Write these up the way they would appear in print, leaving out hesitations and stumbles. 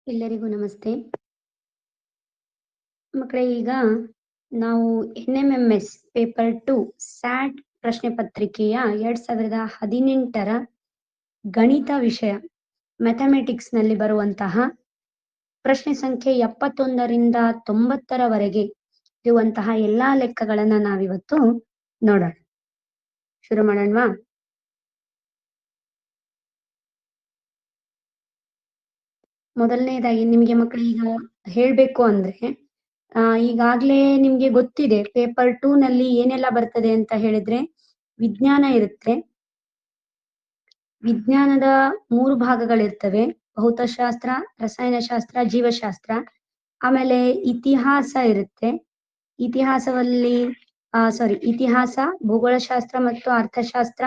ಎಲ್ಲರಿಗೂ ನಮಸ್ತೆ. ಮಕ್ಕಳೇ, ಈಗ ನಾವು NMMS ಪೇಪರ್ 2 ಸ್ಯಾಟ್ ಪ್ರಶ್ನೆ ಪತ್ರಿಕೆಯ 2018ರ ಗಣಿತ ವಿಷಯ ಮ್ಯಾಥಮೆಟಿಕ್ಸ್ ನಲ್ಲಿ ಬರುವಂತಹ ಪ್ರಶ್ನೆ ಸಂಖ್ಯೆ 71ರಿಂದ 90ರವರೆಗೆ ಇರುವಂತಹ ಎಲ್ಲಾ ಲೆಕ್ಕಗಳನ್ನ ನಾವಿವತ್ತು ನೋಡೋಣ. ಶುರು ಮಾಡೋಣವಾ? ಮೊದಲನೇದಾಗಿ ನಿಮಗೆ ಮಕ್ಕಳು ಈಗ ಹೇಳ್ಬೇಕು ಅಂದ್ರೆ ಈಗಾಗ್ಲೇ ನಿಮ್ಗೆ ಗೊತ್ತಿದೆ ಪೇಪರ್ 2 ನಲ್ಲಿ ಏನೆಲ್ಲ ಬರ್ತದೆ ಅಂತ ಹೇಳಿದ್ರೆ, ವಿಜ್ಞಾನ ಇರುತ್ತೆ. ವಿಜ್ಞಾನದ 3 ಭಾಗಗಳಿರ್ತವೆ: ಭೌತಶಾಸ್ತ್ರ, ರಸಾಯನಶಾಸ್ತ್ರ, ಜೀವಶಾಸ್ತ್ರ. ಆಮೇಲೆ ಇತಿಹಾಸ ಇರುತ್ತೆ. ಇತಿಹಾಸದಲ್ಲಿ ಇತಿಹಾಸ, ಭೂಗೋಳಶಾಸ್ತ್ರ ಮತ್ತು ಅರ್ಥಶಾಸ್ತ್ರ.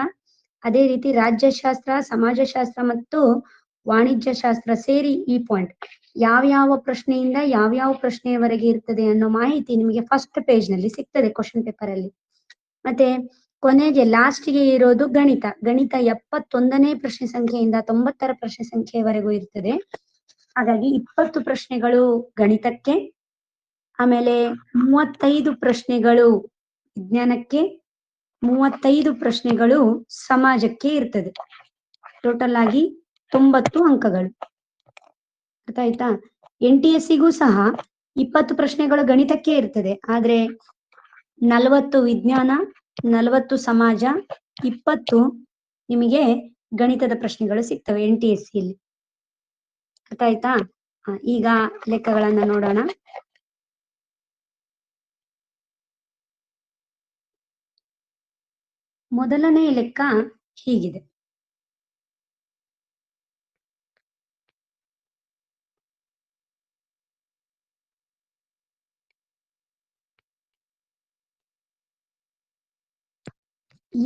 ಅದೇ ರೀತಿ ರಾಜ್ಯಶಾಸ್ತ್ರ, ಸಮಾಜಶಾಸ್ತ್ರ ಮತ್ತು ವಾಣಿಜ್ಯ ಶಾಸ್ತ್ರ ಸೇರಿ ಈ ಪಾಯಿಂಟ್ ಯಾವ್ಯಾವ ಪ್ರಶ್ನೆಯಿಂದ ಯಾವ್ಯಾವ ಪ್ರಶ್ನೆಯವರೆಗೆ ಇರ್ತದೆ ಅನ್ನೋ ಮಾಹಿತಿ ನಿಮಗೆ ಫಸ್ಟ್ ಪೇಜ್ ನಲ್ಲಿ ಸಿಗ್ತದೆ ಕ್ವಶನ್ ಪೇಪರ್ ಅಲ್ಲಿ. ಮತ್ತೆ ಕೊನೆಗೆ ಲಾಸ್ಟ್ಗೆ ಇರೋದು ಗಣಿತ. 71ನೇ ಪ್ರಶ್ನೆ ಸಂಖ್ಯೆಯಿಂದ 90ರ ಪ್ರಶ್ನೆ ಸಂಖ್ಯೆಯವರೆಗೂ ಇರ್ತದೆ. ಹಾಗಾಗಿ 20 ಪ್ರಶ್ನೆಗಳು ಗಣಿತಕ್ಕೆ, ಆಮೇಲೆ 35 ಪ್ರಶ್ನೆಗಳು ವಿಜ್ಞಾನಕ್ಕೆ, 35 ಪ್ರಶ್ನೆಗಳು ಸಮಾಜಕ್ಕೆ ಇರ್ತದೆ. ಟೋಟಲ್ ಆಗಿ 90 ಅಂಕಗಳು. ಅರ್ಥ ಆಯ್ತಾ? NTSCಗೂ ಸಹ 20 ಪ್ರಶ್ನೆಗಳು ಗಣಿತಕ್ಕೆ ಇರ್ತದೆ, ಆದ್ರೆ 40 ವಿಜ್ಞಾನ, 40 ಸಮಾಜ, 20 ನಿಮಗೆ ಗಣಿತದ ಪ್ರಶ್ನೆಗಳು ಸಿಗ್ತವೆ NTSCಯಲ್ಲಿ. ಅರ್ಥ ಆಯ್ತಾ? ಈಗ ಲೆಕ್ಕಗಳನ್ನ ನೋಡೋಣ. ಮೊದಲನೇ ಲೆಕ್ಕ ಹೀಗಿದೆ: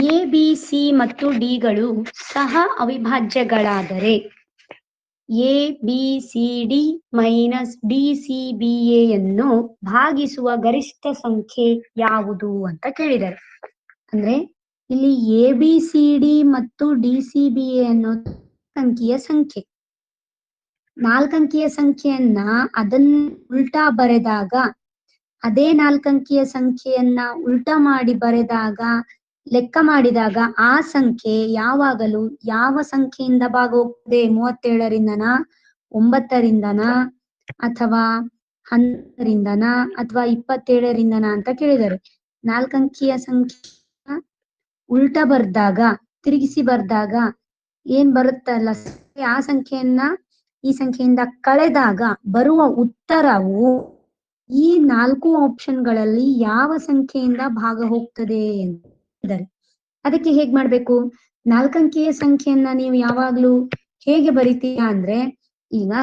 ABC ಮತ್ತು Dಗಳು ಸಹ ಅವಿಭಾಜ್ಯಗಳಾದರೆ ABCD ಮೈನಸ್ DCBA ಯನ್ನು ಭಾಗಿಸುವ ಗರಿಷ್ಠ ಸಂಖ್ಯೆ ಯಾವುದು ಅಂತ ಕೇಳಿದ್ದಾರೆ. ಅಂದ್ರೆ ಇಲ್ಲಿ ABCD ಮತ್ತು DCBA ಅನ್ನೋದು ಅಂಕಿಯ ಸಂಖ್ಯೆ. 4 ಅಂಕಿಯ ಸಂಖ್ಯೆಯನ್ನ ಅದನ್ನ ಉಲ್ಟಾ ಬರೆದಾಗ, ಅದೇ 4 ಅಂಕಿಯ ಸಂಖ್ಯೆಯನ್ನ ಉಲ್ಟಾ ಮಾಡಿ ಬರೆದಾಗ, ಲೆಕ್ಕ ಮಾಡಿದಾಗ ಆ ಸಂಖ್ಯೆ ಯಾವಾಗಲೂ ಯಾವ ಸಂಖ್ಯೆಯಿಂದ ಭಾಗ ಹೋಗ್ತದೆ? 37ರಿಂದನಾ, 9ರಿಂದನಾ, ಅಥವಾ 11ರಿಂದನಾ, ಅಥವಾ 27ರಿಂದನಾ ಅಂತ ಕೇಳಿದ್ದಾರೆ. 4 ಅಂಕಿಯ ಸಂಖ್ಯೆ ಉಲ್ಟಾ ಬರ್ದಾಗ, ತಿರುಗಿಸಿ ಬರ್ದಾಗ ಏನ್ ಬರುತ್ತಲ್ಲ ಆ ಸಂಖ್ಯೆಯನ್ನ ಈ ಸಂಖ್ಯೆಯಿಂದ ಕಳೆದಾಗ ಬರುವ ಉತ್ತರವು ಈ 4 ಆಪ್ಷನ್ಗಳಲ್ಲಿ ಯಾವ ಸಂಖ್ಯೆಯಿಂದ ಭಾಗ ಹೋಗ್ತದೆ ಎಂದರೆ, ಅದಕ್ಕೆ ಹೇಗ್ ಮಾಡ್ಬೇಕು? 4 ಅಂಕಿಯ ಸಂಖ್ಯೆಯನ್ನ ನೀವು ಯಾವಾಗ್ಲೂ ಹೇಗೆ ಬರಿತೀರಾ ಅಂದ್ರೆ, ಈಗ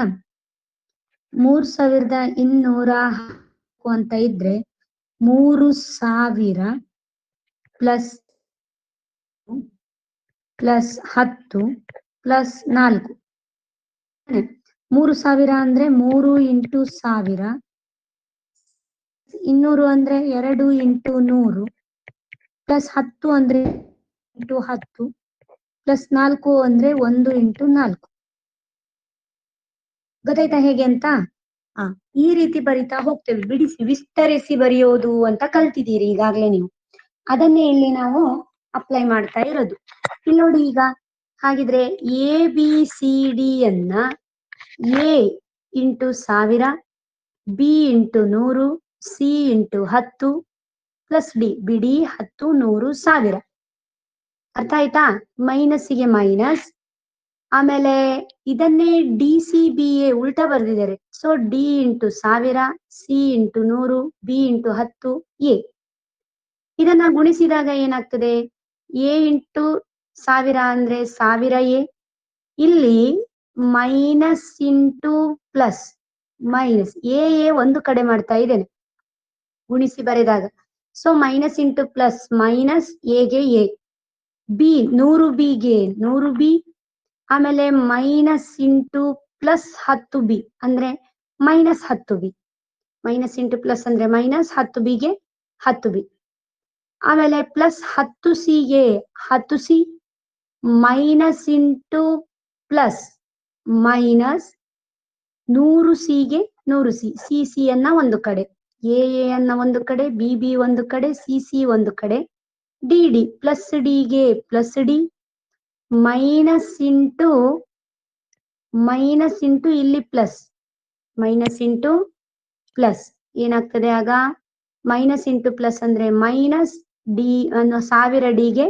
3210 ಅಂತ ಇದ್ರೆ 3000 ಪ್ಲಸ್ 10 ಪ್ಲಸ್ 4. 3000 ಅಂದ್ರೆ 3 ಇಂಟು 1000, 200 ಅಂದ್ರೆ 2 ಇಂಟು 100, ಪ್ಲಸ್ 10 ಅಂದ್ರೆ ಇಂಟು 10, ಪ್ಲಸ್ 4 ಅಂದ್ರೆ 1 ಇಂಟು 4. ಗೊತ್ತಾಯ್ತಾ ಹೇಗೆ ಅಂತ? ಈ ರೀತಿ ಬರಿತಾ ಹೋಗ್ತೇವೆ. ಬಿಡಿಸಿ ವಿಸ್ತರಿಸಿ ಬರೆಯೋದು ಅಂತ ಕಲ್ತಿದ್ದೀರಿ ಈಗಾಗ್ಲೇ ನೀವು. ಅದನ್ನೇ ಇಲ್ಲಿ ನಾವು ಅಪ್ಲೈ ಮಾಡ್ತಾ ಇರೋದು. ಇಲ್ಲಿ ನೋಡಿ ಈಗ, ಹಾಗಿದ್ರೆ ABCD ಯನ್ನ A into 1000, B into 100, C into 10 plus D, ಬಿಡಿ 10, 100, 1000. ಅರ್ಥ ಆಯ್ತಾ? ಮೈನಸ್ಸಿಗೆ ಮೈನಸ್. ಆಮೇಲೆ ಇದನ್ನೇ DCBA ಉಲ್ಟಾ ಬರ್ದಿದ್ದಾರೆ. So D into 1000, C into 100, B into 10, A. ಇದನ್ನ ಗುಣಿಸಿದಾಗ ಏನಾಗ್ತದೆ? A ಇಂಟು 1000 ಅಂದ್ರೆ 1000A. ಇಲ್ಲಿ minus into plus minus, A ಒಂದು ಕಡೆ ಮಾಡ್ತಾ ಇದ್ದೇನೆ ಗುಣಿಸಿ ಬರೆದಾಗ. So minus into plus minus, ಎಗೆ ಎ, ಬಿ 100Bಗೆ 100B, ಆಮೇಲೆ ಮೈನಸ್ ಇಂಟು ಪ್ಲಸ್ 10B ಅಂದ್ರೆ minus 10B. Minus into plus ಅಂದ್ರೆ ಮೈನಸ್, 10Bಗೆ 10B. ಆಮೇಲೆ ಪ್ಲಸ್ 10Cಗೆ 10C, minus into plus minus, 100 ಸಿಗೆ 100 ಸಿ ಅನ್ನ ಒಂದು ಕಡೆ, ಎ ಅನ್ನ ಒಂದು ಕಡೆ, ಬಿ ಒಂದು ಕಡೆ, ಸಿ ಒಂದು ಕಡೆ, ಡಿ ಪ್ಲಸ್ ಡಿಗೆ ಪ್ಲಸ್ ಡಿ ಮೈನಸ್ ಇಂಟು ಇಲ್ಲಿ ಪ್ಲಸ್, ಮೈನಸ್ ಇಂಟು ಪ್ಲಸ್ ಏನಾಗ್ತದೆ ಆಗ, ಮೈನಸ್ ಇಂಟು ಪ್ಲಸ್ ಅಂದ್ರೆ ಮೈನಸ್ ಡಿ ಅನ್ನೋ 1000 ಡಿಗೆ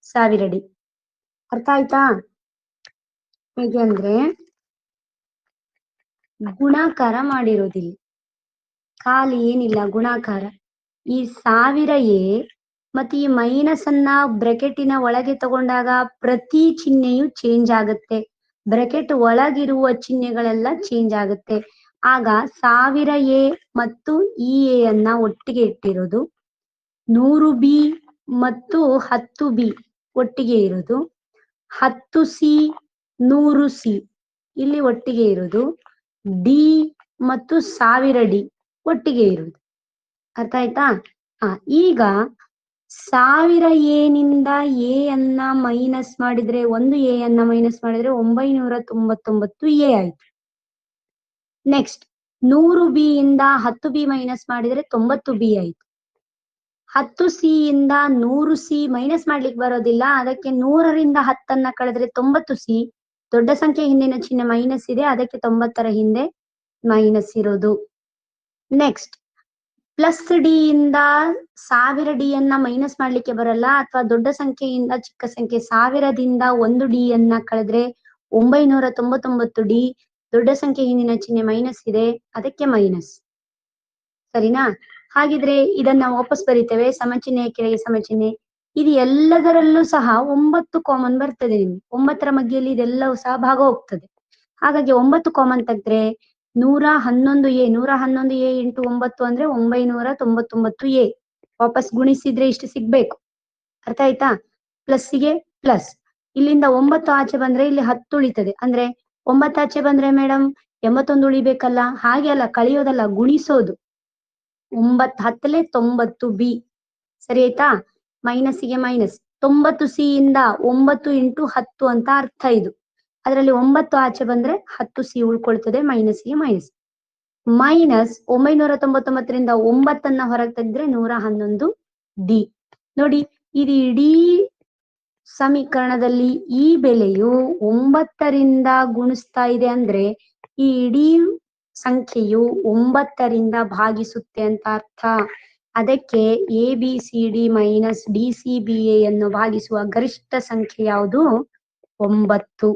1000 ಡಿ. ಅರ್ಥ ಆಯ್ತಾ? ಹೇಗೆ ಅಂದ್ರೆ ಗುಣಾಕಾರ ಮಾಡಿರೋದಿಲ್ಲ, ಖಾಲಿ ಏನಿಲ್ಲ ಗುಣಾಕಾರ. ಈ 1000 ಎ ಮತ್ತೆ ಈ ಮೈನಸ್ ಅನ್ನ ಬ್ರೆಕೆಟಿನ ಒಳಗೆ ತಗೊಂಡಾಗ ಪ್ರತಿ ಚಿಹ್ನೆಯು ಚೇಂಜ್ ಆಗುತ್ತೆ, ಬ್ರೆಕೆಟ್ ಒಳಗಿರುವ ಚಿಹ್ನೆಗಳೆಲ್ಲ ಚೇಂಜ್ ಆಗುತ್ತೆ. ಆಗ 1000 ಎ ಮತ್ತು ಈ ಎ ಅನ್ನ ಒಟ್ಟಿಗೆ ಇಟ್ಟಿರೋದು, 100 ಬಿ ಮತ್ತು 10 ಬಿ ಒಟ್ಟಿಗೆ ಇರೋದು, 10 ಸಿ 100 ಸಿ ಇಲ್ಲಿ ಒಟ್ಟಿಗೆ ಇರೋದು, ಡಿ ಮತ್ತು 1000 ಡಿ ಒಟ್ಟಿಗೆ ಇರುವುದು. ಅರ್ಥ ಆಯ್ತಾ? ಈಗ 1000 ಎ ನಿಂದ ಎ ಅನ್ನ ಮೈನಸ್ ಮಾಡಿದ್ರೆ, ಒಂದು ಎ ಅನ್ನ ಮೈನಸ್ ಮಾಡಿದ್ರೆ 999 ಎ ಆಯ್ತು. ನೆಕ್ಸ್ಟ್ 100 ಬಿ ಇಂದ 10 ಬಿ ಮೈನಸ್ ಮಾಡಿದ್ರೆ 90 ಬಿ ಆಯ್ತು. 10 ಸಿ ಇಂದ 100 ಸಿ ಮೈನಸ್ ಮಾಡ್ಲಿಕ್ಕೆ ಬರೋದಿಲ್ಲ, ಅದಕ್ಕೆ 100ರಿಂದ 10 ಕಳೆದ್ರೆ 90 ಸಿ, ದೊಡ್ಡ ಸಂಖ್ಯೆ ಹಿಂದಿನ ಚಿಹ್ನೆ ಮೈನಸ್ ಇದೆ, ಅದಕ್ಕೆ 90ರ ಹಿಂದೆ ಮೈನಸ್ ಇರೋದು. ನೆಕ್ಸ್ಟ್ ಪ್ಲಸ್ ಡಿ ಇಂದ 1000 ಡಿ ಅನ್ನ ಮೈನಸ್ ಮಾಡ್ಲಿಕ್ಕೆ ಬರಲ್ಲ, ಅಥವಾ ದೊಡ್ಡ ಸಂಖ್ಯೆಯಿಂದ ಚಿಕ್ಕ ಸಂಖ್ಯೆ 1000ದಿಂದ 1 ಡಿ ಅನ್ನ ಕಳೆದ್ರೆ 999 ಡಿ, ದೊಡ್ಡ ಸಂಖ್ಯೆ ಹಿಂದಿನ ಚಿಹ್ನೆ ಮೈನಸ್ ಇದೆ, ಅದಕ್ಕೆ ಮೈನಸ್. ಸರಿನಾ? ಹಾಗಿದ್ರೆ ಇದನ್ನ ವಾಪಸ್ ಬರೀತೇವೆ, ಸಮಚಿಹ್ನೆ ಕೆಳಗೆ ಸಮಚಿಹ್ನೆ. ಇದು ಎಲ್ಲದರಲ್ಲೂ ಸಹ 9 ಕಾಮನ್ ಬರ್ತದೆ ನಿಮ್ಗೆ, 9ರ ಮಧ್ಯೆಯಲ್ಲಿ ಇದೆಲ್ಲವೂ ಸಹ ಭಾಗ ಹೋಗ್ತದೆ. ಹಾಗಾಗಿ 9 ಕಾಮನ್ ತೆಗೆದ್ರೆ 111 ಎ, 111 ಎ ಇಂಟು 9 ಅಂದ್ರೆ 999 ಎ. ವಾಪಸ್ ಗುಣಿಸಿದ್ರೆ ಇಷ್ಟು ಸಿಗ್ಬೇಕು. ಅರ್ಥ ಆಯ್ತಾ? ಪ್ಲಸ್ಸಿಗೆ ಪ್ಲಸ್, ಇಲ್ಲಿಂದ 9 ಆಚೆ ಬಂದ್ರೆ ಇಲ್ಲಿ 10 ಉಳಿತದೆ, ಅಂದ್ರೆ 9 ಆಚೆ ಬಂದ್ರೆ ಮೇಡಮ್ 81 ಉಳಿಬೇಕಲ್ಲ, ಹಾಗೆ ಅಲ್ಲ, ಕಳಿಯೋದಲ್ಲ, ಗುಣಿಸೋದು. 9 10ಲೆ 90 ಬಿ, ಸರಿ ಆಯ್ತಾ? ಮೈನಸ್ಸಿಗೆ ಮೈನಸ್, 90 ಸಿ ಇಂದ 9 ಇಂಟು 10 ಅಂತ ಅರ್ಥ ಇದು. ಅದರಲ್ಲಿ 9 ಆಚೆ ಬಂದ್ರೆ 10 ಸಿ ಉಳ್ಕೊಳ್ತದೆ, ಮೈನಸ್ಸಿಗೆ ಮೈನಸ್. ಮೈನಸ್ 999ರಿಂದ 9 ಹೊರಗೆ ತೆಗೆದ್ರೆ 111 ಡಿ. ನೋಡಿ, ಇದು ಇಡೀ ಸಮೀಕರಣದಲ್ಲಿ ಈ ಬೆಲೆಯು 9ರಿಂದ ಗುಣಿಸ್ತಾ ಇದೆ ಅಂದ್ರೆ ಈ ಇಡೀ ಸಂಖ್ಯೆಯು 9ರಿಂದ ಭಾಗಿಸುತ್ತೆ ಅಂತ ಅರ್ಥ. ಅದಕ್ಕೆ A B C D minus D C B ಎನ್ನು ಭಾಗಿಸುವ ಗರಿಷ್ಠ ಸಂಖ್ಯೆ ಯಾವುದು? 9.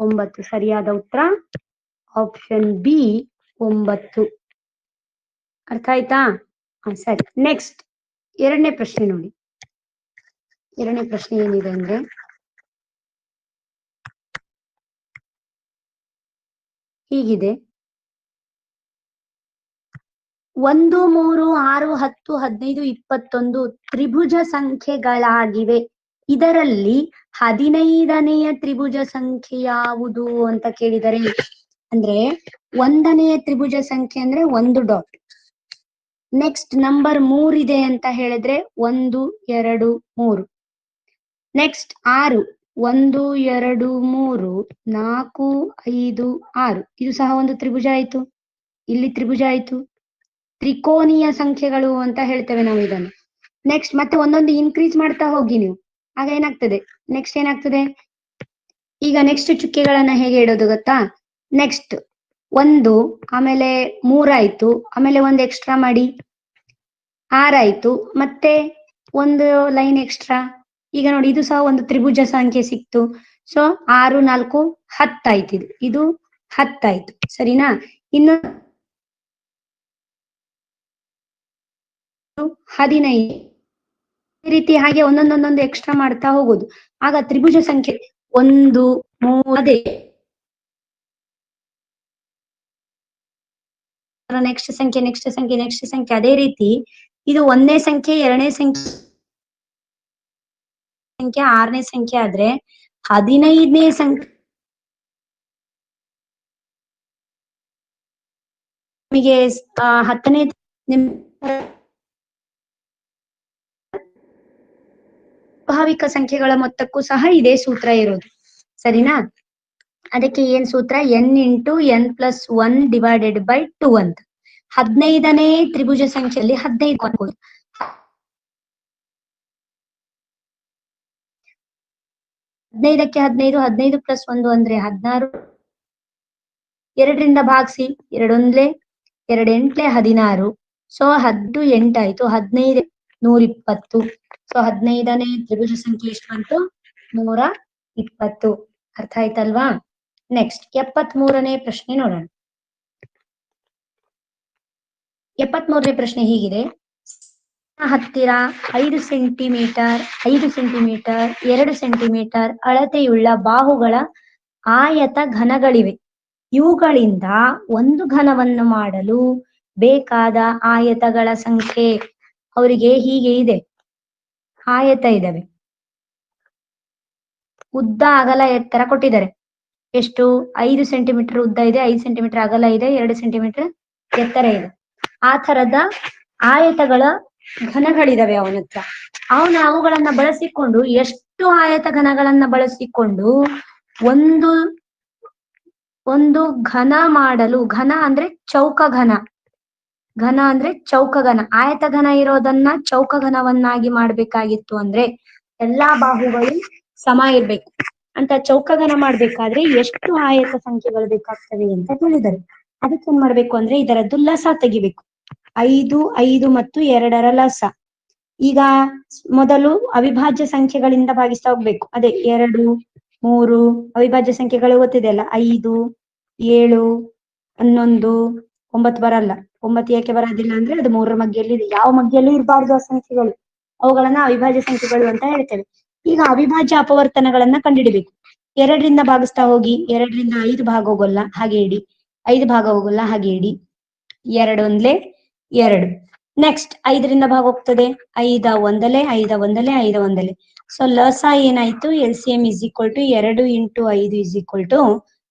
9 ಸರಿಯಾದ ಉತ್ತರ ಆಪ್ಷನ್ ಬಿ 9. ಅರ್ಥ ಆಯ್ತಾ? ಸರಿ. ನೆಕ್ಸ್ಟ್ ಎರಡನೇ ಪ್ರಶ್ನೆ ನೋಡಿ. ಎರಡನೇ ಪ್ರಶ್ನೆ ಏನಿದೆ ಅಂದ್ರೆ, ಹೀಗಿದೆ: 1 3 6 10 15 21 ತ್ರಿಭುಜ ಸಂಖ್ಯೆಗಳಾಗಿವೆ. ಇದರಲ್ಲಿ 15ನೆಯ ತ್ರಿಭುಜ ಸಂಖ್ಯೆ ಯಾವುದು ಅಂತ ಕೇಳಿದರೆ, ಅಂದ್ರೆ 1ನೆಯ ತ್ರಿಭುಜ ಸಂಖ್ಯೆ ಅಂದ್ರೆ 1 ಡಾಟ್. ನೆಕ್ಸ್ಟ್ ನಂಬರ್ 3 ಇದೆ ಅಂತ ಹೇಳಿದ್ರೆ 1 2 3. ನೆಕ್ಸ್ಟ್ 6, 1 2 3 4 5 6, ಇದು ಸಹ ಒಂದು ತ್ರಿಭುಜ ಆಯ್ತು, ಇಲ್ಲಿ ತ್ರಿಭುಜ ಆಯ್ತು. ತ್ರಿಕೋನೀಯ ಸಂಖ್ಯೆಗಳು ಅಂತ ಹೇಳ್ತೇವೆ ನಾವು ಇದನ್ನು. ನೆಕ್ಸ್ಟ್ ಮತ್ತೆ ಒಂದೊಂದು ಇನ್ಕ್ರೀಸ್ ಮಾಡ್ತಾ ಹೋಗಿ ನೀವು, ಆಗ ಏನಾಗ್ತದೆ, ನೆಕ್ಸ್ಟ್ ಏನಾಗ್ತದೆ, ಈಗ ನೆಕ್ಸ್ಟ್ ಚುಕ್ಕೆಗಳನ್ನ ಹೇಗೆ ಇಡೋದು ಗೊತ್ತಾ? ನೆಕ್ಸ್ಟ್ 1, ಆಮೇಲೆ 3 ಆಯ್ತು, ಆಮೇಲೆ ಒಂದು ಎಕ್ಸ್ಟ್ರಾ ಮಾಡಿ 6 ಆಯ್ತು, ಮತ್ತೆ ಒಂದು ಲೈನ್ ಎಕ್ಸ್ಟ್ರಾ. ಈಗ ನೋಡಿ, ಇದು ಸಹ ಒಂದು ತ್ರಿಭುಜ ಸಂಖ್ಯೆ ಸಿಕ್ತು. ಸೊ 6 4 10 ಆಯ್ತು, ಇದು 10 ಆಯ್ತು. ಸರಿನಾ? ಇನ್ನು 15. ಈ ರೀತಿ ಹಾಗೆ ಒಂದೊಂದೊಂದೊಂದು ಎಕ್ಸ್ಟ್ರಾ ಮಾಡ್ತಾ ಹೋಗೋದು. ಆಗ ತ್ರಿಭುಜ ಸಂಖ್ಯೆ 1 3 ಅದೇ ನೆಕ್ಸ್ಟ್ ಸಂಖ್ಯೆ ನೆಕ್ಸ್ಟ್ ಸಂಖ್ಯೆ ನೆಕ್ಸ್ಟ್ ಸಂಖ್ಯೆ, ಅದೇ ರೀತಿ ಇದು 1ನೇ ಸಂಖ್ಯೆ 2ನೇ ಸಂಖ್ಯೆ 6ನೇ ಸಂಖ್ಯೆ ಆದ್ರೆ 15ನೇ ಸಂಖ್ಯೆ ನಿಮಗೆ 10ನೇ ಸ್ವಾಭಾವಿಕ ಸಂಖ್ಯೆಗಳ ಮೊತ್ತಕ್ಕೂ ಸಹ ಇದೇ ಸೂತ್ರ ಇರೋದು. ಸರಿನಾ? ಅದಕ್ಕೆ ಏನ್ ಸೂತ್ರ? n into n plus 1 divided by 2 ಅಂತ. 15ನೇ ತ್ರಿಭುಜ ಸಂಖ್ಯೆಯಲ್ಲಿ 15 ಹಾಕೋದು. 15ಕ್ಕೆ 15, 15 ಪ್ಲಸ್ 1 ಅಂದ್ರೆ 16. 2ರಿಂದ ಭಾಗಿಸಿ, 2 ಒಂದ್ಲೆ 2 ಎಂಟ್ಲೆ 16. ಸೊ 10 8 ಆಯ್ತು, 15 120. ಸೊ 15ನೇ ತ್ರಿಭುಜ ಸಂಖ್ಯೆ ಎಷ್ಟು ಬಂತು? 120. ಅರ್ಥ ಆಯ್ತಲ್ವಾ? ನೆಕ್ಸ್ಟ್ 73ನೇ ಪ್ರಶ್ನೆ ನೋಡೋಣ. 73ನೇ ಪ್ರಶ್ನೆ ಹೀಗಿದೆ: ಹತ್ತಿರ 5 ಸೆಂಟಿಮೀಟರ್ 5 ಸೆಂಟಿಮೀಟರ್ 2 ಸೆಂಟಿಮೀಟರ್ ಅಳತೆಯುಳ್ಳ ಬಾಹುಗಳ ಆಯತ ಘನಗಳಿವೆ. ಇವುಗಳಿಂದ ಒಂದು ಘನವನ್ನು ಮಾಡಲು ಬೇಕಾದ ಆಯತಗಳ ಸಂಖ್ಯೆ. ಅವರಿಗೆ ಹೀಗೆ ಇದೆ, ಆಯತ ಇದಾವೆ, ಉದ್ದ ಅಗಲ ಎತ್ತರ ಕೊಟ್ಟಿದ್ದಾರೆ. ಎಷ್ಟು? 5 ಸೆಂಟಿಮೀಟರ್ ಉದ್ದ ಇದೆ, 5 ಸೆಂಟಿಮೀಟರ್ ಅಗಲ ಇದೆ, 2 ಸೆಂಟಿಮೀಟರ್ ಎತ್ತರ ಇದೆ. ಆ ತರದ ಆಯತಗಳ ಘನಗಳಿದಾವೆ ಅವನ ಹತ್ರ. ಅವುಗಳನ್ನ ಬಳಸಿಕೊಂಡು, ಎಷ್ಟು ಆಯತ ಘನಗಳನ್ನ ಬಳಸಿಕೊಂಡು ಒಂದು ಘನ ಮಾಡಲು, ಘನ ಅಂದ್ರೆ ಚೌಕ ಘನ, ಘನ ಅಂದ್ರೆ ಚೌಕ ಘನ, ಆಯತ ಘನ ಇರೋದನ್ನ ಚೌಕ ಘನವನ್ನಾಗಿ ಮಾಡ್ಬೇಕಾಗಿತ್ತು ಅಂದ್ರೆ ಎಲ್ಲಾ ಬಾಹುಗಳು ಸಮ ಇರ್ಬೇಕು ಅಂತ. ಚೌಕ ಘನ ಮಾಡ್ಬೇಕಾದ್ರೆ ಎಷ್ಟು ಆಯತ ಸಂಖ್ಯೆಗಳು ಬೇಕಾಗ್ತವೆ ಅಂತ ಹೇಳಿದ್ದಾರೆ. ಅದಕ್ಕೆ ಏನ್ ಮಾಡ್ಬೇಕು ಅಂದ್ರೆ ಇದರದ್ದು ಲಸ ತೆಗಿಬೇಕು. 5 5 ಮತ್ತು 2ರ ಲಸ. ಈಗ ಮೊದಲು ಅವಿಭಾಜ್ಯ ಸಂಖ್ಯೆಗಳಿಂದ ಭಾಗಿಸ್ತಾ ಹೋಗ್ಬೇಕು. ಅದೇ 2 3 ಅವಿಭಾಜ್ಯ ಸಂಖ್ಯೆಗಳು ಗೊತ್ತಿದೆಯಲ್ಲ. 5 7 11 9 ಬರಲ್ಲ. 9 ಏಕೆ ಬರೋದಿಲ್ಲ ಅಂದ್ರೆ ಅದು 3ರ ಮಗ್ಗೆಯಲ್ಲಿ ಇದೆ. ಯಾವ ಮಗ್ಗೆಯಲ್ಲೂ ಇರಬಾರ್ದು ಆ ಸಂಖ್ಯೆಗಳು, ಅವುಗಳನ್ನ ಅವಿಭಾಜ್ಯ ಸಂಖ್ಯೆಗಳು ಅಂತ ಹೇಳ್ತೇವೆ. ಈಗ ಅವಿಭಾಜ್ಯ ಅಪವರ್ತನಗಳನ್ನ ಕಂಡುಹಿಡಿಬೇಕು. 2ರಿಂದ ಭಾಗಿಸ್ತಾ ಹೋಗಿ. 2ರಿಂದ 5 ಭಾಗ ಹೋಗಲ್ಲ, ಹಾಗೆ ಇಡಿ. 5 ಭಾಗ ಹೋಗಲ್ಲ, ಹಾಗೆ ಇಡಿ. 2 ಒಂದ್ಲೆ 2. ನೆಕ್ಸ್ಟ್ 5ರಿಂದ ಭಾಗ ಹೋಗ್ತದೆ. 5 ಒಂದಲೆ 5 ಒಂದಲೆ 5 ಒಂದಲೆ. ಸೊ ಲಸ ಏನಾಯ್ತು? LCM is equal to 2 into 5 is equal to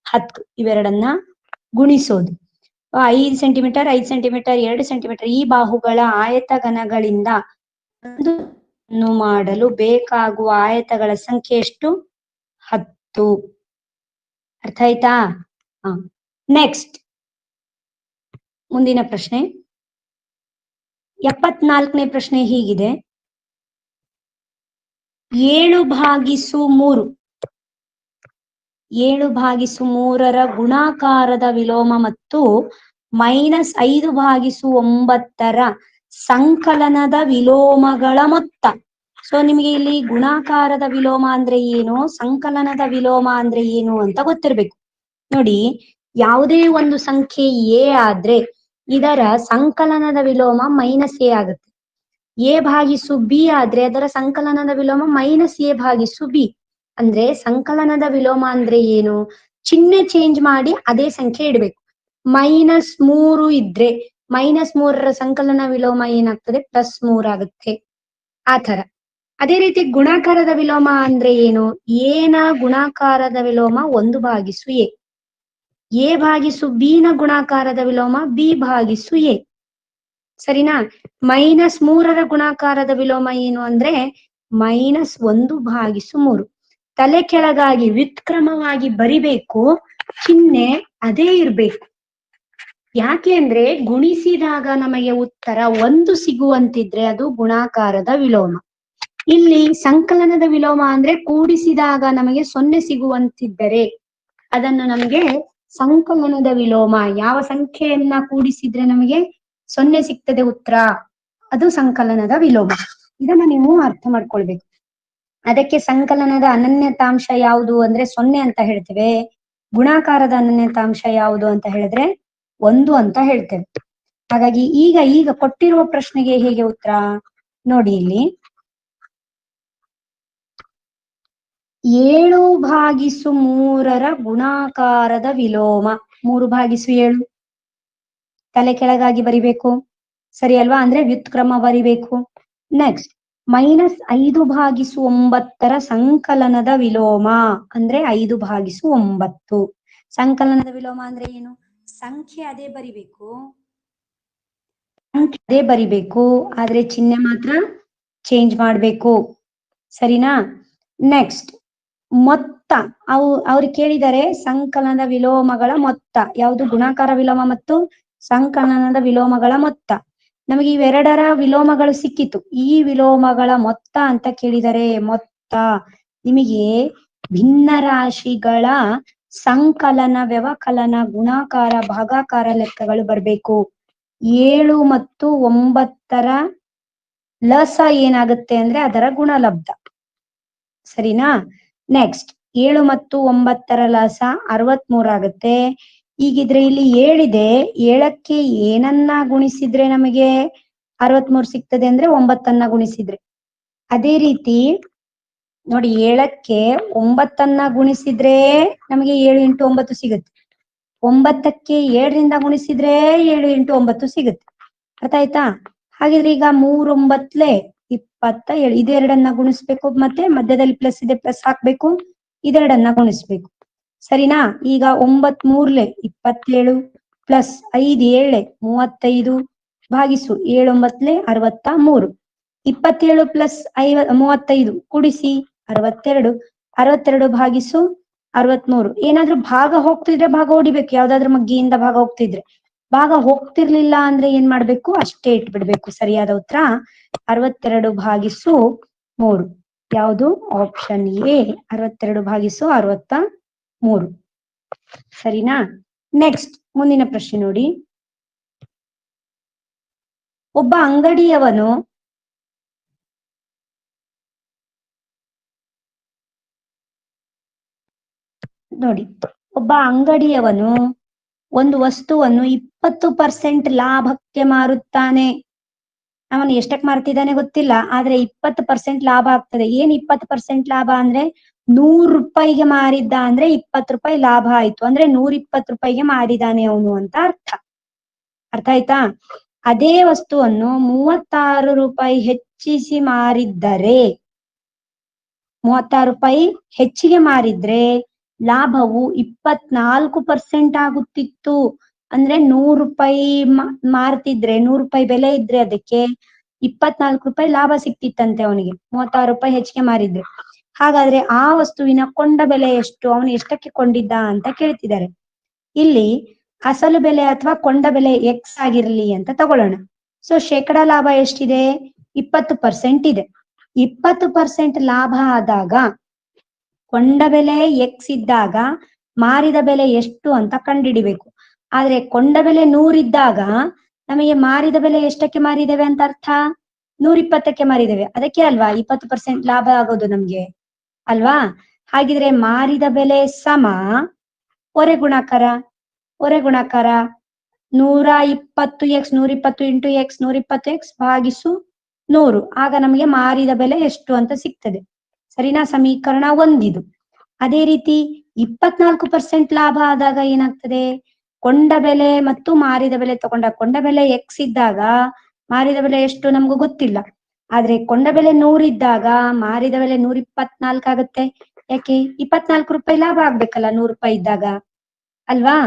10. ಇವೆರಡನ್ನ ಗುಣಿಸೋದು. 5 centimetre 5 centimetre 2 centimetre ಈ ಬಾಹುಗಳ ಆಯತ ಘನಗಳಿಂದ ಒಂದು ಮಾಡಲು ಬೇಕಾಗುವ ಆಯತಗಳ ಸಂಖ್ಯೆ ಎಷ್ಟು? 10. ಅರ್ಥ ಆಯ್ತಾ? ನೆಕ್ಸ್ಟ್ ಮುಂದಿನ ಪ್ರಶ್ನೆ 74ನೇ ಪ್ರಶ್ನೆ ಹೀಗಿದೆ: 7/3 7/3ರ ಗುಣಾಕಾರದ ವಿಲೋಮ ಮತ್ತು -5/9ರ ಸಂಕಲನದ ವಿಲೋಮಗಳ ಮೊತ್ತ. ಸೊ ನಿಮಗೆ ಇಲ್ಲಿ ಗುಣಾಕಾರದ ವಿಲೋಮ ಅಂದ್ರೆ ಏನು, ಸಂಕಲನದ ವಿಲೋಮ ಅಂದ್ರೆ ಏನು ಅಂತ ಗೊತ್ತಿರ್ಬೇಕು. ನೋಡಿ, ಯಾವುದೇ ಒಂದು ಸಂಖ್ಯೆ ಎ ಆದ್ರೆ ಇದರ ಸಂಕಲನದ ವಿಲೋಮ -a ಆಗುತ್ತೆ. a/b ಆದ್ರೆ ಅದರ ಸಂಕಲನದ ವಿಲೋಮ -a/b. ಅಂದ್ರೆ ಸಂಕಲನದ ವಿಲೋಮ ಅಂದ್ರೆ ಏನು? ಚಿಹ್ನೆ ಚೇಂಜ್ ಮಾಡಿ ಅದೇ ಸಂಖ್ಯೆ ಇಡ್ಬೇಕು. -3 ಇದ್ರೆ -3ರ ಸಂಕಲನ ವಿಲೋಮ ಏನಾಗ್ತದೆ? +3 ಆಗುತ್ತೆ. ಆ ತರ. ಅದೇ ರೀತಿ ಗುಣಾಕಾರದ ವಿಲೋಮ ಅಂದ್ರೆ ಏನು? ಎನ ಗುಣಾಕಾರದ ವಿಲೋಮ 1/a. a/b ನ ಗುಣಾಕಾರದ ವಿಲೋಮ b/a. ಸರಿನಾ? -3ರ ಗುಣಾಕಾರದ ವಿಲೋಮ ಏನು ಅಂದ್ರೆ -1/3. ತಲೆ ಕೆಳಗಾಗಿ ವ್ಯುತ್ಕ್ರಮವಾಗಿ ಬರಿಬೇಕು, ಚಿಹ್ನೆ ಅದೇ ಇರ್ಬೇಕು. ಯಾಕೆ ಅಂದ್ರೆ ಗುಣಿಸಿದಾಗ ನಮಗೆ ಉತ್ತರ 1 ಸಿಗುವಂತಿದ್ರೆ ಅದು ಗುಣಾಕಾರದ ವಿಲೋಮ. ಇಲ್ಲಿ ಸಂಕಲನದ ವಿಲೋಮ ಅಂದ್ರೆ ಕೂಡಿಸಿದಾಗ ನಮಗೆ 0 ಸಿಗುವಂತಿದ್ದರೆ ಅದನ್ನು ನಮಗೆ ಸಂಕಲನದ ವಿಲೋಮ. ಯಾವ ಸಂಖ್ಯೆಯನ್ನ ಕೂಡಿಸಿದ್ರೆ ನಮಗೆ 0 ಸಿಗ್ತದೆ ಉತ್ತರ, ಅದು ಸಂಕಲನದ ವಿಲೋಮ. ಇದನ್ನ ನೀವು ಅರ್ಥ ಮಾಡ್ಕೊಳ್ಬೇಕು. ಅದಕ್ಕೆ ಸಂಕಲನದ ಅನನ್ಯತಾಂಶ ಯಾವುದು ಅಂದ್ರೆ 0 ಅಂತ ಹೇಳ್ತೇವೆ. ಗುಣಾಕಾರದ ಅನನ್ಯತಾಂಶ ಯಾವುದು ಅಂತ ಹೇಳಿದ್ರೆ 1 ಅಂತ ಹೇಳ್ತೇವೆ. ಹಾಗಾಗಿ ಈಗ ಕೊಟ್ಟಿರುವ ಪ್ರಶ್ನೆಗೆ ಹೇಗೆ ಉತ್ತರ ನೋಡಿ. ಇಲ್ಲಿ 7/3ರ ಗುಣಾಕಾರದ ವಿಲೋಮ 3/7 ತಲೆ ಕೆಳಗಾಗಿ ಬರಿಬೇಕು, ಸರಿ ಅಲ್ವಾ? ಅಂದ್ರೆ ವ್ಯುತ್ಕ್ರಮ ಬರಿಬೇಕು. ನೆಕ್ಸ್ಟ್ -5/9ರ ಸಂಕಲನದ ವಿಲೋಮ ಅಂದ್ರೆ 5/9. ಸಂಕಲನದ ವಿಲೋಮ ಅಂದ್ರೆ ಏನು? ಸಂಖ್ಯೆ ಅದೇ ಬರಿಬೇಕು, ಆದ್ರೆ ಚಿಹ್ನೆ ಮಾತ್ರ ಚೇಂಜ್ ಮಾಡ್ಬೇಕು. ಸರಿನಾ? ನೆಕ್ಸ್ಟ್ ಮೊತ್ತ ಅವ್ರಿಗೆ ಕೇಳಿದರೆ ಸಂಕಲನದ ವಿಲೋಮಗಳ ಮೊತ್ತ ಯಾವುದು? ಗುಣಾಕಾರ ವಿಲೋಮ ಮತ್ತು ಸಂಕಲನದ ವಿಲೋಮಗಳ ಮೊತ್ತ. ನಮಗೆ ಇವೆರಡರ ವಿಲೋಮಗಳು ಸಿಕ್ಕಿತು. ಈ ವಿಲೋಮಗಳ ಮೊತ್ತ ಅಂತ ಕೇಳಿದರೆ ಮೊತ್ತ ನಿಮಗೆ ಭಿನ್ನ ರಾಶಿಗಳ ಸಂಕಲನ, ವ್ಯವಕಲನ, ಗುಣಾಕಾರ, ಭಾಗಾಕಾರ ಲೆಕ್ಕಗಳು ಬರಬೇಕು. 7 ಮತ್ತು 9ರ ಲಸ ಏನಾಗುತ್ತೆ ಅಂದ್ರೆ ಅದರ ಗುಣಲಬ್ಧ. ಸರಿನಾ? ನೆಕ್ಸ್ಟ್ 7 ಮತ್ತು 9ರ ಲಸ 63 ಆಗುತ್ತೆ. ಈಗಿದ್ರೆ ಇಲ್ಲಿ 7 ಇದೆ, 7ಕ್ಕೆ ಏನನ್ನ ಗುಣಿಸಿದ್ರೆ ನಮಗೆ 63 ಸಿಗ್ತದೆ ಅಂದ್ರೆ 9ಅನ್ನ ಗುಣಿಸಿದ್ರೆ. ಅದೇ ರೀತಿ ನೋಡಿ 7ಕ್ಕೆ 9ಅನ್ನ ಗುಣಿಸಿದ್ರೆ ನಮಗೆ 7 × 9 ಸಿಗುತ್ತೆ. 9ಕ್ಕೆ 7ರಿಂದ ಗುಣಿಸಿದ್ರೆ 7 × 9 ಸಿಗುತ್ತೆ. ಅರ್ಥ ಆಯ್ತಾ? ಹಾಗಿದ್ರೆ ಈಗ 3 9 27, ಇದೆರಡನ್ನ ಗುಣಿಸ್ಬೇಕು, ಮತ್ತೆ ಮಧ್ಯದಲ್ಲಿ ಪ್ಲಸ್ ಇದೆ, ಪ್ಲಸ್ ಹಾಕ್ಬೇಕು, ಇದೆರಡನ್ನ ಗುಣಿಸ್ಬೇಕು. ಸರಿನಾ? ಈಗ 9 3 27 ಪ್ಲಸ್ 5 7 35 ಭಾಗಿಸು 7 9 63. 27 ಪ್ಲಸ್ 35 ಕೂಡಿಸಿ 62. 62 ಭಾಗಿಸು 63. ಏನಾದ್ರೂ ಭಾಗ ಹೋಗ್ತಿದ್ರೆ ಭಾಗ ಹೊಡಿಬೇಕು, ಯಾವ್ದಾದ್ರು ಮಗ್ಗಿಯಿಂದ ಭಾಗ ಹೋಗ್ತಿದ್ರೆ. ಭಾಗ ಹೋಗ್ತಿರ್ಲಿಲ್ಲ ಅಂದ್ರೆ ಏನ್ ಮಾಡ್ಬೇಕು? ಅಷ್ಟೇ ಇಟ್ಬಿಡ್ಬೇಕು. ಸರಿಯಾದ ಉತ್ತರ 62 ಭಾಗಿಸು 3. ಯಾವುದು? ಆಪ್ಷನ್ ಎ 62 ಭಾಗಿಸು 63. ಸರಿನಾ? ನೆಕ್ಸ್ಟ್ ಮುಂದಿನ ಪ್ರಶ್ನೆ ನೋಡಿ. ಒಬ್ಬ ಅಂಗಡಿಯವನು ಒಂದು ವಸ್ತುವನ್ನು 20% ಲಾಭಕ್ಕೆ ಮಾರುತ್ತಾನೆ. ಅವನು ಎಷ್ಟಕ್ಕೆ ಮಾರ್ತಿದ್ದಾನೆ ಗೊತ್ತಿಲ್ಲ, ಆದ್ರೆ 20% ಲಾಭ ಆಗ್ತದೆ. ಏನ್ 20% ಲಾಭ ಅಂದ್ರೆ 100 ರೂಪಾಯಿಗೆ ಮಾರಿದ್ದ ಅಂದ್ರೆ 20 ರೂಪಾಯಿ ಲಾಭ ಆಯ್ತು. ಅಂದ್ರೆ 120 ರೂಪಾಯಿಗೆ ಮಾರಿದಾನೆ ಅವನು ಅಂತ ಅರ್ಥ. ಅರ್ಥ ಆಯ್ತಾ? ಅದೇ ವಸ್ತುವನ್ನು 36 ರೂಪಾಯಿ ಹೆಚ್ಚಿಸಿ ಮಾರಿದ್ದರೆ, 36 ರೂಪಾಯಿ ಹೆಚ್ಚಿಗೆ ಮಾರಿದ್ರೆ ಲಾಭವು 24% ಆಗುತ್ತಿತ್ತು. ಅಂದ್ರೆ 100 ರೂಪಾಯಿ ಮಾರ್ತಿದ್ರೆ, 100 ರೂಪಾಯಿ ಬೆಲೆ ಇದ್ರೆ ಅದಕ್ಕೆ 24 ರೂಪಾಯಿ ಲಾಭ ಸಿಕ್ತಿತ್ತಂತೆ ಅವನಿಗೆ, 36 ರೂಪಾಯಿ ಹೆಚ್ಚಿಗೆ ಮಾರಿದ್ರೆ. ಹಾಗಾದ್ರೆ ಆ ವಸ್ತುವಿನ ಕೊಂಡ ಬೆಲೆ ಎಷ್ಟು? ಅವನು ಎಷ್ಟಕ್ಕೆ ಕೊಂಡಿದ್ದ ಅಂತ ಕೇಳ್ತಿದ್ದಾರೆ. ಇಲ್ಲಿ ಅಸಲು ಬೆಲೆ ಅಥವಾ ಕೊಂಡ ಬೆಲೆ ಎಕ್ಸ್ ಆಗಿರ್ಲಿ ಅಂತ ತಗೊಳ್ಳೋಣ. ಸೊ ಶೇಕಡ ಲಾಭ ಎಷ್ಟಿದೆ? 20% ಇದೆ. 20% ಲಾಭ ಆದಾಗ ಕೊಂಡ ಬೆಲೆ ಎಕ್ಸ್ ಇದ್ದಾಗ ಮಾರಿದ ಬೆಲೆ ಎಷ್ಟು ಅಂತ ಕಂಡುಹಿಡಿಬೇಕು. ಆದ್ರೆ ಕೊಂಡ ಬೆಲೆ 100 ಇದ್ದಾಗ ನಮಗೆ ಮಾರಿದ ಬೆಲೆ ಎಷ್ಟಕ್ಕೆ ಮಾರಿದ್ದೇವೆ ಅಂತ ಅರ್ಥ? 120ಕ್ಕೆ ಮಾರಿದ್ದೇವೆ. ಅದಕ್ಕೆ ಅಲ್ವಾ 20% ಲಾಭ ಆಗೋದು ನಮ್ಗೆ, ಅಲ್ವಾ? ಹಾಗಿದ್ರೆ ಮಾರಿದ ಬೆಲೆ ಸಮ ಒರೆ ಗುಣಾಕಾರ 120x 120 × x 120x ಭಾಗಿಸು 100. ಆಗ ನಮಗೆ ಮಾರಿದ ಬೆಲೆ ಎಷ್ಟು ಅಂತ ಸಿಗ್ತದೆ. ಸರಿನಾ? ಸಮೀಕರಣ 1 ಇದು. ಅದೇ ರೀತಿ 24% ಲಾಭ ಆದಾಗ ಏನಾಗ್ತದೆ? ಕೊಂಡ ಬೆಲೆ ಮತ್ತು ಮಾರಿದ ಬೆಲೆ ತಗೊಂಡ, ಕೊಂಡ ಬೆಲೆ ಎಕ್ಸ್ ಇದ್ದಾಗ ಮಾರಿದ ಬೆಲೆ ಎಷ್ಟು ನಮ್ಗೂ ಗೊತ್ತಿಲ್ಲ. ಆದ್ರೆ ಕೊಂಡ ಬೆಲೆ 100 ಇದ್ದಾಗ ಮಾರಿದ ಬೆಲೆ 124 ಆಗುತ್ತೆ. ಯಾಕೆ? 24 ರೂಪಾಯಿ ಲಾಭ ಆಗ್ಬೇಕಲ್ಲ 100 ರೂಪಾಯಿ ಇದ್ದಾಗ, ಅಲ್ವಾ?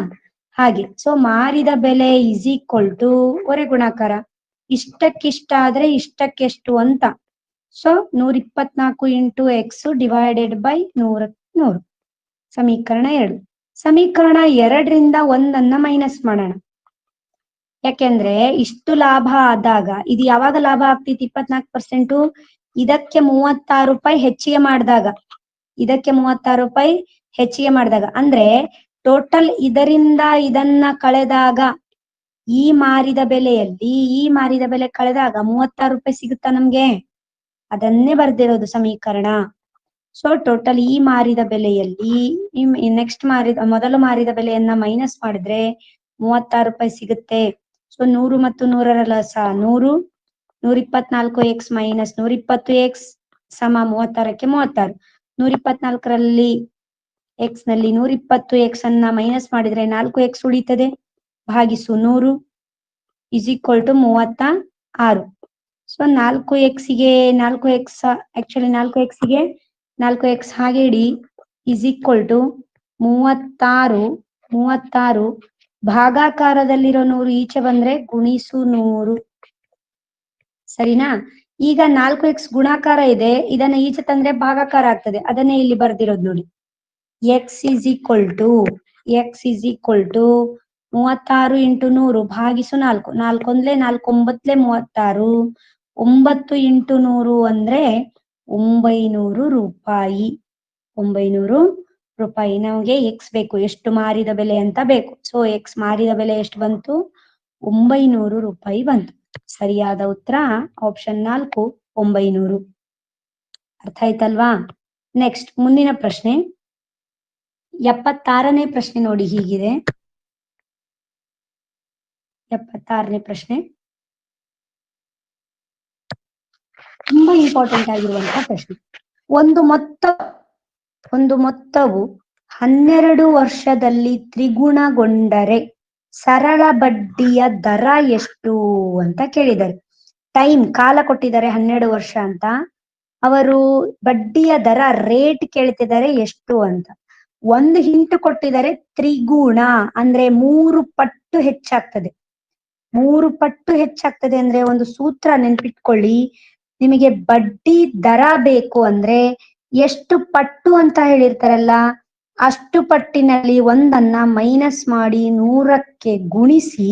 ಹಾಗೆ ಸೊ ಮಾರಿದ ಬೆಲೆ ಇಸ್ ಈಕ್ವಲ್ ಟು ಒರೆ ಗುಣಾಕಾರ, ಇಷ್ಟಕ್ಕಿಷ್ಟಾದ್ರೆ ಇಷ್ಟಕ್ಕೆಷ್ಟು ಅಂತ. So 124 × x divided by 100. ಸಮೀಕರಣ 2. ಸಮೀಕರಣ 2ರಿಂದ 1ಅನ್ನ ಮೈನಸ್ ಮಾಡೋಣ. ಯಾಕೆಂದ್ರೆ ಇಷ್ಟು ಲಾಭ ಆದಾಗ ಇದು ಯಾವಾಗ ಲಾಭ ಆಗ್ತಿತ್ತು? 24%. ಇದಕ್ಕೆ 36 ರೂಪಾಯಿ ಹೆಚ್ಚಿಗೆ ಮಾಡಿದಾಗ, ಇದಕ್ಕೆ 36 ರೂಪಾಯಿ ಹೆಚ್ಚಿಗೆ ಮಾಡಿದಾಗ ಅಂದ್ರೆ ಟೋಟಲ್ ಇದರಿಂದ ಇದನ್ನ ಕಳೆದಾಗ ಈ ಮಾರಿದ ಬೆಲೆಯಲ್ಲಿ ಈ ಮಾರಿದ ಬೆಲೆ ಕಳೆದಾಗ 36 ರೂಪಾಯಿ ಸಿಗುತ್ತಾ ನಮ್ಗೆ? ಅದನ್ನೇ ಬರ್ದಿರೋದು ಸಮೀಕರಣ. ಸೊ ಟೋಟಲ್ ಈ ಮಾರಿದ ಬೆಲೆಯಲ್ಲಿ ನೆಕ್ಸ್ಟ್ ಮೊದಲು ಮಾರಿದ ಬೆಲೆಯನ್ನ ಮೈನಸ್ ಮಾಡಿದ್ರೆ 36 ರೂಪಾಯಿ ಸಿಗುತ್ತೆ. ಸೊ 100 ಮತ್ತು 100ರ ಲಸ 100, 124x ಮೈನಸ್ 120x ಸಮ 36ಕ್ಕೆ 36. 124ರಲ್ಲಿ x ನಲ್ಲಿ 120x ಅನ್ನ ಮೈನಸ್ ಮಾಡಿದ್ರೆ 4x ಉಳಿತದೆ, ಭಾಗಿಸು 100 ಇಸ್ ಈಕ್ವಲ್ ಟು 36. ಸೊ 4xಗೆ 4x ಹಾಗೆ ಇಡಿ ಇಸ್ ಈಕ್ವಲ್ ಟು 36. ಭಾಗಾಕಾರದಲ್ಲಿರೋ 100 ಈಚೆ ಬಂದ್ರೆ ಗುಣಿಸು 100. ಸರಿನಾ? ಈಗ 4x ಗುಣಾಕಾರ ಇದೆ, ಇದನ್ನ ಈಚೆ ತಂದ್ರೆ ಭಾಗಾಕಾರ ಆಗ್ತದೆ, ಅದನ್ನೇ ಇಲ್ಲಿ ಬರ್ದಿರೋದು ನೋಡಿ. x is equal to 36 into 100 ಭಾಗಿಸು 4, 4 ಒಂದ್ಲೆ 4 9 36, 9 ಇಂಟು 100 ಅಂದ್ರೆ 900 ರೂಪಾಯಿ. 900 ರೂಪಾಯಿ. ನಮಗೆ ಎಕ್ಸ್ ಬೇಕು, ಎಷ್ಟು ಮಾರಿದ ಬೆಲೆ ಅಂತ ಬೇಕು. ಸೊ ಎಕ್ಸ್ ಮಾರಿದ ಬೆಲೆ ಎಷ್ಟು ಬಂತು? 900 ರೂಪಾಯಿ ಬಂತು. ಸರಿಯಾದ ಉತ್ತರ ಆಪ್ಷನ್ 4 900. ಅರ್ಥ ಆಯ್ತಲ್ವಾ? ನೆಕ್ಸ್ಟ್ ಮುಂದಿನ ಪ್ರಶ್ನೆ 76ನೇ ಪ್ರಶ್ನೆ ನೋಡಿ ಹೀಗಿದೆ. 76ನೇ ಪ್ರಶ್ನೆ ತುಂಬಾ ಇಂಪಾರ್ಟೆಂಟ್ ಆಗಿರುವಂತಹ ಪ್ರಶ್ನೆ. ಒಂದು ಮೊತ್ತವು 12 ವರ್ಷದಲ್ಲಿ ತ್ರಿಗುಣಗೊಂಡರೆ ಸರಳ ಬಡ್ಡಿಯ ದರ ಎಷ್ಟು ಅಂತ ಕೇಳಿದ್ದಾರೆ. ಟೈಮ್ ಕಾಲ ಕೊಟ್ಟಿದ್ದಾರೆ 12 ವರ್ಷ ಅಂತ, ಅವರು ಬಡ್ಡಿಯ ದರ ರೇಟ್ ಕೇಳ್ತಿದ್ದಾರೆ ಎಷ್ಟು ಅಂತ. ಒಂದು ಹಿಂಟ್ ಕೊಟ್ಟಿದ್ದಾರೆ, ತ್ರಿಗುಣ ಅಂದ್ರೆ 3 ಪಟ್ಟು ಹೆಚ್ಚಾಗ್ತದೆ. 3 ಪಟ್ಟು ಹೆಚ್ಚಾಗ್ತದೆ ಅಂದ್ರೆ ಒಂದು ಸೂತ್ರ ನೆನ್ಪಿಟ್ಕೊಳ್ಳಿ, ನಿಮಗೆ ಬಡ್ಡಿ ದರ ಬೇಕು ಅಂದ್ರೆ ಎಷ್ಟು ಪಟ್ಟು ಅಂತ ಹೇಳಿರ್ತಾರಲ್ಲ, ಅಷ್ಟು ಪಟ್ಟಿನಲ್ಲಿ ಒಂದನ್ನ ಮೈನಸ್ ಮಾಡಿ 100ಕ್ಕೆ ಗುಣಿಸಿ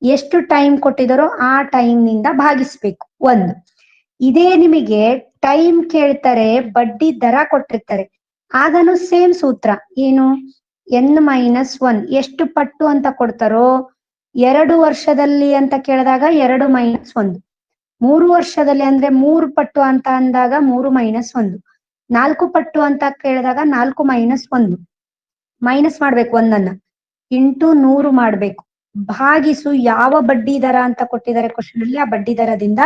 ಎಷ್ಟು ಟೈಮ್ ಕೊಟ್ಟಿದಾರೋ ಆ ಟೈಮ್ ನಿಂದ ಭಾಗಿಸ್ಬೇಕು. ಒಂದು ಇದೇ ನಿಮಗೆ ಟೈಮ್ ಕೇಳ್ತಾರೆ, ಬಡ್ಡಿ ದರ ಕೊಟ್ಟಿರ್ತಾರೆ, ಆಗನು ಸೇಮ್ ಸೂತ್ರ. ಏನು? n-1 ಎಷ್ಟು ಪಟ್ಟು ಅಂತ ಕೊಡ್ತಾರೋ, 2 ವರ್ಷದಲ್ಲಿ ಅಂತ ಕೇಳಿದಾಗ 2 - 1, 3 ವರ್ಷದಲ್ಲಿ ಅಂದ್ರೆ 3 ಪಟ್ಟು ಅಂತ ಅಂದಾಗ 3 - 1, 4 ಪಟ್ಟು ಅಂತ ಕೇಳಿದಾಗ 4 - 1, ಮೈನಸ್ ಮಾಡ್ಬೇಕು ಒಂದನ್ನ, ಇಂಟು 100 ಮಾಡ್ಬೇಕು, ಭಾಗಿಸು ಯಾವ ಬಡ್ಡಿ ದರ ಅಂತ ಕೊಟ್ಟಿದ್ದಾರೆ ಕ್ವಶನ್ ಅಲ್ಲಿ, ಆ ಬಡ್ಡಿ ದರದಿಂದ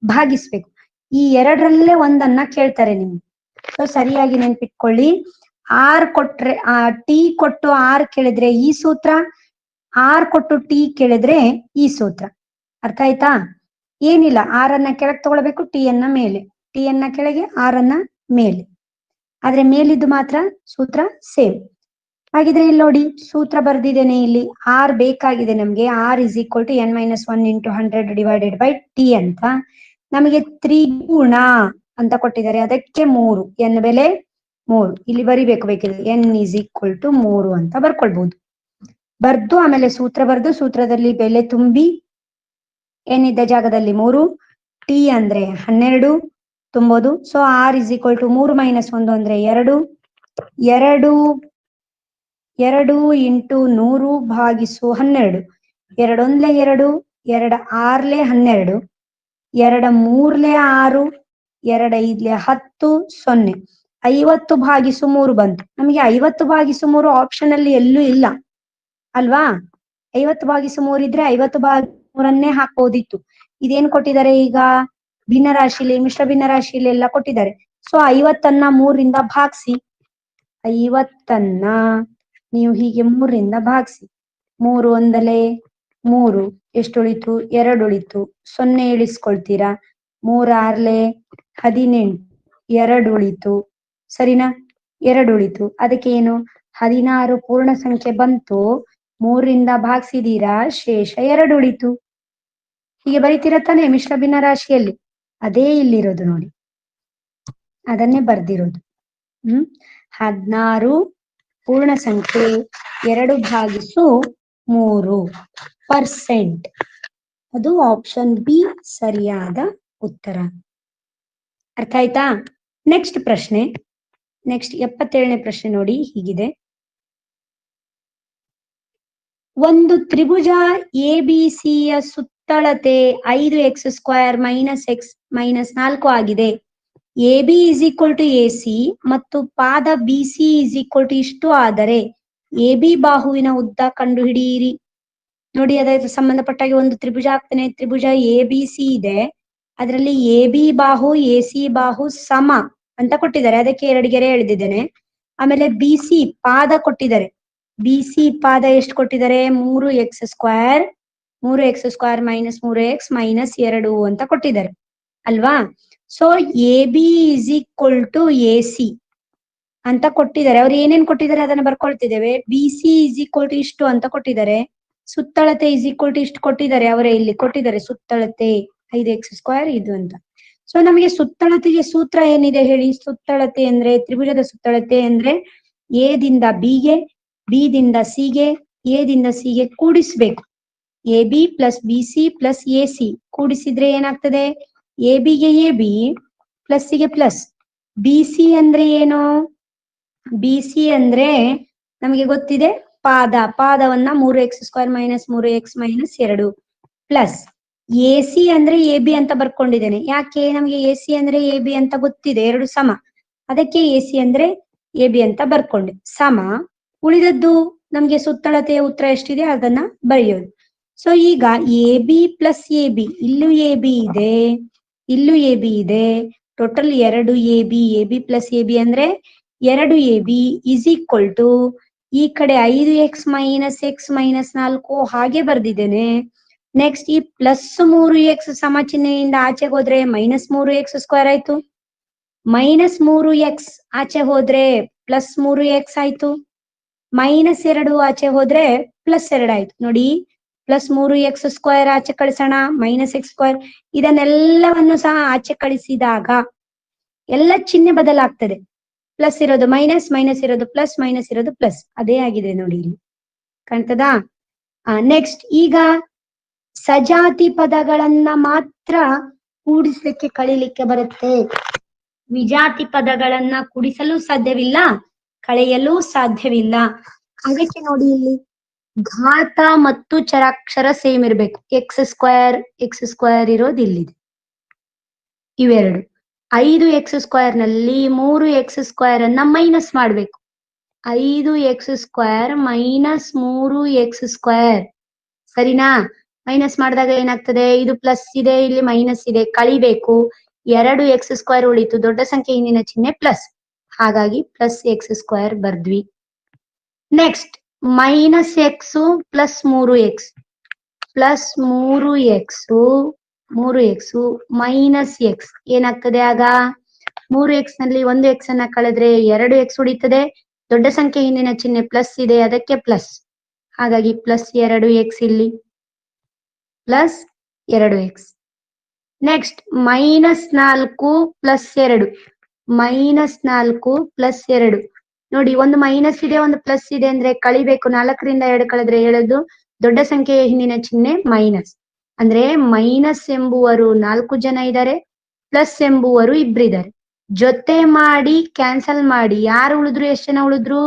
ಭಾಗಿಸ್ಬೇಕು. ಈ ಎರಡರಲ್ಲೇ ಒಂದನ್ನ ಕೇಳ್ತಾರೆ ನಿಮ್ಗೆ. ಸೊ ಸರಿಯಾಗಿ ನೆನ್ಪಿಟ್ಕೊಳ್ಳಿ, ಆರ್ ಕೊಟ್ರೆ ಟಿ ಕೊಟ್ಟು ಆರ್ ಕೇಳಿದ್ರೆ ಈ ಸೂತ್ರ, ಆರ್ ಕೊಟ್ಟು ಟಿ ಕೇಳಿದ್ರೆ ಈ ಸೂತ್ರ. ಅರ್ಥ ಆಯ್ತಾ? ಏನಿಲ್ಲ, ಆರ್ ಅನ್ನ ಕೆಳಗೆ ತಗೊಳ್ಬೇಕು, ಟಿ ಅನ್ನ ಮೇಲೆ, ಟಿ ಅನ್ನ ಕೆಳಗೆ, ಆರ್ ಅನ್ನ ಮೇಲೆ. ಆದ್ರೆ ಮೇಲಿದ್ದು ಮಾತ್ರ ಸೂತ್ರ ಸೇಮ್. ಹಾಗಿದ್ರೆ ಇಲ್ಲಿ ನೋಡಿ ಸೂತ್ರ ಬರ್ದಿದ್ದೇನೆ ಇಲ್ಲಿ, ಆರ್ ಬೇಕಾಗಿದೆ ನಮ್ಗೆ. R is equal to n-1 into 100 divided by T ಅಂತ. ನಮಗೆ ತ್ರಿಗುಣ ಅಂತ ಕೊಟ್ಟಿದ್ದಾರೆ, ಅದಕ್ಕೆ 3, n ಬೆಲೆ 3 ಇಲ್ಲಿ ಬರಿಬೇಕು. ಬೇಕಿದ್ರೆ n ಇಸ್ ಈಕ್ವಲ್ ಟು 3 ಅಂತ ಬರ್ಕೊಳ್ಬಹುದು. ಬರ್ದು ಆಮೇಲೆ ಸೂತ್ರ ಬರ್ದು ಸೂತ್ರದಲ್ಲಿ ಬೆಲೆ ತುಂಬಿ n ಇದ್ದ ಜಾಗದಲ್ಲಿ 3, ಟಿ ಅಂದ್ರೆ 12 ತುಂಬೋದು. So R is equal to 3 - 1 ಅಂದ್ರೆ 2, 2 ಇಂಟು 100 ಭಾಗಿಸು 12, 2 ಒಂದ್ಲೆ 2, 2 ಆರ್ಲೆ 12, 2 ಮೂರ್ಲೆ 6, 2 5ಲೆ 10, 0, 50 ಭಾಗಿಸು 3 ಬಂತು. ನಮಗೆ 50 ಭಾಗಿಸು 3 ಆಪ್ಷನ್ ಅಲ್ಲಿ ಎಲ್ಲೂ ಇಲ್ಲ ಅಲ್ವಾ? 50 ಭಾಗಿಸು 3 ಇದ್ರೆ 50 ಭಾಗಿಸು 3ಅನ್ನೇ ಹಾಕೋದಿತ್ತು. ಇದೇನ್ ಕೊಟ್ಟಿದ್ದಾರೆ ಈಗ? ಭಿನ್ನರಾಶಿಲಿ, ಮಿಶ್ರ ಭಿನ್ನರಾಶಿಲಿ ಎಲ್ಲ ಕೊಟ್ಟಿದ್ದಾರೆ. ಸೊ 50ನ್ನ 3ರಿಂದ ಭಾಗಿಸಿ, 50ನ್ನ ನೀವು ಹೀಗೆ 3ರಿಂದ ಭಾಗಿಸಿ, 3 ಒಂದಲೆ 3, ಎಷ್ಟು ಉಳಿತು? 2 ಉಳಿತು. 0 ಇಳಿಸ್ಕೊಳ್ತೀರಾ, 3 ಆರ್ಲೆ 18, 2 ಉಳಿತು. ಸರಿನಾ? 2 ಉಳಿತು. ಅದಕ್ಕೆ ಏನು? 16 ಪೂರ್ಣ ಸಂಖ್ಯೆ ಬಂತು, 3ರಿಂದ ಭಾಗಿಸಿದೀರಾ, ಶೇಷ 2 ಉಳಿತು. ಹೀಗೆ ಬರೀತೀರಾ ತಾನೆ ಮಿಶ್ರ ಭಿನ್ನ ರಾಶಿಯಲ್ಲಿ? ಅದೇ ಇಲ್ಲಿರೋದು ನೋಡಿ, ಅದನ್ನೇ ಬರ್ದಿರೋದು. 16 ಪೂರ್ಣ ಸಂಖ್ಯೆ 2/3%. ಅದು ಆಪ್ಷನ್ ಬಿ ಸರಿಯಾದ ಉತ್ತರ. ಅರ್ಥ ಆಯ್ತಾ? ನೆಕ್ಸ್ಟ್ ಪ್ರಶ್ನೆ, ನೆಕ್ಸ್ಟ್ 77ನೇ ಪ್ರಶ್ನೆ ನೋಡಿ ಹೀಗಿದೆ. ಒಂದು ತ್ರಿಭುಜ ಎಬಿಸಿಯ ಸುತ್ತಳತೆ 5x² - x - 4 ಆಗಿದೆ. AB is equal to AC ಮತ್ತು ಪಾದ BC ಇಸ್ ಈಕ್ವಲ್ ಟು ಇಷ್ಟು ಆದರೆ AB ಬಾಹುವಿನ ಉದ್ದ ಕಂಡುಹಿಡಿಯಿರಿ. ನೋಡಿ, ಅದಕ್ಕೆ ಸಂಬಂಧಪಟ್ಟಾಗಿ ಒಂದು ತ್ರಿಭುಜ ಆಗ್ತಾನೆ. ತ್ರಿಭುಜ ABC ಇದೆ, ಅದರಲ್ಲಿ AB ಬಾಹು AC ಬಾಹು ಸಮ ಅಂತ ಕೊಟ್ಟಿದ್ದಾರೆ, ಅದಕ್ಕೆ 2 ಗೆರೆ ಎಳೆದಿದ್ದೇನೆ. ಆಮೇಲೆ BC ಪಾದ ಕೊಟ್ಟಿದ್ದಾರೆ, BC ಪಾದ ಎಷ್ಟು ಕೊಟ್ಟಿದ್ದಾರೆ? 3x² - 3x - 2 ಅಂತ ಕೊಟ್ಟಿದ್ದಾರೆ ಅಲ್ವಾ? So AB is equal to AC ಅಂತ ಕೊಟ್ಟಿದ್ದಾರೆ. ಅವ್ರು ಏನೇನ್ ಕೊಟ್ಟಿದ್ದಾರೆ ಅದನ್ನ ಬರ್ಕೊಳ್ತಿದ್ದೇವೆ. BC ಇಸ್ ಈಕ್ವಲ್ ಟು ಇಷ್ಟು ಅಂತ ಕೊಟ್ಟಿದ್ದಾರೆ, ಸುತ್ತಳತೆ ಇಸ್ ಈಕ್ವಲ್ ಟು ಇಷ್ಟು ಕೊಟ್ಟಿದ್ದಾರೆ, ಅವರೇ ಇಲ್ಲಿ ಕೊಟ್ಟಿದ್ದಾರೆ ಸುತ್ತಳತೆ 5x² ಇದು ಅಂತ. ಸೊ ನಮಗೆ ಸುತ್ತಳತೆಗೆ ಸೂತ್ರ ಏನಿದೆ ಹೇಳಿ? ಸುತ್ತಳತೆ ಅಂದ್ರೆ, ತ್ರಿಭುಜದ ಸುತ್ತಳತೆ ಅಂದ್ರೆ ಎ ದಿಂದ ಬಿಗೆ, ಬಿ ದಿಂದ ಸಿಗೆ, ಎ ದಿಂದ ಸಿಗೆ ಕೂಡಿಸ್ಬೇಕು. A B plus B C plus A C ಕೂಡಿಸಿದ್ರೆ ಏನಾಗ್ತದೆ? ಎ ಬಿಗೆ ಎ ಬಿ, ಪ್ಲಸ್ ಗೆ ಪ್ಲಸ್. ಬಿ ಸಿ ಅಂದ್ರೆ ಏನು? ಬಿ ಸಿ ಅಂದ್ರೆ ನಮಗೆ ಗೊತ್ತಿದೆ, ಪಾದವನ್ನ 3x² - 3x - 2 plus A C ಅಂದ್ರೆ ಎ ಬಿ ಅಂತ ಬರ್ಕೊಂಡಿದ್ದೇನೆ. ಯಾಕೆ? ನಮಗೆ ಎ ಸಿ ಅಂದ್ರೆ ಎ ಬಿ ಅಂತ ಗೊತ್ತಿದೆ, ಎರಡು ಸಮ, ಅದಕ್ಕೆ ಎ ಸಿ ಅಂದ್ರೆ ಎ ಬಿ ಅಂತ ಬರ್ಕೊಂಡೆ. ಸಮ ಉಳಿದದ್ದು ನಮ್ಗೆ ಸುತ್ತಳತೆಯ ಉತ್ತರ ಎಷ್ಟಿದೆ ಅದನ್ನ ಬರೆಯೋದು. ಸೊ ಈಗ A B plus A B, ಇಲ್ಲೂ ಎ ಬಿ ಇದೆ, ಇಲ್ಲೂ ಎ ಬಿ ಇದೆ, total 2 A B plus A B ಅಂದ್ರೆ 2 A B is equal to, ಈ ಕಡೆ 5x - x - 4 ಹಾಗೆ ಬರ್ದಿದ್ದೇನೆ. ನೆಕ್ಸ್ಟ್ ಈ ಪ್ಲಸ್ 3x ಸಮ ಚಿಹ್ನೆಯಿಂದ ಆಚೆಗೆ ಹೋದ್ರೆ -3x² ಆಯ್ತು, -3x ಆಚೆ ಹೋದ್ರೆ +3x ಆಯ್ತು, -2 ಆಚೆ ಹೋದ್ರೆ +2 ಆಯ್ತು. ನೋಡಿ, +3x² ಆಚೆ ಕಳಿಸೋಣ, -x², ಇದನ್ನೆಲ್ಲವನ್ನು ಸಹ ಆಚೆ ಕಳಿಸಿದಾಗ ಎಲ್ಲ ಚಿಹ್ನೆ ಬದಲಾಗ್ತದೆ. ಪ್ಲಸ್ ಇರೋದು ಮೈನಸ್, ಮೈನಸ್ ಇರೋದು ಪ್ಲಸ್, ಮೈನಸ್ ಇರೋದು ಪ್ಲಸ್, ಅದೇ ಆಗಿದೆ ನೋಡಿ ಇಲ್ಲಿ, ಕಾಣ್ತದಾ? ನೆಕ್ಸ್ಟ್ ಈಗ ಸಜಾತಿ ಪದಗಳನ್ನ ಮಾತ್ರ ಕೂಡಿಸ್ಲಿಕ್ಕೆ ಕಳಿಲಿಕ್ಕೆ ಬರುತ್ತೆ. ವಿಜಾತಿ ಪದಗಳನ್ನ ಕೂಡಿಸಲು ಸಾಧ್ಯವಿಲ್ಲ, ಕಳೆಯಲು ಸಾಧ್ಯವಿಲ್ಲ. ಅದಕ್ಕೆ ನೋಡಿ ಇಲ್ಲಿ ಘಾತ ಮತ್ತು ಚರಾಕ್ಷರ ಸೇಮ್ ಇರ್ಬೇಕು. x² ಇರೋದು ಇಲ್ಲಿದೆ, ಇವೆರಡು. 5x² ನಲ್ಲಿ 3x² ಅನ್ನ ಮೈನಸ್ ಮಾಡ್ಬೇಕು. 5x² - 3x², ಸರಿನಾ? ಮೈನಸ್ ಮಾಡಿದಾಗ ಏನಾಗ್ತದೆ? ಇದು ಪ್ಲಸ್ ಇದೆ, ಇಲ್ಲಿ ಮೈನಸ್ ಇದೆ, ಕಳಿಬೇಕು. 2x² ಉಳಿತು, ದೊಡ್ಡ ಸಂಖ್ಯೆ ಹಿಂದಿನ ಚಿಹ್ನೆ ಪ್ಲಸ್, ಹಾಗಾಗಿ +x² ಬರ್ದ್ವಿ. Next -x plus 3x, plus 3x minus x ಏನಾಗ್ತದೆ? ಆಗ 3x ನಲ್ಲಿ 1x ಅನ್ನ ಕಳೆದ್ರೆ 2x ಉಳಿತದೆ, ದೊಡ್ಡ ಸಂಖ್ಯೆ ಹಿಂದಿನ ಚಿಹ್ನೆ ಪ್ಲಸ್ ಇದೆ, ಅದಕ್ಕೆ ಪ್ಲಸ್, ಹಾಗಾಗಿ +2x ಇಲ್ಲಿ, +2x. Next -4 plus 2, -4 plus 2. ನೋಡಿ, ಒಂದು ಮೈನಸ್ ಇದೆ, ಒಂದು ಪ್ಲಸ್ ಇದೆ ಅಂದ್ರೆ ಕಳಿಬೇಕು. 4 ರಿಂದ 2 ಕಳೆದ್ರೆ 7, ದೊಡ್ಡ ಸಂಖ್ಯೆಯ ಹಿಂದಿನ ಚಿಹ್ನೆ ಮೈನಸ್, ಅಂದ್ರೆ ಮೈನಸ್ ಎಂಬುವರು 4 ಜನ ಇದ್ದಾರೆ, ಪ್ಲಸ್ ಎಂಬುವರು 2 ಇದ್ದಾರೆ. ಜೊತೆ ಮಾಡಿ ಕ್ಯಾನ್ಸಲ್ ಮಾಡಿ ಯಾರು ಉಳಿದ್ರು? ಎಷ್ಟು ಜನ ಉಳಿದ್ರು?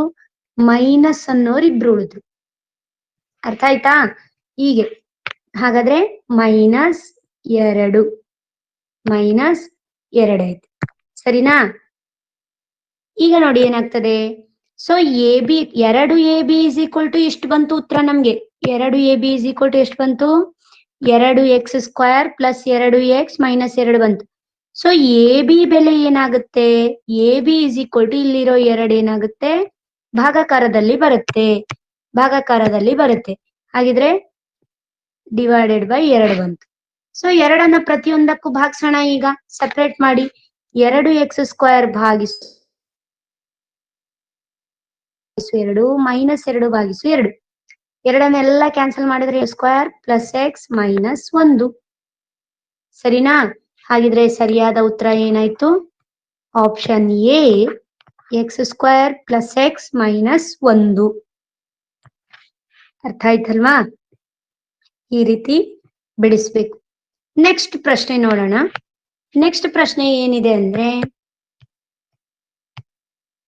ಮೈನಸ್ ಅನ್ನೋರು 2 ಉಳಿದ್ರು. ಅರ್ಥ ಆಯ್ತಾ? ಹೀಗೆ, ಹಾಗಾದ್ರೆ -2 ಆಯ್ತು, ಸರಿನಾ? ಈಗ ನೋಡಿ ಏನಾಗ್ತದೆ. So A B, 2 A B is equal to ಎಷ್ಟು ಬಂತು ಉತ್ತರ ನಮ್ಗೆ? 2 A B is equal to ಎಷ್ಟು ಬಂತು? 2x² ಪ್ಲಸ್ 2x - 2 ಬಂತು. ಸೊ ಎ ಬಿ ಬೆಲೆ ಏನಾಗುತ್ತೆ? A B is equal to ಇಲ್ಲಿರೋ 2 ಏನಾಗುತ್ತೆ? ಭಾಗಾಕಾರದಲ್ಲಿ ಬರುತ್ತೆ, ಹಾಗಿದ್ರೆ ಡಿವೈಡೆಡ್ ಬೈ 2 ಬಂತು. ಸೊ 2ಅನ್ನ ಪ್ರತಿಯೊಂದಕ್ಕೂ ಭಾಗಿಸೋಣ. ಈಗ ಸಪ್ರೇಟ್ ಮಾಡಿ, 2x² ಭಾಗಿಸು 2 - 2 ಭಾಗಿಸು 2, 2ಅನ್ನೆಲ್ಲ ಕ್ಯಾನ್ಸಲ್ ಮಾಡಿದ್ರೆ ಸ್ಕ್ವೇರ್ ಪ್ಲಸ್ x ಮೈನಸ್ 1, ಸರಿನಾ? ಹಾಗಿದ್ರೆ ಸರಿಯಾದ ಉತ್ತರ ಏನಾಯ್ತು? Option A, x² plus x minus 1. ಅರ್ಥ ಆಯ್ತಲ್ವಾ? ಈ ರೀತಿ ಬಿಡಿಸ್ಬೇಕು. ನೆಕ್ಸ್ಟ್ ಪ್ರಶ್ನೆ ನೋಡೋಣ. ನೆಕ್ಸ್ಟ್ ಪ್ರಶ್ನೆ ಏನಿದೆ ಅಂದ್ರೆ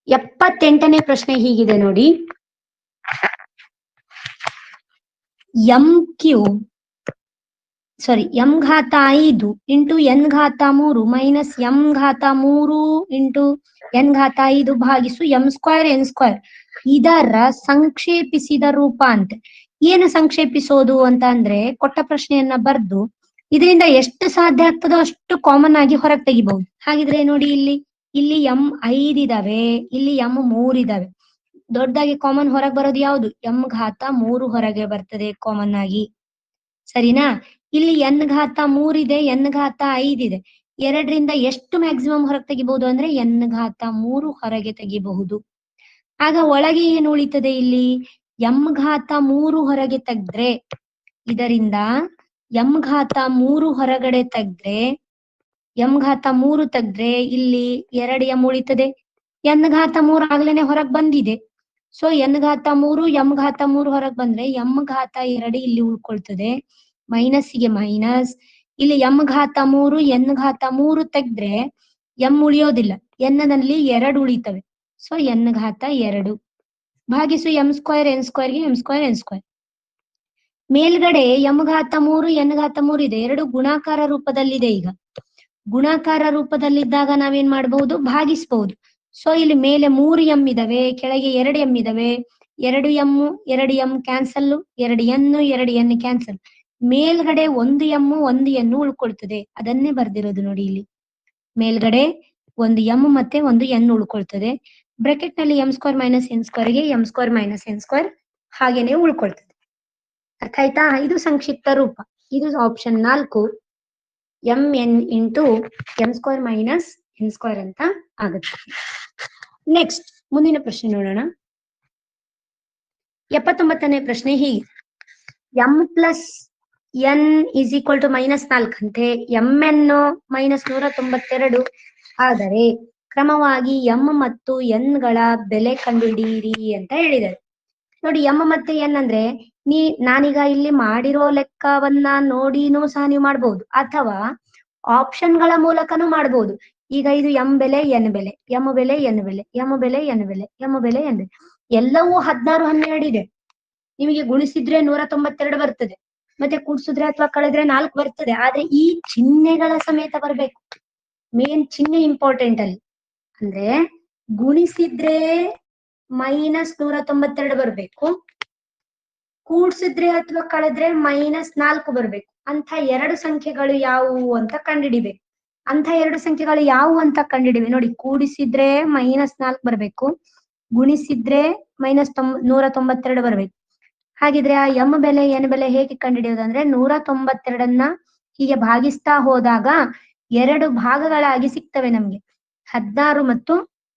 78ನೇ ಪ್ರಶ್ನೆ ಹೀಗಿದೆ ನೋಡಿ. m ಘಾತ 5 ಇಂಟು n ಘಾತ 3 ಮೈನಸ್ m ಘಾತ 3 ಇಂಟು n ಘಾತ 5 ಭಾಗಿಸು m² n², ಇದರ ಸಂಕ್ಷೇಪಿಸಿದ ರೂಪ ಅಂತೆ. ಏನು ಸಂಕ್ಷೇಪಿಸೋದು ಅಂತ ಅಂದ್ರೆ, ಕೊಟ್ಟ ಪ್ರಶ್ನೆಯನ್ನ ಬರ್ದು ಇದರಿಂದ ಎಷ್ಟು ಸಾಧ್ಯ ಆಗ್ತದೋ ಅಷ್ಟು ಕಾಮನ್ ಆಗಿ ಹೊರಗೆ ತೆಗಿಬಹುದು. ಹಾಗಿದ್ರೆ ನೋಡಿ, ಇಲ್ಲಿ m 5 ಇದಾವೆ, ಇಲ್ಲಿ m 3 ಇದಾವೆ. ದೊಡ್ಡದಾಗಿ ಕಾಮನ್ ಹೊರಗೆ ಬರೋದು ಯಾವುದು? m ಘಾತ 3 ಹೊರಗೆ ಬರ್ತದೆ ಕಾಮನ್ ಆಗಿ, ಸರಿನಾ? ಇಲ್ಲಿ n ಘಾತ 3 ಇದೆ, n ಘಾತ 5 ಇದೆ. 2ರಿಂದ ಎಷ್ಟು ಮ್ಯಾಕ್ಸಿಮಮ್ ಹೊರಗೆ ತೆಗಿಬಹುದು ಅಂದ್ರೆ n ಘಾತ 3 ಹೊರಗೆ ತೆಗಿಬಹುದು. ಆಗ ಒಳಗೆ ಏನು ಉಳಿತದೆ? ಇಲ್ಲಿ m ಘಾತ 3 ಹೊರಗೆ ತೆಗೆದ್ರೆ, ಇದರಿಂದ m ಘಾತ 3 ಹೊರಗಡೆ ತೆಗೆದ್ರೆ ಎಂ ಘಾತ 3 ತೆಗೆದ್ರೆ ಇಲ್ಲಿ 2 ಎಂ ಉಳಿತದೆ. ಎನ್ ಘಾತ 3 ಆಗ್ಲೇನೆ ಹೊರಗೆ ಬಂದಿದೆ. ಸೊ ಎನ್ ಘಾತ 3 ಎಂ ಘಾತ 3 ಹೊರಗೆ ಬಂದ್ರೆ ಎಂ ಘಾತ 2 ಇಲ್ಲಿ ಉಳ್ಕೊಳ್ತದೆ. ಮೈನಸ್ಸಿಗೆ ಮೈನಸ್. ಇಲ್ಲಿ ಎಂ ಘಾತ 3 ಎನ್ ಘಾತ 3 ತೆಗೆದ್ರೆ ಎಂ ಉಳಿಯೋದಿಲ್ಲ. ಎನ್ ನಲ್ಲಿ 2 ಉಳಿತವೆ. ಸೊ ಎನ್ ಘಾತ 2 ಭಾಗಿಸು ಎಂ ಸ್ಕ್ವೇರ್ ಎನ್ ಸ್ಕ್ವೇರ್ಗೆ ಎಂ ಸ್ಕ್ವೇರ್ ಎನ್ ಸ್ಕ್ವೇರ್. ಮೇಲ್ಗಡೆ ಎಂ ಘಾತ 3 ಎನ್ ಘಾತ 3 ಇದೆ, ಎರಡು ಗುಣಾಕಾರ ರೂಪದಲ್ಲಿದೆ. ಈಗ ಗುಣಾಕಾರ ರೂಪದಲ್ಲಿದ್ದಾಗ ನಾವೇನ್ ಮಾಡಬಹುದು, ಭಾಗಿಸಬಹುದು. ಸೊ ಇಲ್ಲಿ ಮೇಲೆ 3 ಎಂ ಇದಾವೆ, ಕೆಳಗೆ 2 ಎಂ ಇದಾವೆ. 2 M 2 M cancel, 2 N 2 N cancel. ಮೇಲ್ಗಡೆ 1 ಎಂ 1 ಎನ್ ಉಳ್ಕೊಳ್ತದೆ. ಅದನ್ನೇ ಬರ್ದಿರೋದು ನೋಡಿ ಇಲ್ಲಿ. ಮೇಲ್ಗಡೆ 1 ಎಂ ಮತ್ತೆ 1 ಎನ್ ಉಳ್ಕೊಳ್ತದೆ. ಬ್ರಾಕೆಟ್ ನಲ್ಲಿ ಎಂ ಸ್ಕ್ವೇರ್ ಮೈನಸ್ ಎನ್ ಸ್ಕ್ವೇರ್ಗೆ M square minus N square ಹಾಗೇನೆ ಉಳ್ಕೊಳ್ತದೆ. ಅರ್ಥ ಆಯ್ತಾ? ಇದು ಸಂಕ್ಷಿಪ್ತ ರೂಪ. ಇದು option 4 M N into M square minus N square ಅಂತ ಆಗುತ್ತೆ. ನೆಕ್ಸ್ಟ್ ಮುಂದಿನ ಪ್ರಶ್ನೆ ನೋಡೋಣ. 79ನೇ ಪ್ರಶ್ನೆ ಹೀಗೆ, M plus N is equal to -4 ಅಂತೆ ಎಂ ಎನ್ -192 ಆದರೆ ಕ್ರಮವಾಗಿ ಎಂ ಮತ್ತು ಎನ್ ಗಳ ಬೆಲೆ ಕಂಡುಹಿಡಿಯಿರಿ ಅಂತ ಹೇಳಿದ್ದಾರೆ. ನೋಡಿ, ಎಂ ಮತ್ತೆ ಎನ್ ಅಂದ್ರೆ ನಾನೀಗ ಇಲ್ಲಿ ಮಾಡಿರೋ ಲೆಕ್ಕವನ್ನ ನೋಡಿನೂ ಸಹ ನೀವು ಮಾಡ್ಬೋದು, ಅಥವಾ ಆಪ್ಷನ್ ಗಳ ಮೂಲಕನೂ ಮಾಡ್ಬೋದು. ಈಗ ಇದು ಎಂ ಬೆಲೆ ಎನ್ ಬೆಲೆ, ಎಂ ಬೆಲೆ ಎನ್ ಬೆಲೆ, ಎಂ ಬೆಲೆ ಎನ್ ಬೆಲೆ, ಎಂ ಬೆಲೆ ಎನ್ ಬೆಲೆ ಎಲ್ಲವೂ 16 12 ಇದೆ. ನಿಮಗೆ ಗುಣಿಸಿದ್ರೆ 192 ಬರ್ತದೆ, ಮತ್ತೆ ಕೂಡಿಸಿದ್ರೆ ಅಥವಾ ಕಳೆದ್ರೆ 4 ಬರ್ತದೆ. ಆದ್ರೆ ಈ ಚಿಹ್ನೆಗಳ ಸಮೇತ ಬರ್ಬೇಕು. ಮೇನ್ ಚಿಹ್ನೆ ಇಂಪಾರ್ಟೆಂಟ್ ಅಲ್ಲಿ. ಅಂದ್ರೆ ಗುಣಿಸಿದ್ರೆ -192 ಬರ್ಬೇಕು, ಕೂಡ್ಸಿದ್ರೆ ಅಥವಾ ಕಳೆದ್ರೆ -4 ಬರ್ಬೇಕು. ಅಂತ 2 ಸಂಖ್ಯೆಗಳು ಯಾವುವು ಅಂತ ಕಂಡುಹಿಡಿಬೇಕು. ಅಂತ 2 ಸಂಖ್ಯೆಗಳು ಯಾವುವು ಅಂತ ಕಂಡುಹಿಡಿವೆ ನೋಡಿ. ಕೂಡಿಸಿದ್ರೆ -4 ಬರ್ಬೇಕು, ಗುಣಿಸಿದ್ರೆ -192 ಬರ್ಬೇಕು. ಹಾಗಿದ್ರೆ ಆ ಎಂ ಬೆಲೆ ಎನ್ ಬೆಲೆ ಹೇಗೆ ಕಂಡುಹಿಡಿಯೋದಂದ್ರೆ 192ನ್ನ ಹೀಗೆ ಭಾಗಿಸ್ತಾ ಹೋದಾಗ 2 ಭಾಗಗಳಾಗಿ ಸಿಗ್ತವೆ ನಮ್ಗೆ, 16 ಮತ್ತು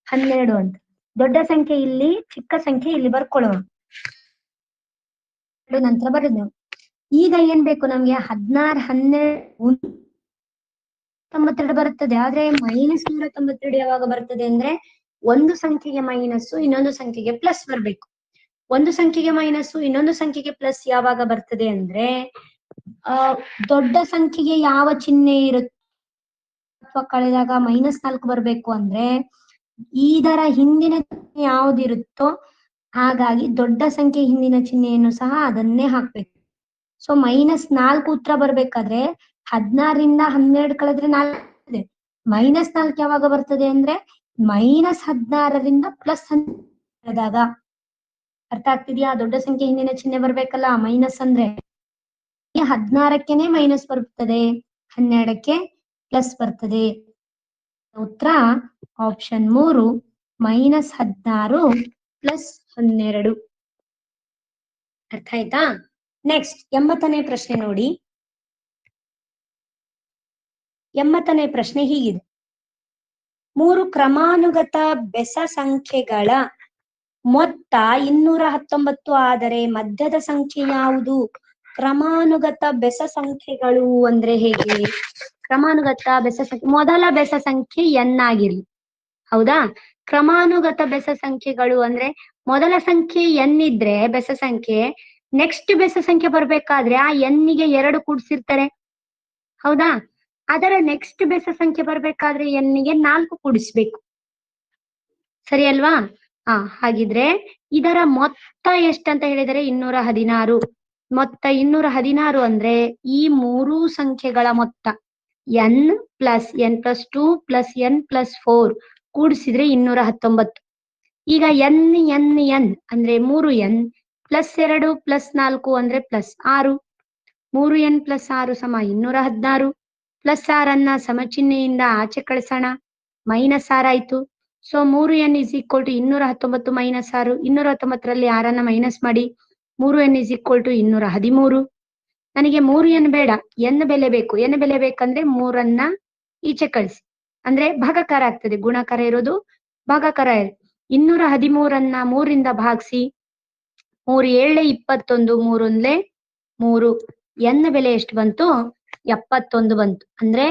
12 ಅಂತ. ದೊಡ್ಡ ಸಂಖ್ಯೆ ಇಲ್ಲಿ, ಚಿಕ್ಕ ಸಂಖ್ಯೆ ಇಲ್ಲಿ ಬರ್ಕೊಳ್ಳೋಣ. ನಂತರ ಬರೋದು ಈಗ ಏನ್ ಬೇಕು ನಮ್ಗೆ, 16 12 192 ಬರುತ್ತದೆ. ಆದ್ರೆ -192 ಯಾವಾಗ ಬರ್ತದೆ ಅಂದ್ರೆ ಒಂದು ಸಂಖ್ಯೆಗೆ ಮೈನಸ್, ಇನ್ನೊಂದು ಸಂಖ್ಯೆಗೆ ಪ್ಲಸ್ ಬರ್ಬೇಕು. ಒಂದು ಸಂಖ್ಯೆಗೆ ಮೈನಸ್, ಇನ್ನೊಂದು ಸಂಖ್ಯೆಗೆ ಪ್ಲಸ್ ಯಾವಾಗ ಬರ್ತದೆ ಅಂದ್ರೆ ದೊಡ್ಡ ಸಂಖ್ಯೆಗೆ ಯಾವ ಚಿಹ್ನೆ ಇರುತ್ತೆ ಅಥವಾ ಕಳೆದಾಗ -4 ಬರ್ಬೇಕು ಅಂದ್ರೆ ಇದರ ಹಿಂದಿನ ಚಿಹ್ನೆ ಯಾವ್ದಿರುತ್ತೋ ಹಾಗಾಗಿ ದೊಡ್ಡ ಸಂಖ್ಯೆ ಹಿಂದಿನ ಚಿಹ್ನೆಯನ್ನು ಸಹ ಅದನ್ನೇ ಹಾಕ್ಬೇಕು. ಸೊ -4 ಉತ್ತರ ಬರ್ಬೇಕಾದ್ರೆ 16ರಿಂದ 12 ಕಳೆದ್ರೆ 4 ಇದೆ. -4 ಯಾವಾಗ ಬರ್ತದೆ ಅಂದ್ರೆ -16ರಿಂದ +12 ಅರ್ಥ ಆಗ್ತಿದ್ಯಾ? ದೊಡ್ಡ ಸಂಖ್ಯೆ ಹಿಂದಿನ ಚಿಹ್ನೆ ಬರ್ಬೇಕಲ್ಲ, ಮೈನಸ್ ಅಂದ್ರೆ 16ಕ್ಕೇನೆ ಮೈನಸ್ ಬರ್ತದೆ, 12ಕ್ಕೆ ಪ್ಲಸ್ ಬರ್ತದೆ. ಉತ್ತರ ಆಪ್ಷನ್ 3 -16 + 12. ಅರ್ಥ ಆಯ್ತಾ? ನೆಕ್ಸ್ಟ್ 80ನೇ ಪ್ರಶ್ನೆ ನೋಡಿ. 80ನೇ ಪ್ರಶ್ನೆ ಹೀಗಿದೆ, 3 ಕ್ರಮಾನುಗತ ಬೆಸ ಸಂಖ್ಯೆಗಳ ಮೊತ್ತ 219 ಆದರೆ ಮಧ್ಯದ ಸಂಖ್ಯೆ ಯಾವುದು? ಕ್ರಮಾನುಗತ ಬೆಸ ಸಂಖ್ಯೆಗಳು ಅಂದ್ರೆ ಹೇಗೆ? ಕ್ರಮಾನುಗತ ಬೆಸ ಸಂಖ್ಯೆ, ಮೊದಲ ಬೆಸ ಸಂಖ್ಯೆ ಎನ್ ಆಗಿರ್ಲಿ, ಹೌದಾ? ಕ್ರಮಾನುಗತ ಬೆಸ ಸಂಖ್ಯೆಗಳು ಅಂದ್ರೆ ಮೊದಲ ಸಂಖ್ಯೆ ಎನ್ ಇದ್ರೆ ಬೆಸ ಸಂಖ್ಯೆ, ನೆಕ್ಸ್ಟ್ ಬೆಸ ಸಂಖ್ಯೆ ಬರ್ಬೇಕಾದ್ರೆ ಆ ಎನ್ನಿಗೆ 2 ಕೂಡಿಸಿರ್ತಾರೆ, ಹೌದಾ? ಅದರ ನೆಕ್ಸ್ಟ್ ಬೆಸ ಸಂಖ್ಯೆ ಬರ್ಬೇಕಾದ್ರೆ ಎನ್ನಿಗೆ 4 ಕೂಡಿಸ್ಬೇಕು, ಸರಿ ಅಲ್ವಾ? ಹಾಗಿದ್ರೆ ಇದರ ಮೊತ್ತ ಎಷ್ಟಂತ ಹೇಳಿದರೆ 216. ಮೊತ್ತ 216 ಅಂದ್ರೆ ಈ 3 ಸಂಖ್ಯೆಗಳ ಮೊತ್ತ n + n+2 + n+4 ಕೂಡಿಸಿದ್ರೆ 219. ಈಗ n ಅಂದ್ರೆ 3n +2 +4 ಅಂದ್ರೆ +6. 3n + 6 = 216. +6 ಅನ್ನ ಸಮಚಿಹ್ನೆಯಿಂದ ಆಚೆ ಕಳಿಸೋಣ, -6 ಆಯ್ತು. So 3n = 219 - 6. 219ರಲ್ಲಿ 6ಅನ್ನ ಮೈನಸ್ ಮಾಡಿ, 3n = 213. ನನಗೆ 3n ಬೇಡ, n ಬೆಲೆ ಬೇಕು. n ಬೆಲೆ ಬೇಕಂದ್ರೆ 3ಅನ್ನ ಈಚೆ ಕಳಿಸಿ, ಅಂದ್ರೆ ಭಾಗಾಕಾರ ಆಗ್ತದೆ. ಗುಣಾಕಾರ ಇರೋದು ಭಾಗಾಕಾರ. 213ಅನ್ನ 3ರಿಂದ ಭಾಗಿಸಿ, 3 7 21, 3 1 3. n ಬೆಲೆ ಎಷ್ಟು ಬಂತು? 71 ಬಂತು. ಅಂದ್ರೆ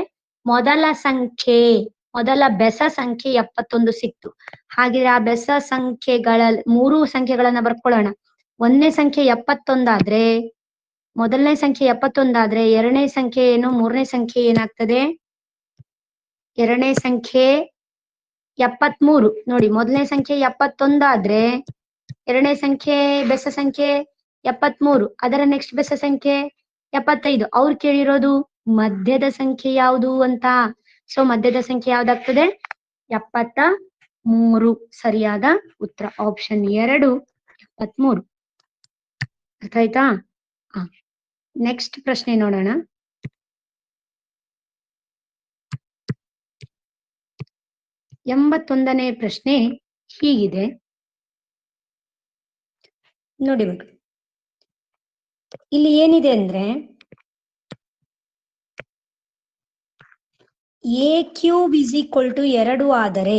ಮೊದಲ ಬೆಸ ಸಂಖ್ಯೆ 71 ಸಿಕ್ತು. ಹಾಗಿದ್ರೆ ಆ ಬೆಸ ಸಂಖ್ಯೆಗಳ 3 ಸಂಖ್ಯೆಗಳನ್ನ ಬರ್ಕೊಳ್ಳೋಣ. ಒಂದನೇ ಸಂಖ್ಯೆ 71 ಆದ್ರೆ, ಮೊದಲನೇ ಸಂಖ್ಯೆ 71 ಆದ್ರೆ ಎರಡನೇ ಸಂಖ್ಯೆ ಏನು, ಮೂರನೇ ಸಂಖ್ಯೆ ಏನಾಗ್ತದೆ? ಎರಡನೇ ಸಂಖ್ಯೆ 73. ನೋಡಿ, ಮೊದಲನೇ ಸಂಖ್ಯೆ 71 ಆದ್ರೆ ಎರಡನೇ ಸಂಖ್ಯೆ ಬೆಸ ಸಂಖ್ಯೆ 73, ಅದರ ನೆಕ್ಸ್ಟ್ ಬೆಸ ಸಂಖ್ಯೆ 75. ಅವ್ರು ಕೇಳಿರೋದು ಮಧ್ಯದ ಸಂಖ್ಯೆ ಯಾವುದು ಅಂತ. ಸೊ ಮಧ್ಯದ ಸಂಖ್ಯೆ ಯಾವ್ದಾಗ್ತದೆ? 73. ಸರಿಯಾದ ಉತ್ತರ ಆಪ್ಷನ್ 2, 73. ಅರ್ಥ ಆಯ್ತಾ? ನೆಕ್ಸ್ಟ್ ಪ್ರಶ್ನೆ ನೋಡೋಣ. ಎಂಬತ್ತೊಂದನೇ ಪ್ರಶ್ನೆ ಹೀಗಿದೆ ನೋಡಿ ಮಕ್ಕಳು. ಇಲ್ಲಿ ಏನಿದೆ ಅಂದ್ರೆ a cube is equal to 2 ಆದರೆ,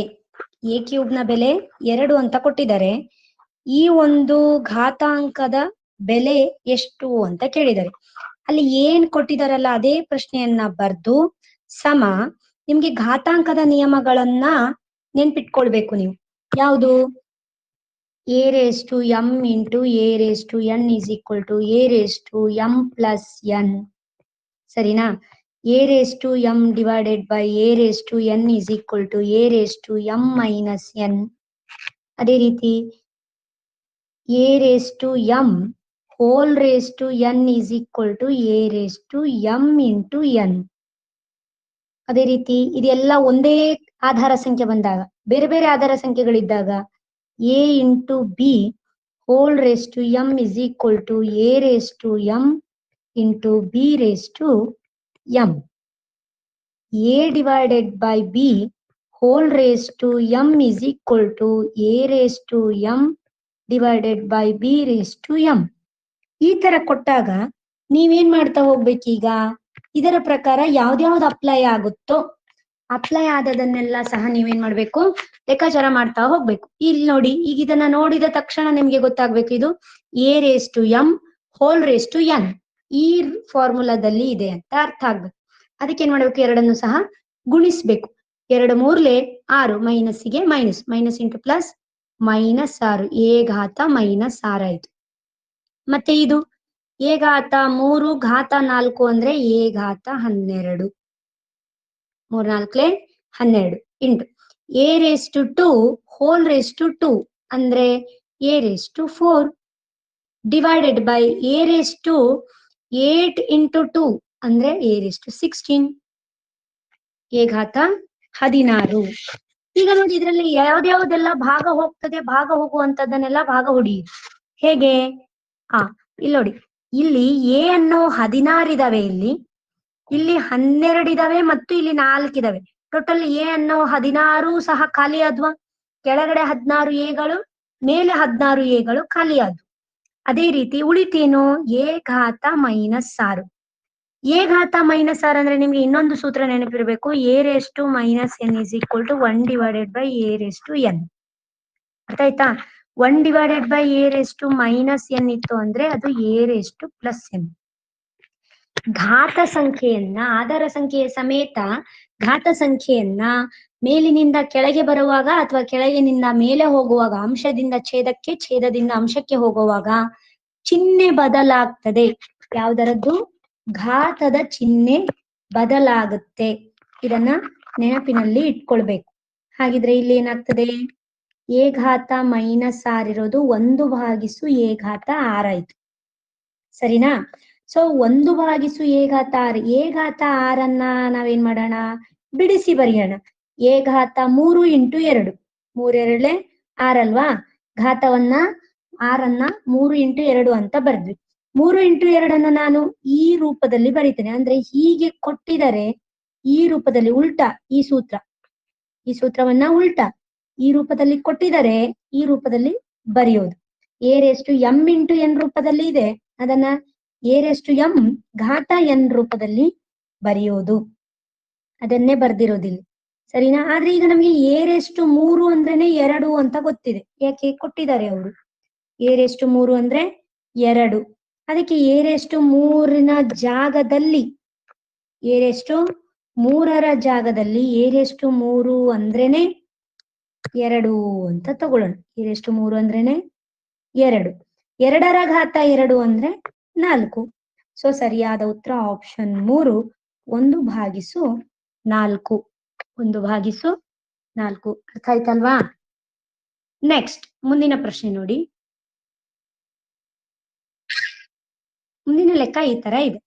a ಕ್ಯೂಬ್ ನ ಬೆಲೆ 2 ಅಂತ ಕೊಟ್ಟಿದ್ದಾರೆ. ಈ ಒಂದು ಘಾತಾಂಕದ ಬೆಲೆ ಎಷ್ಟು ಅಂತ ಕೇಳಿದ್ದಾರೆ. ಅಲ್ಲಿ ಏನ್ ಕೊಟ್ಟಿದಾರಲ್ಲ ಅದೇ ಪ್ರಶ್ನೆಯನ್ನ ಬರ್ದು ಸಮ ನಿಮ್ಗೆ ಘಾತಾಂಕದ ನಿಯಮಗಳನ್ನ ನೆನ್ಪಿಟ್ಕೊಳ್ಬೇಕು ನೀವು. ಯಾವುದು? a raised to m into a raised to n is equal to a raised to m plus n. ಸರಿನಾ? a raised to m divided by a raised to n is equal to a raised to m minus n. ಅದೇ ರೀತಿ a raised to m whole raised to n is equal to a raised to m into n. ಅದೇ ರೀತಿ ಇದೆಲ್ಲ ಒಂದೇ ಆಧಾರ ಸಂಖ್ಯೆ ಬಂದಾಗ, ಬೇರೆ ಬೇರೆ ಆಧಾರ ಸಂಖ್ಯೆಗಳಿದ್ದಾಗ a into b whole raised to m is equal to a raised to m into b raised to m. a divided by b whole raised to m is equal to a raised to m divided by b raised to m. ಈ ತರ ಕೊಟ್ಟಾಗ ನೀವೇನ್ ಮಾಡ್ತಾ ಹೋಗ್ಬೇಕೀಗ? ಇದರ ಪ್ರಕಾರ ಯಾವ್ದ್ಯಾವ್ದು apply ಆಗುತ್ತೋ apply ಆದದನ್ನೆಲ್ಲ ಸಹ ನೀವೇನ್ ಮಾಡ್ಬೇಕು? ಲೆಕ್ಕಾಚಾರ ಮಾಡ್ತಾ ಹೋಗ್ಬೇಕು. ಇಲ್ಲಿ ನೋಡಿ, ಈಗ ಇದನ್ನ ನೋಡಿದ ತಕ್ಷಣ ನಿಮ್ಗೆ ಗೊತ್ತಾಗ್ಬೇಕು ಇದು a raised to m whole raised to n ಈ ಫಾರ್ಮುಲಾದಲ್ಲಿ ಇದೆ ಅಂತ ಅರ್ಥ ಆಗ್ಬೇಕು. ಅದಕ್ಕೆ ಏನ್ ಮಾಡ್ಬೇಕು? ಎರಡನ್ನು ಸಹ ಗುಣಿಸ್ಬೇಕು. 2 3 6, ಮೈನಸ್ಸಿಗೆ minus, minus into plus, -6, a ಘಾತ -6 ಆಯ್ತು. ಮತ್ತೆ ಇದು a ಘಾತ 3 ಘಾತ 4 ಅಂದ್ರೆ a ಘಾತ 12, 3 4 12 into a raised to 2 whole raised to 2 ಅಂದ್ರೆ a raised to 4 divided by a raised to 8 into 2 ಅಂದ್ರೆ a raised to 16, a ಘಾತ 16. ಈಗ ನೋಡಿ, ಇದರಲ್ಲಿ ಯಾವ್ದ್ಯಾವ್ದೆಲ್ಲ ಭಾಗ ಹೋಗ್ತದೆ, ಭಾಗ ಹೋಗುವಂತದ್ದನ್ನೆಲ್ಲ ಭಾಗ ಹೊಡೆಯಿರಿ. ಹೇಗೆ? ಇಲ್ಲಿ ನೋಡಿ, ಇಲ್ಲಿ a ಅನ್ನೋ 16 ಇದಾವೆ, ಇಲ್ಲಿ 12 ಇದಾವೆ ಮತ್ತು ಇಲ್ಲಿ 4 ಇದಾವೆ. ಟೋಟಲ್ a ಅನ್ನೋ 16 ಸಹ ಖಾಲಿ ಆದ್ವಾ? ಕೆಳಗಡೆ 16 ಎಗಳು, ಮೇಲೆ 16 ಎಗಳು ಖಾಲಿ ಆದ್ವು. ಅದೇ ರೀತಿ ಉಳಿತೇನು? a ಘಾತ -6. a ಘಾತ -6 ಅಂದ್ರೆ ನಿಮ್ಗೆ ಇನ್ನೊಂದು ಸೂತ್ರ ನೆನಪಿರ್ಬೇಕು, a raised to -n is equal to 1 divided by a raised to n. ಅರ್ಥ ಆಯ್ತಾ? 1 divided by a raised to -n ಇತ್ತು ಅಂದ್ರೆ ಅದು a raised to +n. ಘಾತ ಸಂಖ್ಯೆಯನ್ನ, ಆಧಾರ ಸಂಖ್ಯೆಯ ಸಮೇತ ಘಾತ ಸಂಖ್ಯೆಯನ್ನ ಮೇಲಿನಿಂದ ಕೆಳಗೆ ಬರುವಾಗ ಅಥವಾ ಕೆಳಗಿನಿಂದ ಮೇಲೆ ಹೋಗುವಾಗ, ಅಂಶದಿಂದ ಛೇದಕ್ಕೆ, ಛೇದದಿಂದ ಅಂಶಕ್ಕೆ ಹೋಗುವಾಗ ಚಿಹ್ನೆ ಬದಲಾಗ್ತದೆ. ಯಾವ್ದರದ್ದು? ಘಾತದ ಚಿಹ್ನೆ ಬದಲಾಗುತ್ತೆ. ಇದನ್ನ ನೆನಪಿನಲ್ಲಿ ಇಟ್ಕೊಳ್ಬೇಕು. ಹಾಗಿದ್ರೆ ಇಲ್ಲಿ ಏನಾಗ್ತದೆ? a ಘಾತ -6 ಇರೋದು 1 a ಘಾತ 6 ಆಯ್ತು. ಸರಿನಾ? ಸೊ 1 a ಘಾತ 6, a ಘಾತ 6 ನಾವೇನ್ ಮಾಡೋಣ? ಬಿಡಿಸಿ ಬರೆಯೋಣ. a ಘಾತ 3 into 2, 3 2 6 ಅಲ್ವಾ? ಘಾತವನ್ನ 6 3 into 2 ಅಂತ ಬರ್ದ್ವಿ. 3 into 2 ನಾನು ಈ ರೂಪದಲ್ಲಿ ಬರೀತೇನೆ. ಅಂದ್ರೆ ಹೀಗೆ ಕೊಟ್ಟಿದರೆ ಈ ರೂಪದಲ್ಲಿ ಉಲ್ಟಾ, ಈ ಸೂತ್ರವನ್ನ ಉಲ್ಟಾ ಈ ರೂಪದಲ್ಲಿ ಕೊಟ್ಟಿದರೆ ಈ ರೂಪದಲ್ಲಿ ಬರೆಯೋದು. a raised to m into n ರೂಪದಲ್ಲಿ ಇದೆ, ಅದನ್ನ a raised to m ಘಾತ n ರೂಪದಲ್ಲಿ ಬರೆಯೋದು. ಅದನ್ನೇ ಬರ್ದಿರೋದಿಲ್ಲ. ಸರಿನಾ? ಆದ್ರೆ ಈಗ ನಮ್ಗೆ a raised to 3 ಅಂದ್ರೇನೆ 2 ಅಂತ ಗೊತ್ತಿದೆ. ಯಾಕೆ? ಕೊಟ್ಟಿದ್ದಾರೆ ಅವರು. a raised to 3 ಅಂದ್ರೆ 2. ಅದಕ್ಕೆ a raised to 3ನ ಜಾಗದಲ್ಲಿ a raised to 3ರ ಜಾಗದಲ್ಲಿ ಏರೆಷ್ಟು 3 ಅಂದ್ರೇನೆ 2 ಅಂತ ತಗೊಳ್ಳೋಣ. ಏರೆಷ್ಟು 3 ಅಂದ್ರೇನೆ 2. 2ರ ಘಾತ 2 ಅಂದ್ರೆ 4. ಸೊ ಸರಿಯಾದ ಉತ್ತರ ಆಪ್ಷನ್ 3, 1/4. 1/4. ಅರ್ಥ ಆಯ್ತಲ್ವಾ? ನೆಕ್ಸ್ಟ್ ಮುಂದಿನ ಪ್ರಶ್ನೆ ನೋಡಿ. ಮುಂದಿನ ಲೆಕ್ಕ ಈ ತರ ಇದೆ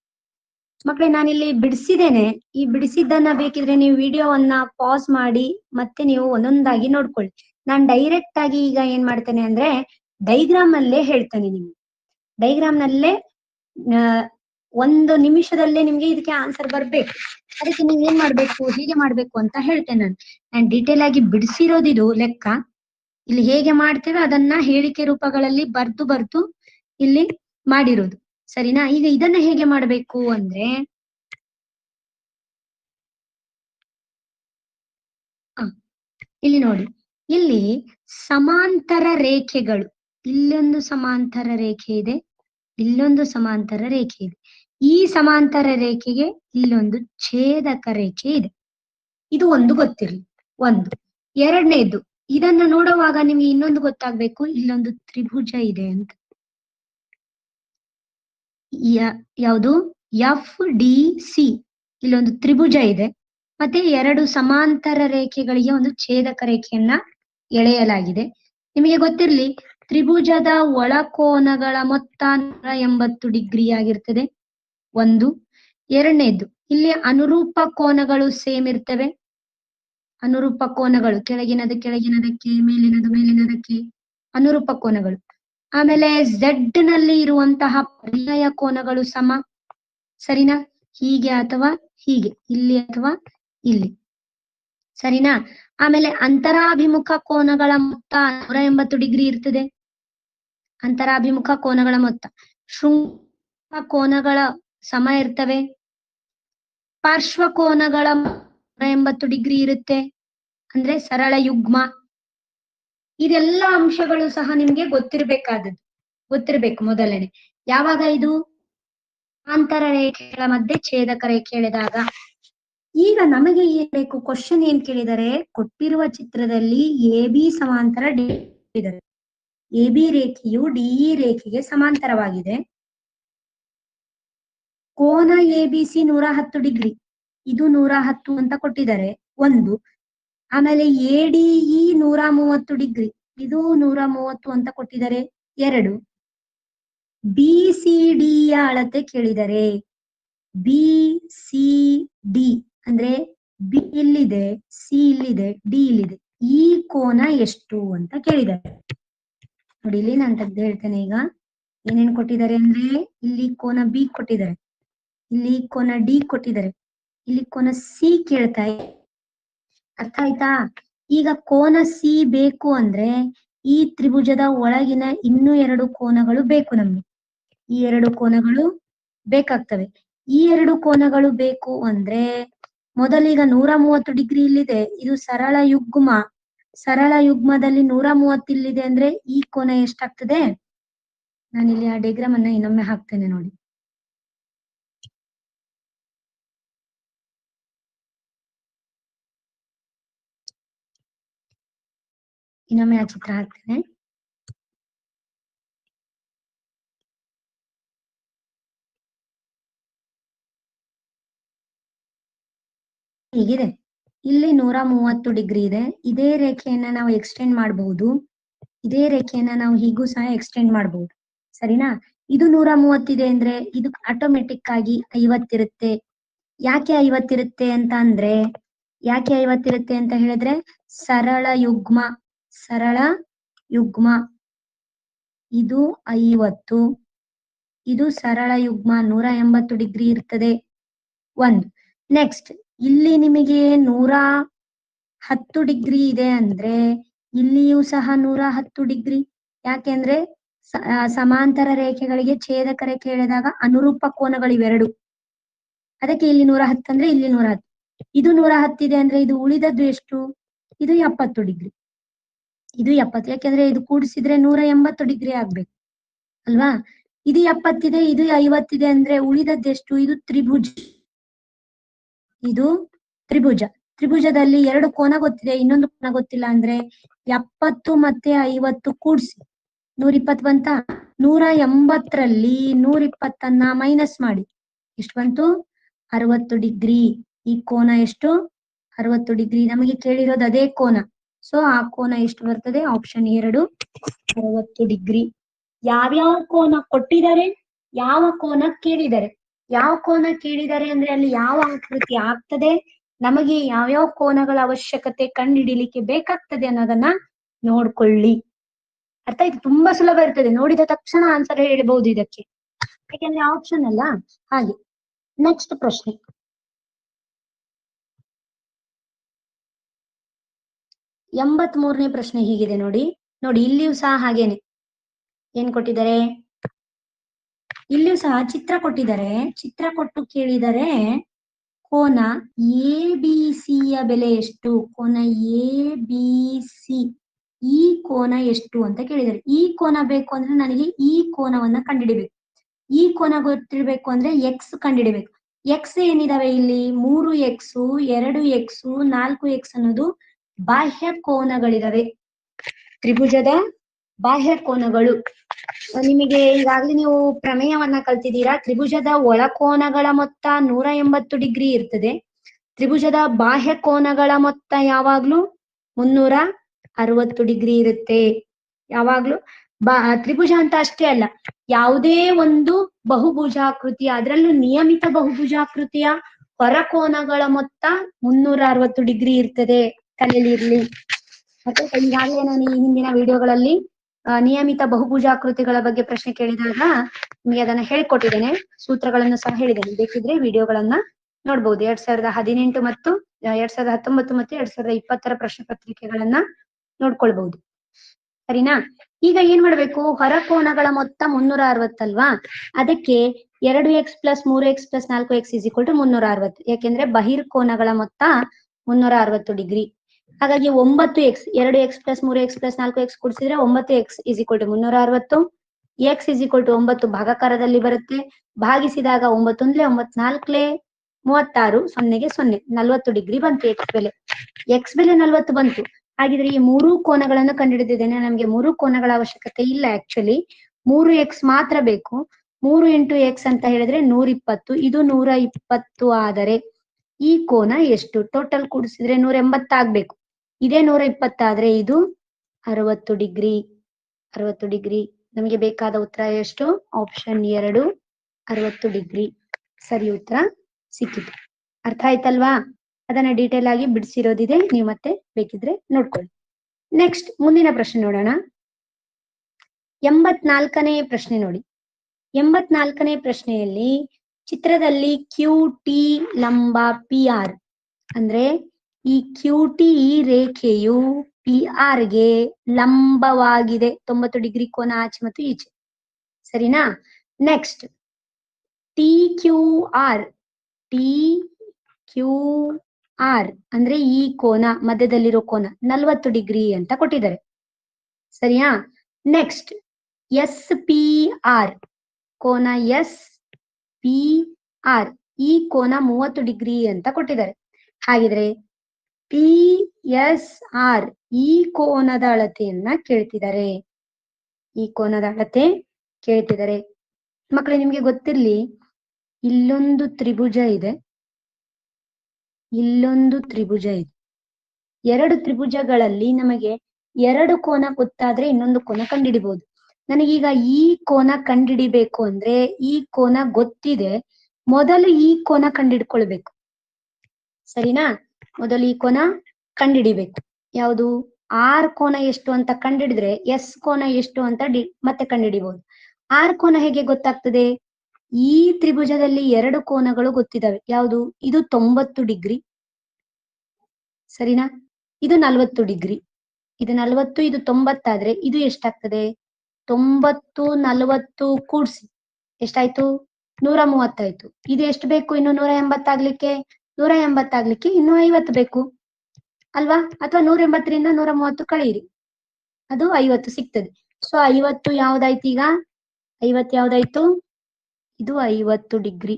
ಮಕ್ಕಳೇ. ನಾನಿಲ್ಲಿ ಬಿಡಿಸಿದ್ದೇನೆ. ಈ ಬಿಡಿಸಿದ್ದನ್ನ ಬೇಕಿದ್ರೆ ನೀವು ವಿಡಿಯೋವನ್ನ ಪಾಸ್ ಮಾಡಿ ಮತ್ತೆ ನೀವು ಒಂದೊಂದಾಗಿ ನೋಡ್ಕೊಳ್ಳಿ. ನಾನು ಡೈರೆಕ್ಟ್ ಆಗಿ ಈಗ ಏನ್ ಮಾಡ್ತೇನೆ ಅಂದ್ರೆ ಡೈಗ್ರಾಮ್ ಅಲ್ಲೇ ಹೇಳ್ತೇನೆ ನಿಮ್ಗೆ. ಡೈಗ್ರಾಮ್ ನಲ್ಲೇ 1 ನಿಮಿಷದಲ್ಲೇ ನಿಮ್ಗೆ ಇದಕ್ಕೆ ಆನ್ಸರ್ ಬರ್ಬೇಕು. ಅದಕ್ಕೆ ನೀವ್ ಏನ್ ಮಾಡ್ಬೇಕು, ಹೀಗೆ ಮಾಡ್ಬೇಕು ಅಂತ ಹೇಳ್ತೇನೆ. ನಾನು ಡೀಟೇಲ್ ಆಗಿ ಬಿಡಿಸಿರೋದಿದು ಲೆಕ್ಕ. ಇಲ್ಲಿ ಹೇಗೆ ಮಾಡ್ತೇವೆ ಅದನ್ನ ಹೇಳಿಕೆ ರೂಪಗಳಲ್ಲಿ ಬರ್ದು ಇಲ್ಲಿ ಮಾಡಿರೋದು, ಸರಿನಾ? ಈಗ ಇದನ್ನ ಹೇಗೆ ಮಾಡ್ಬೇಕು ಅಂದ್ರೆ ಇಲ್ಲಿ ನೋಡಿ, ಇಲ್ಲಿ ಸಮಾಂತರ ರೇಖೆಗಳು, ಇಲ್ಲೊಂದು ಸಮಾಂತರ ರೇಖೆ ಇದೆ, ಇಲ್ಲೊಂದು ಸಮಾಂತರ ರೇಖೆ ಇದೆ. ಈ ಸಮಾಂತರ ರೇಖೆಗೆ ಇಲ್ಲೊಂದು ಛೇದಕ ರೇಖೆ ಇದೆ. ಇದು ಒಂದು ಗೊತ್ತಿರಲಿ. ಒಂದು. ಎರಡನೇದು, ಇದನ್ನ ನೋಡುವಾಗ ನಿಮ್ಗೆ ಇನ್ನೊಂದು ಗೊತ್ತಾಗ್ಬೇಕು, ಇಲ್ಲೊಂದು ತ್ರಿಭುಜ ಇದೆ ಅಂತ. ಯಾವುದು? FDC. ಇಲ್ಲೊಂದು ತ್ರಿಭುಜ ಇದೆ. ಮತ್ತೆ 2 ಸಮಾಂತರ ರೇಖೆಗಳಿಗೆ ಒಂದು ಛೇದಕ ರೇಖೆಯನ್ನ ಎಳೆಯಲಾಗಿದೆ. ನಿಮಗೆ ಗೊತ್ತಿರಲಿ, ತ್ರಿಭುಜದ ಒಳಕೋನಗಳ ಮೊತ್ತ 180 ಡಿಗ್ರಿ ಆಗಿರ್ತದೆ. ಒಂದು. ಎರಡನೇದು, ಇಲ್ಲಿ ಅನುರೂಪ ಕೋನಗಳು ಸೇಮ್ ಇರ್ತವೆ. ಅನುರೂಪ ಕೋನಗಳು ಕೆಳಗಿನದಕ್ಕೆ ಮೇಲಿನದಕ್ಕೆ ಅನುರೂಪ ಕೋನಗಳು. ಆಮೇಲೆ Z ನಲ್ಲಿ ಇರುವಂತಹ ಪರ್ಯಾಯ ಕೋನಗಳು ಸಮ, ಸರಿನಾ? ಹೀಗೆ ಅಥವಾ ಹೀಗೆ, ಇಲ್ಲಿ ಅಥವಾ ಇಲ್ಲಿ, ಸರಿನಾ? ಆಮೇಲೆ ಅಂತರಾಭಿಮುಖ ಕೋನಗಳ ಮೊತ್ತ 180 ಡಿಗ್ರಿ ಇರ್ತದೆ. ಅಂತರಾಭಿಮುಖ ಕೋನಗಳ ಮೊತ್ತ. ಶೃಂಗ ಕೋನಗಳ ಸಮ ಇರ್ತವೆ. ಪಾರ್ಶ್ವ ಕೋನಗಳ 180 ಡಿಗ್ರಿ ಇರುತ್ತೆ, ಅಂದ್ರೆ ಸರಳ ಯುಗ್ಮ. ಇದೆಲ್ಲ ಅಂಶಗಳು ಸಹ ನಿಮ್ಗೆ ಗೊತ್ತಿರ್ಬೇಕು ಮೊದಲನೇ. ಯಾವಾಗ ಇದು ಸಮಾಂತರ ರೇಖೆಗಳ ಮಧ್ಯೆ ಛೇದಕ ರೇಖೆ ಎಳೆದಾಗ. ಈಗ ನಮಗೆ ಏನ್ ಬೇಕು, ಕ್ವಶನ್ ಏನ್ ಕೇಳಿದರೆ, ಕೊಟ್ಟಿರುವ ಚಿತ್ರದಲ್ಲಿ AB ಸಮಾಂತರ ಡಿ ಇದೆ. AB ರೇಖೆಯು DE ರೇಖೆಗೆ ಸಮಾಂತರವಾಗಿದೆ. ಕೋನ ABC 110 ಡಿಗ್ರಿ, ಇದು 110 ಅಂತ ಕೊಟ್ಟಿದ್ದಾರೆ. ಒಂದು. ಆಮೇಲೆ ADE 130 ಡಿಗ್ರಿ, ಇದು 130 ಅಂತ ಕೊಟ್ಟಿದ್ದಾರೆ. 2. BCD ಯ ಅಳತೆ ಕೇಳಿದರೆ, BCD ಅಂದ್ರೆ B ಇಲ್ಲಿದೆ, C ಇಲ್ಲಿದೆ, D ಇಲ್ಲಿದೆ. ಈ ಕೋನ ಎಷ್ಟು ಅಂತ ಕೇಳಿದ್ದಾರೆ. ನೋಡಿ, ಇಲ್ಲಿ ನಾನು ತೆಗೆದು ಹೇಳ್ತೇನೆ. ಈಗ ಏನೇನು ಕೊಟ್ಟಿದ್ದಾರೆ ಅಂದ್ರೆ, ಇಲ್ಲಿ ಕೋನ B ಕೊಟ್ಟಿದ್ದಾರೆ, ಇಲ್ಲಿ ಕೋನ D ಕೊಟ್ಟಿದ್ದಾರೆ, ಇಲ್ಲಿ ಕೋನ C ಕೇಳ್ತಾ ಇದೆ. ಅರ್ಥ ಆಯ್ತಾ? ಈಗ ಕೋನ C ಬೇಕು ಅಂದ್ರೆ ಈ ತ್ರಿಭುಜದ ಒಳಗಿನ ಇನ್ನೂ 2 ಕೋನಗಳು ಬೇಕು ನಮ್ಗೆ. ಈ 2 ಕೋನಗಳು ಬೇಕಾಗ್ತವೆ. ಈ 2 ಕೋನಗಳು ಬೇಕು ಅಂದ್ರೆ ಮೊದಲೀಗ 130 ಡಿಗ್ರಿ ಇಲ್ಲಿದೆ, ಇದು ಸರಳ ಯುಗ್ಮ. ಸರಳ ಯುಗ್ಮದಲ್ಲಿ 130 ಇಲ್ಲಿದೆ ಅಂದ್ರೆ ಈ ಕೋನ ಎಷ್ಟಾಗ್ತದೆ? ನಾನಿಲ್ಲಿ ಆ ಡಯಾಗ್ರಾಮ್ ಅನ್ನ ಇನ್ನೊಮ್ಮೆ ಹಾಕ್ತೇನೆ ನೋಡಿ. ಇನ್ನೊಮ್ಮೆ ಆ ಚಿತ್ರ ಹಾಕ್ತೇನೆ. ಹೀಗಿದೆ. ಇಲ್ಲಿ 130 ಡಿಗ್ರಿ ಇದೆ. ಇದೇ ರೇಖೆಯನ್ನ ನಾವು ಎಕ್ಸ್ಟೆಂಡ್ ಮಾಡಬಹುದು. ಇದೇ ರೇಖೆಯನ್ನ ನಾವು ಹೀಗೂ ಸಹ ಎಕ್ಸ್ಟೆಂಡ್ ಮಾಡಬಹುದು, ಸರಿನಾ? ಇದು 130 ಇದೆ ಅಂದ್ರೆ ಇದು ಆಟೋಮೆಟಿಕ್ ಆಗಿ 50 ಇರುತ್ತೆ. ಯಾಕೆ 50 ಇರುತ್ತೆ ಅಂತ ಅಂದ್ರೆ, ಯಾಕೆ 50 ಇರುತ್ತೆ ಅಂತ ಹೇಳಿದ್ರೆ, ಸರಳ ಯುಗ್ಮ ಇದು 50, ಇದು ಸರಳ ಯುಗ್ಮ 180 ಡಿಗ್ರಿ ಇರ್ತದೆ. ಒಂದು. ನೆಕ್ಸ್ಟ್, ಇಲ್ಲಿ ನಿಮಗೆ 110 ಡಿಗ್ರಿ ಇದೆ ಅಂದ್ರೆ ಇಲ್ಲಿಯೂ ಸಹ 110 ಡಿಗ್ರಿ. ಯಾಕೆಂದ್ರೆ ಸಮಾಂತರ ರೇಖೆಗಳಿಗೆ ಛೇದಕ ರೇಖೆ ಎಳೆದಾಗ ಅನುರೂಪ ಕೋನಗಳು ಇವೆರಡು. ಅದಕ್ಕೆ ಇಲ್ಲಿ 110 ಅಂದ್ರೆ ಇಲ್ಲಿ 110. ಇದು 110 ಇದೆ ಅಂದ್ರೆ ಇದು ಉಳಿದದ್ದು ಎಷ್ಟು? ಇದು 70 ಡಿಗ್ರಿ. ಇದು 70, ಯಾಕೆಂದ್ರೆ ಇದು ಕೂಡಿಸಿದ್ರೆ 180 ಡಿಗ್ರಿ ಆಗ್ಬೇಕು ಅಲ್ವಾ? ಇದು 70 ಇದೆ, ಇದು 50 ಇದೆ ಅಂದ್ರೆ ಉಳಿದದ್ದು ಎಷ್ಟು? ಇದು ತ್ರಿಭುಜ. ಇದು ತ್ರಿಭುಜ. ತ್ರಿಭುಜದಲ್ಲಿ ಎರಡು ಕೋನ ಗೊತ್ತಿದೆ, ಇನ್ನೊಂದು ಕೋನ ಗೊತ್ತಿಲ್ಲ ಅಂದ್ರೆ 70 ಮತ್ತೆ 50 ಕೂಡಿಸಿ 120 ಬಂತ. 180ರಲ್ಲಿ 120 ಮೈನಸ್ ಮಾಡಿ ಎಷ್ಟು ಬಂತು? 60 ಡಿಗ್ರಿ. ಈ ಕೋನ ಎಷ್ಟು? 60 ಡಿಗ್ರಿ. ನಮಗೆ ಕೇಳಿರೋದು ಅದೇ ಕೋನ. ಸೊ ಆ ಕೋನ ಎಷ್ಟು ಬರ್ತದೆ? Option 2 60 degree. ಯಾವ್ಯಾವ ಕೋನ ಕೊಟ್ಟಿದ್ದಾರೆ, ಯಾವ ಕೋನ ಕೇಳಿದ್ದಾರೆ. ಯಾವ ಕೋನ ಕೇಳಿದ್ದಾರೆ ಅಂದ್ರೆ ಅಲ್ಲಿ ಯಾವ ಆಕೃತಿ ಆಗ್ತದೆ, ನಮಗೆ ಯಾವ್ಯಾವ ಕೋನಗಳ ಅವಶ್ಯಕತೆ ಕಂಡುಹಿಡಿಲಿಕ್ಕೆ ಬೇಕಾಗ್ತದೆ ಅನ್ನೋದನ್ನ ನೋಡ್ಕೊಳ್ಳಿ. ಅರ್ಥ ಆಯ್ತು? ತುಂಬಾ ಸುಲಭ ಇರ್ತದೆ, ನೋಡಿದ ತಕ್ಷಣ ಆನ್ಸರ್ ಹೇಳ್ಬಹುದು ಇದಕ್ಕೆ, ಯಾಕೆಂದ್ರೆ ಆಪ್ಷನ್ ಅಲ್ಲ. ಹಾಗೆ ನೆಕ್ಸ್ಟ್ ಪ್ರಶ್ನೆ. 83ನೇ ಪ್ರಶ್ನೆ ಹೀಗಿದೆ ನೋಡಿ. ಇಲ್ಲಿಯೂ ಸಹ ಹಾಗೇನೆ. ಏನ್ ಕೊಟ್ಟಿದ್ದಾರೆ? ಇಲ್ಲಿಯೂ ಸಹ ಚಿತ್ರ ಕೊಟ್ಟಿದ್ದಾರೆ. ಚಿತ್ರ ಕೊಟ್ಟು ಕೇಳಿದರೆ ಕೋನ ಎ ಬಿ ಸಿ ಯ ಬೆಲೆ ಎಷ್ಟು? ಕೋನ ಎ ಬಿ ಸಿ, ಈ ಕೋನ ಎಷ್ಟು ಅಂತ ಕೇಳಿದ್ದಾರೆ. ಈ ಕೋನ ಬೇಕು ಅಂದ್ರೆ ನನಗೆ ಈ ಕೋನವನ್ನ ಕಂಡುಹಿಡಿಬೇಕು. ಈ ಕೋನ ಗೊತ್ತಿರ್ಬೇಕು ಅಂದ್ರೆ ಎಕ್ಸ್ ಕಂಡುಹಿಡಿಬೇಕು. ಎಕ್ಸ್ ಏನಿದಾವೆ ಇಲ್ಲಿ? 3x, 2x, 4x ಅನ್ನೋದು ಬಾಹ್ಯ ಕೋನಗಳಿದಾವೆ. ತ್ರಿಭುಜದ ಬಾಹ್ಯ ಕೋನಗಳು. ನಿಮಗೆ ಈಗಾಗಲೇ ನೀವು ಪ್ರಮೇಯವನ್ನ ಕಲ್ತಿದ್ದೀರಾ. ತ್ರಿಭುಜದ ಒಳಕೋನಗಳ ಮೊತ್ತ 180 ಡಿಗ್ರಿ ಇರ್ತದೆ. ತ್ರಿಭುಜದ ಬಾಹ್ಯ ಕೋನಗಳ ಮೊತ್ತ ಯಾವಾಗ್ಲೂ 360 ಡಿಗ್ರಿ ಇರುತ್ತೆ. ಯಾವಾಗ್ಲೂ ತ್ರಿಭುಜ ಅಂತ ಅಷ್ಟೇ ಅಲ್ಲ, ಯಾವುದೇ ಒಂದು ಬಹುಭುಜಾಕೃತಿಯ, ಅದರಲ್ಲೂ ನಿಯಮಿತ ಬಹುಭುಜಾಕೃತಿಯ ಹೊರಕೋನಗಳ ಮೊತ್ತ 360 ಡಿಗ್ರಿ ಇರ್ತದೆ. ತಲೆಯಲ್ಲಿರ್ಲಿ. ಮತ್ತೆ ಈಗಾಗಲೇ ನಾನು ಈ ಹಿಂದಿನ ವಿಡಿಯೋಗಳಲ್ಲಿ ನಿಯಮಿತ ಬಹುಭುಜಾಕೃತಿಗಳ ಬಗ್ಗೆ ಪ್ರಶ್ನೆ ಕೇಳಿದಾಗ ನಿಮಗೆ ಅದನ್ನ ಹೇಳ್ಕೊಟ್ಟಿದ್ದೇನೆ, ಸೂತ್ರಗಳನ್ನು ಸಹ ಹೇಳಿದ್ದೇನೆ. ಬೇಕಿದ್ರೆ ವಿಡಿಯೋಗಳನ್ನ ನೋಡ್ಬಹುದು. 2018 ಮತ್ತು 2019 ಮತ್ತು 2020 ಪ್ರಶ್ನೆ ಪತ್ರಿಕೆಗಳನ್ನ ನೋಡ್ಕೊಳ್ಬಹುದು. ಸರಿನಾ? ಈಗ ಏನ್ ಮಾಡ್ಬೇಕು? ಹೊರಕೋನಗಳ ಮೊತ್ತ 360 ಅಲ್ವಾ, ಅದಕ್ಕೆ 2x + 3x + 4x = 360. ಯಾಕೆಂದ್ರೆ ಬಹಿರ್ಕೋನಗಳ ಮೊತ್ತ 360 ಡಿಗ್ರಿ. ಹಾಗಾಗಿ 9x, 2x + 3x + 4x ಕೂಡಿಸಿದ್ರೆ 9x = 360. x = 9 ಭಾಗಾಕಾರದಲ್ಲಿ ಬರುತ್ತೆ. ಭಾಗಿಸಿದಾಗ 9 × 9 = 4 36, 0ಗೆ 0, 40 ಡಿಗ್ರಿ ಬಂತು x ಬೆಲೆ. x ಬೆಲೆ 40 ಬಂತು. ಹಾಗಿದ್ರೆ ಈ ಮೂರು ಕೋನಗಳನ್ನು ಕಂಡುಹಿಡಿದಿದ್ದೇನೆ. ನಮ್ಗೆ ಮೂರು ಕೋನಗಳ ಅವಶ್ಯಕತೆ ಇಲ್ಲ. ಆಕ್ಚುಲಿ 3x ಮಾತ್ರ ಬೇಕು. 3 × x ಅಂತ ಹೇಳಿದ್ರೆ 120. ಇದು 120 ಆದರೆ ಈ ಕೋನ ಎಷ್ಟು? ಟೋಟಲ್ ಕೂಡಿಸಿದ್ರೆ 180 ಆಗ್ಬೇಕು. ಇದೇ 120 ಆದ್ರೆ ಇದು 60 ಡಿಗ್ರಿ. 60 ಡಿಗ್ರಿ. ನಮಗೆ ಬೇಕಾದ ಉತ್ತರ ಎಷ್ಟು? Option 2 60 degree. ಸರಿ ಉತ್ತರ ಸಿಕ್ಕಿತು. ಅರ್ಥ ಆಯ್ತಲ್ವಾ? ಅದನ್ನ ಡೀಟೇಲ್ ಆಗಿ ಬಿಡಿಸಿರೋದಿದೆ, ನೀವು ಮತ್ತೆ ಬೇಕಿದ್ರೆ ನೋಡ್ಕೊಳ್ಳಿ. ನೆಕ್ಸ್ಟ್ ಮುಂದಿನ ಪ್ರಶ್ನೆ ನೋಡೋಣ. 84ನೇ ಪ್ರಶ್ನೆ ನೋಡಿ. 84ನೇ ಪ್ರಶ್ನೆಯಲ್ಲಿ ಚಿತ್ರದಲ್ಲಿ QT ಲಂಬ PR ಅಂದ್ರೆ ಈ QT ರೇಖೆಯು PR ಗೆ ಲಂಬವಾಗಿದೆ. 90 ಡಿಗ್ರಿ ಕೋನ ಆಚೆ ಮತ್ತು ಈಚೆ. ಸರಿನಾ? ನೆಕ್ಸ್ಟ್ TQR ಅಂದ್ರೆ ಈ ಕೋನ, ಮಧ್ಯದಲ್ಲಿರೋ ಕೋನ 40 ಡಿಗ್ರಿ ಅಂತ ಕೊಟ್ಟಿದ್ದಾರೆ. ಸರಿಯಾ? ನೆಕ್ಸ್ಟ್ SPR, ಕೋನ SPR, ಈ ಕೋನ 30 ಡಿಗ್ರಿ ಅಂತ ಕೊಟ್ಟಿದ್ದಾರೆ. ಹಾಗಿದ್ರೆ PSR, ಈ ಕೋನದ ಅಳತೆಯನ್ನ ಕೇಳ್ತಿದ್ದಾರೆ. ಈ ಕೋನದ ಅಳತೆ ಕೇಳ್ತಿದ್ದಾರೆ. ಮಕ್ಕಳೇ, ನಿಮ್ಗೆ ಗೊತ್ತಿರ್ಲಿ, ಇಲ್ಲೊಂದು ತ್ರಿಭುಜ ಇದೆ, ಇಲ್ಲೊಂದು ತ್ರಿಭುಜ ಇದೆ. ಎರಡು ತ್ರಿಭುಜಗಳಲ್ಲಿ ನಮಗೆ ಎರಡು ಕೋನ ಗೊತ್ತಾದ್ರೆ ಇನ್ನೊಂದು ಕೋನ ಕಂಡುಹಿಡಿಬಹುದು. ನನಗೀಗ ಈ ಕೋನ ಕಂಡುಹಿಡಿಬೇಕು ಅಂದ್ರೆ ಈ ಕೋನ ಗೊತ್ತಿದೆ. ಮೊದಲು ಈ ಕೋನ ಕಂಡುಹಿಡ್ಕೊಳ್ಬೇಕು. ಸರಿನಾ? ಮೊದಲು ಈ ಕೋನ ಕಂಡುಹಿಡಿಬೇಕು. ಯಾವುದು? R ಕೋನ ಎಷ್ಟು ಅಂತ ಕಂಡುಹಿಡಿದ್ರೆ S ಕೋನ ಎಷ್ಟು ಅಂತ ಮತ್ತೆ ಕಂಡುಹಿಡಿಬಹುದು. R ಕೋನ ಹೇಗೆ ಗೊತ್ತಾಗ್ತದೆ? ಈ ತ್ರಿಭುಜದಲ್ಲಿ ಎರಡು ಕೋನಗಳು ಗೊತ್ತಿದಾವೆ. ಯಾವುದು? ಇದು 90 ಡಿಗ್ರಿ. ಸರಿನಾ? ಇದು 40 ಡಿಗ್ರಿ. ಇದು 40, ಇದು 90 ಆದ್ರೆ ಇದು ಎಷ್ಟಾಗ್ತದೆ? 90, 40 ಕೂಡಿಸಿ ಎಷ್ಟಾಯ್ತು? 130 ಆಯ್ತು. ಇದು ಎಷ್ಟು ಬೇಕು ಇನ್ನು 180 ಆಗ್ಲಿಕ್ಕೆ? 180 ಆಗ್ಲಿಕ್ಕೆ ಇನ್ನು 50 ಬೇಕು ಅಲ್ವಾ? ಅಥವಾ 180ರಿಂದ 130 ಕಳೆಯಿರಿ, ಅದು 50 ಸಿಗ್ತದೆ. ಸೊ 50 ಯಾವ್ದಾಯ್ತು ಈಗ? 50 ಯಾವ್ದಾಯ್ತು? ಇದು 50 ಡಿಗ್ರಿ.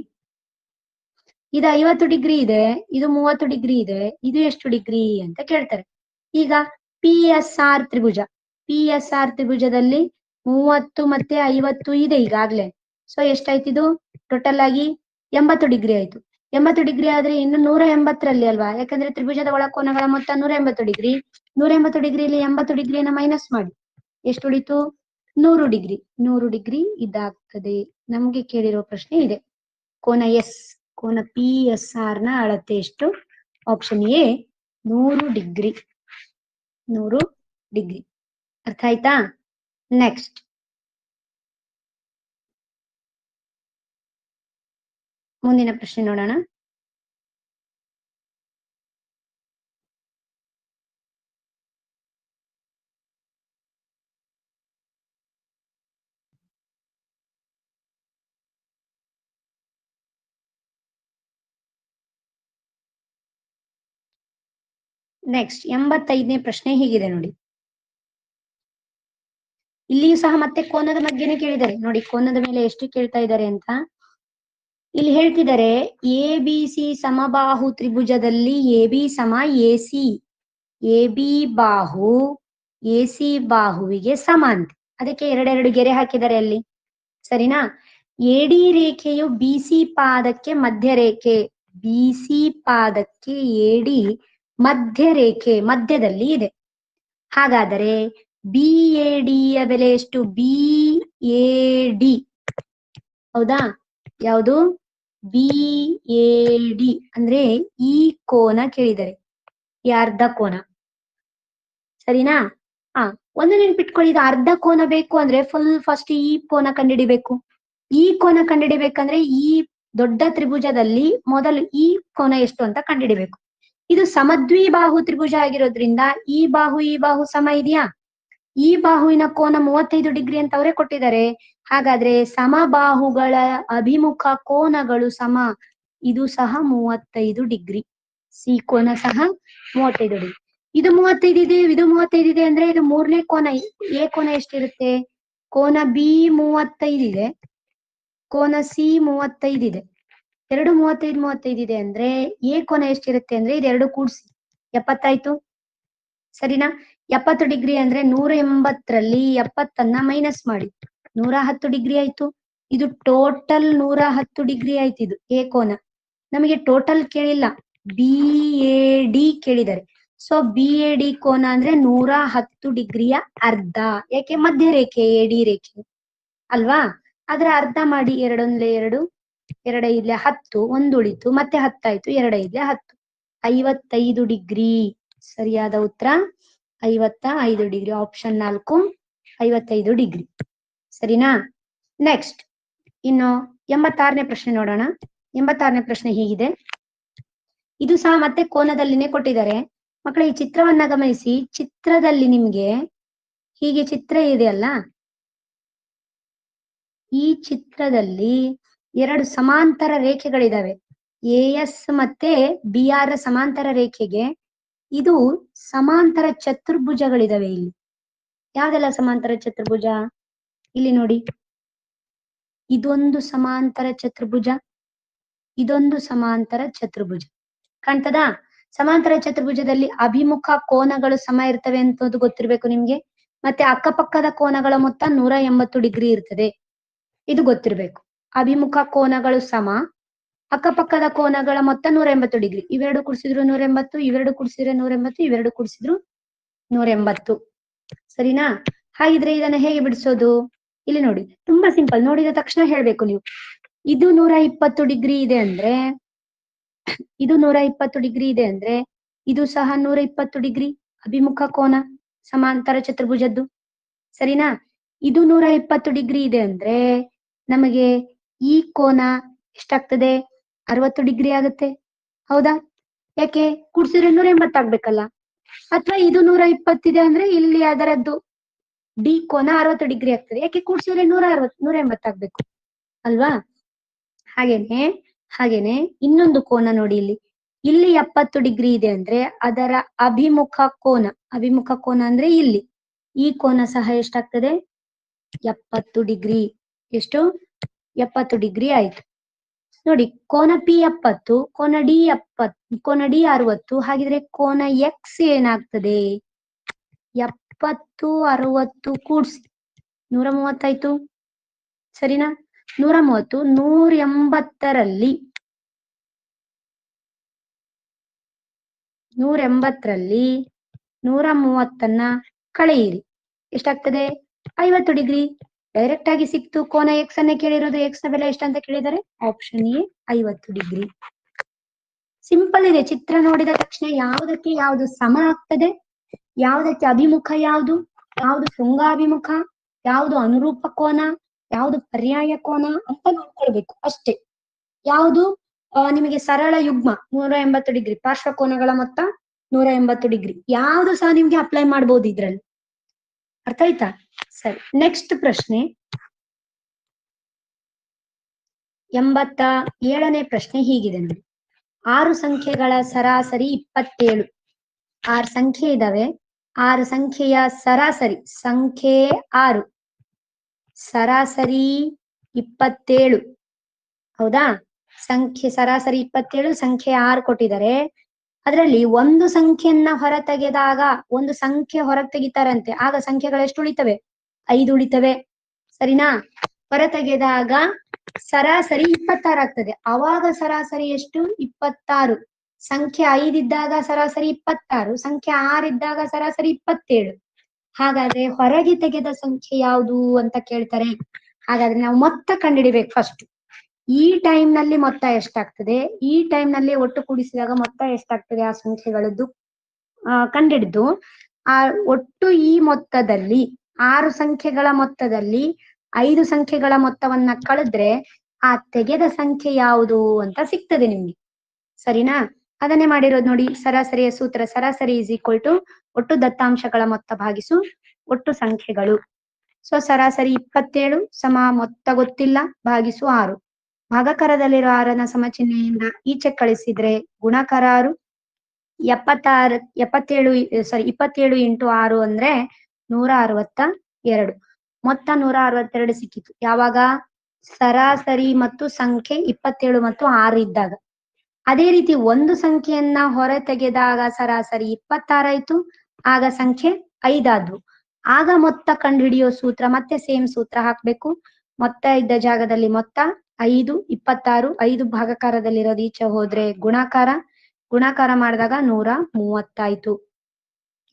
ಇದು 50 ಡಿಗ್ರಿ ಇದೆ, ಇದು 30 ಡಿಗ್ರಿ ಇದೆ, ಇದು ಎಷ್ಟು ಡಿಗ್ರಿ ಅಂತ ಕೇಳ್ತಾರೆ. ಈಗ PSR ತ್ರಿಭುಜ, PSR ತ್ರಿಭುಜದಲ್ಲಿ 30 ಮತ್ತೆ 50 ಇದೆ ಈಗಾಗ್ಲೇ. ಸೊ ಎಷ್ಟಾಯ್ತು ಇದು ಟೋಟಲ್ ಆಗಿ 80 ಡಿಗ್ರಿ ಆಯ್ತು. 80 ಡಿಗ್ರಿ ಆದ್ರೆ ಇನ್ನು 180ರಲ್ಲಿ ಅಲ್ವಾ, ಯಾಕಂದ್ರೆ ತ್ರಿಭುಜದ ಒಳಕೋನಗಳ ಮೊತ್ತ 180 ಡಿಗ್ರಿ. 180 ಡಿಗ್ರಿಯಲ್ಲಿ 80 ಡಿಗ್ರಿಯನ್ನ ಮೈನಸ್ ಮಾಡಿ ಎಷ್ಟು ಉಳಿತು? 100 ಡಿಗ್ರಿ. 100 ಡಿಗ್ರಿ ಇದಾಗ್ತದೆ. ನಮ್ಗೆ ಕೇಳಿರೋ ಪ್ರಶ್ನೆ ಇದೆ, ಕೋನ ಎಸ್, ಕೋನ PSR ನ ಅಳತೆ ಎಷ್ಟು? Option A 100 degree. 100 ಡಿಗ್ರಿ. ಅರ್ಥ ಆಯ್ತಾ? ನೆಕ್ಸ್ಟ್ ಮುಂದಿನ ಪ್ರಶ್ನೆ ನೋಡೋಣ. ನೆಕ್ಸ್ಟ್ 85ನೇ ಪ್ರಶ್ನೆ ಹೀಗಿದೆ ನೋಡಿ. ಇಲ್ಲಿಯೂ ಸಹ ಮತ್ತೆ ಕೋನದ ಬಗ್ಗೆನೇ ಕೇಳಿದ್ದಾರೆ ನೋಡಿ, ಕೋನದ ಮೇಲೆ ಎಷ್ಟು ಕೇಳ್ತಾ ಇದ್ದಾರೆ ಅಂತ. ಇಲ್ಲಿ ಹೇಳ್ತಿದ್ದಾರೆ ABC ಸಮಬಾಹು ತ್ರಿಭುಜದಲ್ಲಿ AB ಸಮ AC, AB ಬಾಹು AC ಬಾಹುವಿಗೆ ಸಮ ಅಂತ. ಅದಕ್ಕೆ ಎರಡೆರಡು ಗೆರೆ ಹಾಕಿದ್ದಾರೆ ಅಲ್ಲಿ, ಸರಿನಾ? AD ರೇಖೆಯು BC ಪಾದಕ್ಕೆ ಮಧ್ಯ ರೇಖೆ, BC ಪಾದಕ್ಕೆ AD ಮಧ್ಯ ರೇಖೆ ಮಧ್ಯದಲ್ಲಿ ಇದೆ. ಹಾಗಾದರೆ BAD ಯ ಬೆಲೆ ಎಷ್ಟು? BAD ಹೌದಾ? ಯಾವುದು? BAD ಅಂದ್ರೆ ಈ ಕೋನ ಕೇಳಿದರೆ, ಈ ಅರ್ಧ ಕೋನ, ಸರಿನಾ? ಒಂದು ನೆನ್ಪಿಟ್ಕೊಳ್ಳಿ, ಇದು ಅರ್ಧ ಕೋನ ಬೇಕು ಅಂದ್ರೆ ಫಸ್ಟ್ ಈ ಕೋನ ಕಂಡುಹಿಡಿಬೇಕು. ಈ ಕೋನ ಕಂಡುಹಿಡಿಬೇಕಂದ್ರೆ ಈ ದೊಡ್ಡ ತ್ರಿಭುಜದಲ್ಲಿ ಮೊದಲು ಈ ಕೋನ ಎಷ್ಟು ಅಂತ ಕಂಡುಹಿಡಿಬೇಕು. ಇದು ಸಮದ್ವಿಬಾಹು ತ್ರಿಭುಜ ಆಗಿರೋದ್ರಿಂದ ಈ ಬಾಹು ಸಮ ಇದೆಯಾ? ಈ ಬಾಹುವಿನ ಕೋನ 35 ಡಿಗ್ರಿ ಅಂತ ಅವರೇ ಕೊಟ್ಟಿದ್ದಾರೆ. ಹಾಗಾದ್ರೆ ಸಮಬಾಹುಗಳ ಅಭಿಮುಖ ಕೋನಗಳು ಸಮ, ಇದು ಸಹ 35 ಡಿಗ್ರಿ. ಸಿ ಕೋನ ಸಹ 35 ಡಿಗ್ರಿ. ಇದು 35 ಇದೆ, ಇದು 35 ಇದೆ ಅಂದ್ರೆ ಇದು ಮೂರನೇ ಕೋನ. ಎ ಕೋನ ಎಷ್ಟಿರುತ್ತೆ? ಕೋನ B 35 ಇದೆ, ಕೋನ C 35 ಇದೆ. ಎರಡು 35 ಇದೆ ಅಂದ್ರೆ ಎ ಕೋನ ಎಷ್ಟಿರುತ್ತೆ ಅಂದ್ರೆ ಇದೆರಡು ಕೂಡಿಸಿ 70 ಆಯ್ತು, ಸರಿನಾ? 70 ಡಿಗ್ರಿ ಅಂದ್ರೆ 180ರಲ್ಲಿ 70ನ್ನ ಮೈನಸ್ ಮಾಡಿ 110 ಡಿಗ್ರಿ ಆಯ್ತು. ಇದು ಟೋಟಲ್ 110 ಡಿಗ್ರಿ ಆಯ್ತು. ಇದು ಎ ಕೋನ. ನಮಗೆ ಟೋಟಲ್ ಕೇಳಿಲ್ಲ, BAD ಕೇಳಿದ್ದಾರೆ. ಸೊ BAD ಕೋನ ಅಂದ್ರೆ 110 ಡಿಗ್ರಿಯ ಅರ್ಧ. ಯಾಕೆ? ಮಧ್ಯ ರೇಖೆ AD ರೇಖೆ ಅಲ್ವಾ? ಅದರ ಅರ್ಧ ಮಾಡಿ, 2 × 2 2 × 10, 1 ಉಳಿತು, ಮತ್ತೆ 10 ಆಯ್ತು, 2 × 10 55 ಡಿಗ್ರಿ. ಸರಿಯಾದ ಉತ್ತರ 55 ಡಿಗ್ರಿ. ಆಪ್ಷನ್ 4 55 ಡಿಗ್ರಿ, ಸರಿನಾ? ನೆಕ್ಸ್ಟ್ ಇನ್ನು 86ನೇ ಪ್ರಶ್ನೆ ನೋಡೋಣ. 86ನೇ ಪ್ರಶ್ನೆ ಹೀಗಿದೆ. ಇದು ಸಹ ಮತ್ತೆ ಕೋನದಲ್ಲಿನೇ ಕೊಟ್ಟಿದ್ದಾರೆ. ಮಕ್ಕಳ ಈ ಚಿತ್ರವನ್ನ ಗಮನಿಸಿ. ಚಿತ್ರದಲ್ಲಿ ನಿಮ್ಗೆ ಹೀಗೆ ಚಿತ್ರ ಇದೆಯಲ್ಲ, ಈ ಚಿತ್ರದಲ್ಲಿ ಎರಡು ಸಮಾಂತರ ರೇಖೆಗಳಿದಾವೆ. AS ಮತ್ತೆ BR ಸಮಾಂತರ ರೇಖೆಗೆ ಇದು ಸಮಾಂತರ ಚತುರ್ಭುಜಗಳಿದಾವೆ. ಇಲ್ಲಿ ಯಾವ್ದೆಲ್ಲ ಸಮಾಂತರ ಚತುರ್ಭುಜ? ಇಲ್ಲಿ ನೋಡಿ, ಇದೊಂದು ಸಮಾಂತರ ಚತುರ್ಭುಜ, ಇದೊಂದು ಸಮಾಂತರ ಚತುರ್ಭುಜ. ಕಾಣ್ತದಾ? ಸಮಾಂತರ ಚತುರ್ಭುಜದಲ್ಲಿ ಅಭಿಮುಖ ಕೋನಗಳು ಸಮ ಇರ್ತವೆ ಅಂತದ್ದು ಗೊತ್ತಿರ್ಬೇಕು ನಿಮ್ಗೆ. ಮತ್ತೆ ಅಕ್ಕಪಕ್ಕದ ಕೋನಗಳ ಮೊತ್ತ 180 ಡಿಗ್ರಿ ಇರ್ತದೆ, ಇದು ಗೊತ್ತಿರ್ಬೇಕು. ಅಭಿಮುಖ ಕೋನಗಳು ಸಮ, ಅಕ್ಕಪಕ್ಕದ ಕೋನಗಳ ಮೊತ್ತ 180 ಡಿಗ್ರಿ. ಇವೆರಡು ಕೂಡಿಸಿದ್ರು 180, ಇವೆರಡು ಕೂಡಿಸಿದ್ರೆ 180, ಇವೆರಡು ಕೂಡಿಸಿದ್ರು 180, ಸರಿನಾ? ಹಾಗಿದ್ರೆ ಇದನ್ನ ಹೇಗೆ ಬಿಡಿಸೋದು? ಇಲ್ಲಿ ನೋಡಿ, ತುಂಬಾ ಸಿಂಪಲ್. ನೋಡಿದ ತಕ್ಷಣ ಹೇಳ್ಬೇಕು ನೀವು. ಇದು 120 ಡಿಗ್ರಿ ಇದೆ ಅಂದ್ರೆ, ಇದು 120 ಡಿಗ್ರಿ ಇದೆ ಅಂದ್ರೆ ಇದು ಸಹ 120 ಡಿಗ್ರಿ ಅಭಿಮುಖ ಕೋನ ಸಮಾಂತರ ಚತುರ್ಭುಜದ್ದು, ಸರಿನಾ? ಇದು 120 ಡಿಗ್ರಿ ಇದೆ ಅಂದ್ರೆ ನಮಗೆ ಈ ಕೋನ ಎಷ್ಟಾಗ್ತದೆ? 60 ಡಿಗ್ರಿ ಆಗುತ್ತೆ, ಹೌದಾ? ಯಾಕೆ? ಕೂಡ್ಸಿದ್ರೆ 180 ಆಗ್ಬೇಕಲ್ಲ. ಅಥವಾ ಇದು 120 ಇದೆ ಅಂದ್ರೆ ಇಲ್ಲಿ ಅದರದ್ದು ಡಿ ಕೋನ 60 ಡಿಗ್ರಿ ಆಗ್ತದೆ. ಯಾಕೆ? ಕೂಡ್ಸಿದ್ರೆ 180 ಆಗ್ಬೇಕು ಅಲ್ವಾ? ಹಾಗೇನೆ ಇನ್ನೊಂದು ಕೋನ ನೋಡಿ, ಇಲ್ಲಿ 70 ಡಿಗ್ರಿ ಇದೆ ಅಂದ್ರೆ ಅದರ ಅಭಿಮುಖ ಕೋನ ಅಂದ್ರೆ ಇಲ್ಲಿ ಈ ಕೋನ ಸಹ ಎಷ್ಟಾಗ್ತದೆ? 70 ಡಿಗ್ರಿ. ಎಷ್ಟು? 70 ಡಿಗ್ರಿ ಆಯ್ತು. ನೋಡಿ ಕೋನ ಪಿ 70, ಕೋನ ಡಿ 70, ಕೋನ ಡಿ 60. ಹಾಗಿದ್ರೆ ಕೋನ ಎಕ್ಸ್ ಏನಾಗ್ತದೆ? 70 60 ಕೂಡ್ಸಿ 130 ಆಯ್ತು, ಸರಿನಾ? 130 180ರಲ್ಲಿ 130ನ್ನ ಕಳೆಯಿರಿ, ಎಷ್ಟಾಗ್ತದೆ? 50 ಡಿಗ್ರಿ. ಡೈರೆಕ್ಟ್ ಆಗಿ ಸಿಕ್ತು. ಕೋನ ಎಕ್ಸ್ ಅನ್ನೇ ಕೇಳಿರೋದು, ಎಕ್ಸ್ ನ ಬೆಲೆ ಎಷ್ಟಂತ ಕೇಳಿದರೆ ಆಪ್ಷನ್ ಎ 50 ಡಿಗ್ರಿ. ಸಿಂಪಲ್ ಇದೆ. ಚಿತ್ರ ನೋಡಿದ ತಕ್ಷಣ ಯಾವುದಕ್ಕೆ ಯಾವುದು ಸಮ ಆಗ್ತದೆ, ಯಾವುದಕ್ಕೆ ಅಭಿಮುಖ ಯಾವುದು, ಯಾವುದು ಶೃಂಗಾಭಿಮುಖ, ಯಾವುದು ಅನುರೂಪ ಕೋನ, ಯಾವುದು ಪರ್ಯಾಯ ಕೋನ ಅಂತ ನೋಡ್ಕೊಳ್ಬೇಕು ಅಷ್ಟೇ. ಯಾವುದು ನಿಮಗೆ ಸರಳ ಯುಗ್ಮ 180 ಡಿಗ್ರಿ, ಪಾರ್ಶ್ವಕೋನಗಳ ಮೊತ್ತ 180 ಡಿಗ್ರಿ, ಯಾವುದು ಸಹ ನಿಮ್ಗೆ ಅಪ್ಲೈ ಮಾಡ್ಬೋದು ಇದ್ರಲ್ಲಿ. ಅರ್ಥ ಆಯ್ತಾ? ಸರಿ, ನೆಕ್ಸ್ಟ್ ಪ್ರಶ್ನೆ 87ನೇ ಪ್ರಶ್ನೆ ಹೀಗಿದೆ ನೋಡಿ. 6 ಸಂಖ್ಯೆಗಳ ಸರಾಸರಿ 27. 6 ಸಂಖ್ಯೆ ಇದಾವೆ. 6 ಸಂಖ್ಯೆಯ ಸರಾಸರಿ ಸಂಖ್ಯೆ 6, ಸರಾಸರಿ 27. ಹೌದಾ? ಸಂಖ್ಯೆ ಸರಾಸರಿ 27, ಸಂಖ್ಯೆ 6 ಕೊಟ್ಟಿದ್ದಾರೆ. ಅದರಲ್ಲಿ ಒಂದು ಸಂಖ್ಯೆಯನ್ನ ಹೊರ ತೆಗೆದಾಗ, ಒಂದು ಸಂಖ್ಯೆ ಹೊರಗೆ ತೆಗಿತಾರಂತೆ, ಆಗ ಸಂಖ್ಯೆಗಳು ಎಷ್ಟು ಉಳಿತವೆ? 5 ಉಳಿತವೆ, ಸರಿನಾ? ಹೊರ ತೆಗೆದಾಗ ಸರಾಸರಿ 26 ಆಗ್ತದೆ. ಅವಾಗ ಸರಾಸರಿ ಎಷ್ಟು? 26. ಸಂಖ್ಯೆ 5 ಇದ್ದಾಗ ಸರಾಸರಿ 26, ಸಂಖ್ಯೆ 6 ಇದ್ದಾಗ ಸರಾಸರಿ 27. ಹಾಗಾದ್ರೆ ಹೊರಗೆ ತೆಗೆದ ಸಂಖ್ಯೆ ಯಾವುದು ಅಂತ ಕೇಳ್ತಾರೆ. ಹಾಗಾದ್ರೆ ನಾವು ಮೊತ್ತ ಕಂಡುಹಿಡಿಬೇಕು ಫಸ್ಟ್. ಈ ಟೈಮ್ ನಲ್ಲಿ ಮೊತ್ತ ಎಷ್ಟಾಗ್ತದೆ, ಈ ಟೈಮ್ ನಲ್ಲಿ ಒಟ್ಟು ಕೂಡಿಸಿದಾಗ ಮೊತ್ತ ಎಷ್ಟಾಗ್ತದೆ ಆ ಸಂಖ್ಯೆಗಳದ್ದು ಕಂಡಿಡಿದು, ಆ ಒಟ್ಟು ಈ ಮೊತ್ತದಲ್ಲಿ 6 ಸಂಖ್ಯೆಗಳ ಮೊತ್ತದಲ್ಲಿ 5 ಸಂಖ್ಯೆಗಳ ಮೊತ್ತವನ್ನ ಕಳೆದ್ರೆ ಆ ತೆಗೆದ ಸಂಖ್ಯೆ ಯಾವುದು ಅಂತ ಸಿಗ್ತದೆ ನಿಮ್ಗೆ, ಸರಿನಾ? ಅದನ್ನೇ ಮಾಡಿರೋದು ನೋಡಿ. ಸರಾಸರಿಯ ಸೂತ್ರ ಸರಾಸರಿ ಇಸ್ ಈಕ್ವಲ್ ಟು ಒಟ್ಟು ದತ್ತಾಂಶಗಳ ಮೊತ್ತ ಭಾಗಿಸು ಒಟ್ಟು ಸಂಖ್ಯೆಗಳು. ಸೊ ಸರಾಸರಿ 27 ಸಮ ಮೊತ್ತ ಗೊತ್ತಿಲ್ಲ ಭಾಗಿಸು 6. ಭಾಗಾಕಾರದಲ್ಲಿರೋ 6ನ ಸಮಚಿಹ್ನೆಯಿಂದ ಈಚೆ ಕಳಿಸಿದ್ರೆ ಗುಣಾಕಾರ 6. 27 ಇಂಟು 6 ಅಂದ್ರೆ 162. ಮೊತ್ತ 162 ಸಿಕ್ಕಿತು. ಯಾವಾಗ? ಸರಾಸರಿ ಮತ್ತು ಸಂಖ್ಯೆ 27 ಮತ್ತು 6 ಇದ್ದಾಗ. ಅದೇ ರೀತಿ ಒಂದು ಸಂಖ್ಯೆಯನ್ನ ಹೊರ ತೆಗೆದಾಗ ಸರಾಸರಿ 26 ಆಯ್ತು, ಆಗ ಸಂಖ್ಯೆ 5 ಆದ್ವು. ಆಗ ಮೊತ್ತ ಕಂಡುಹಿಡಿಯೋ ಸೂತ್ರ ಮತ್ತೆ ಸೇಮ್ ಸೂತ್ರ ಹಾಕ್ಬೇಕು. ಮೊತ್ತ ಇದ್ದ ಜಾಗದಲ್ಲಿ ಮೊತ್ತ 5, 26, 5 ಭಾಗಾಕಾರದಲ್ಲಿರೋದು ಈಚೆ ಹೋದ್ರೆ ಗುಣಾಕಾರ ಮಾಡಿದಾಗ 130 ಆಯ್ತು.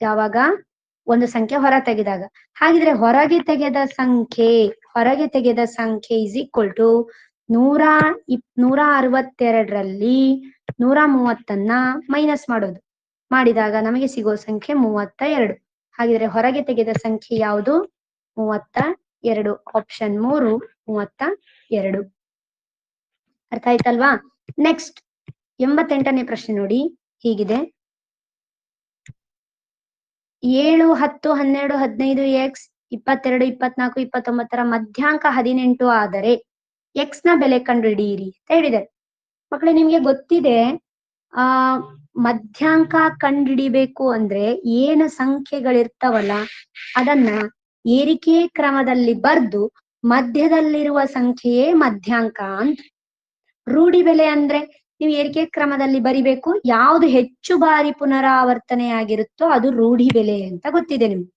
ಯಾವಾಗ? ಒಂದು ಸಂಖ್ಯೆ ಹೊರ ತೆಗೆದಾಗ. ಹಾಗಿದ್ರೆ ಹೊರಗೆ ತೆಗೆದ ಸಂಖ್ಯೆ ಇಸ್ ಈಕ್ವಲ್ ಟು 162ರಲ್ಲಿ 130ನ್ನ ಮೈನಸ್ ಮಾಡೋದು, ಮಾಡಿದಾಗ ನಮಗೆ ಸಿಗೋ ಸಂಖ್ಯೆ 32. ಹಾಗಿದ್ರೆ ಹೊರಗೆ ತೆಗೆದ ಸಂಖ್ಯೆ ಯಾವುದು? 32. ಆಪ್ಷನ್ 3 32. ಅರ್ಥ ಆಯ್ತಲ್ವಾ? ನೆಕ್ಸ್ಟ್ 88ನೇ ಪ್ರಶ್ನೆ ನೋಡಿ, ಹೀಗಿದೆ. 7, 10, 12, 15 ಎಕ್ಸ್ 22, 24, 29ರ ಮಧ್ಯಾಂಕ 18 ಆದರೆ ಎಕ್ಸ್ ನ ಬೆಲೆ ಕಂಡುಹಿಡಿಯಿರಿ ಅಂತ ಹೇಳಿದ್ದಾರೆ. ಮಕ್ಕಳೇ, ನಿಮ್ಗೆ ಗೊತ್ತಿದೆ ಮಧ್ಯಾಂಕ ಕಂಡುಹಿಡಿಬೇಕು ಅಂದ್ರೆ ಏನು ಸಂಖ್ಯೆಗಳಿರ್ತಾವಲ್ಲ ಅದನ್ನ ಏರಿಕೆ ಕ್ರಮದಲ್ಲಿ ಬರ್ದು ಮಧ್ಯದಲ್ಲಿರುವ ಸಂಖ್ಯೆಯೇ ಮಧ್ಯಾಂಕ ಅಂತ. ರೂಢಿ ಬೆಲೆ ಅಂದ್ರೆ ನೀವು ಏರಿಕೆ ಕ್ರಮದಲ್ಲಿ ಬರಿಬೇಕು, ಯಾವುದು ಹೆಚ್ಚು ಬಾರಿ ಪುನರಾವರ್ತನೆಯಾಗಿರುತ್ತೋ ಅದು ರೂಢಿ ಬೆಲೆ ಅಂತ ಗೊತ್ತಿದೆ ನಿಮ್ಗೆ,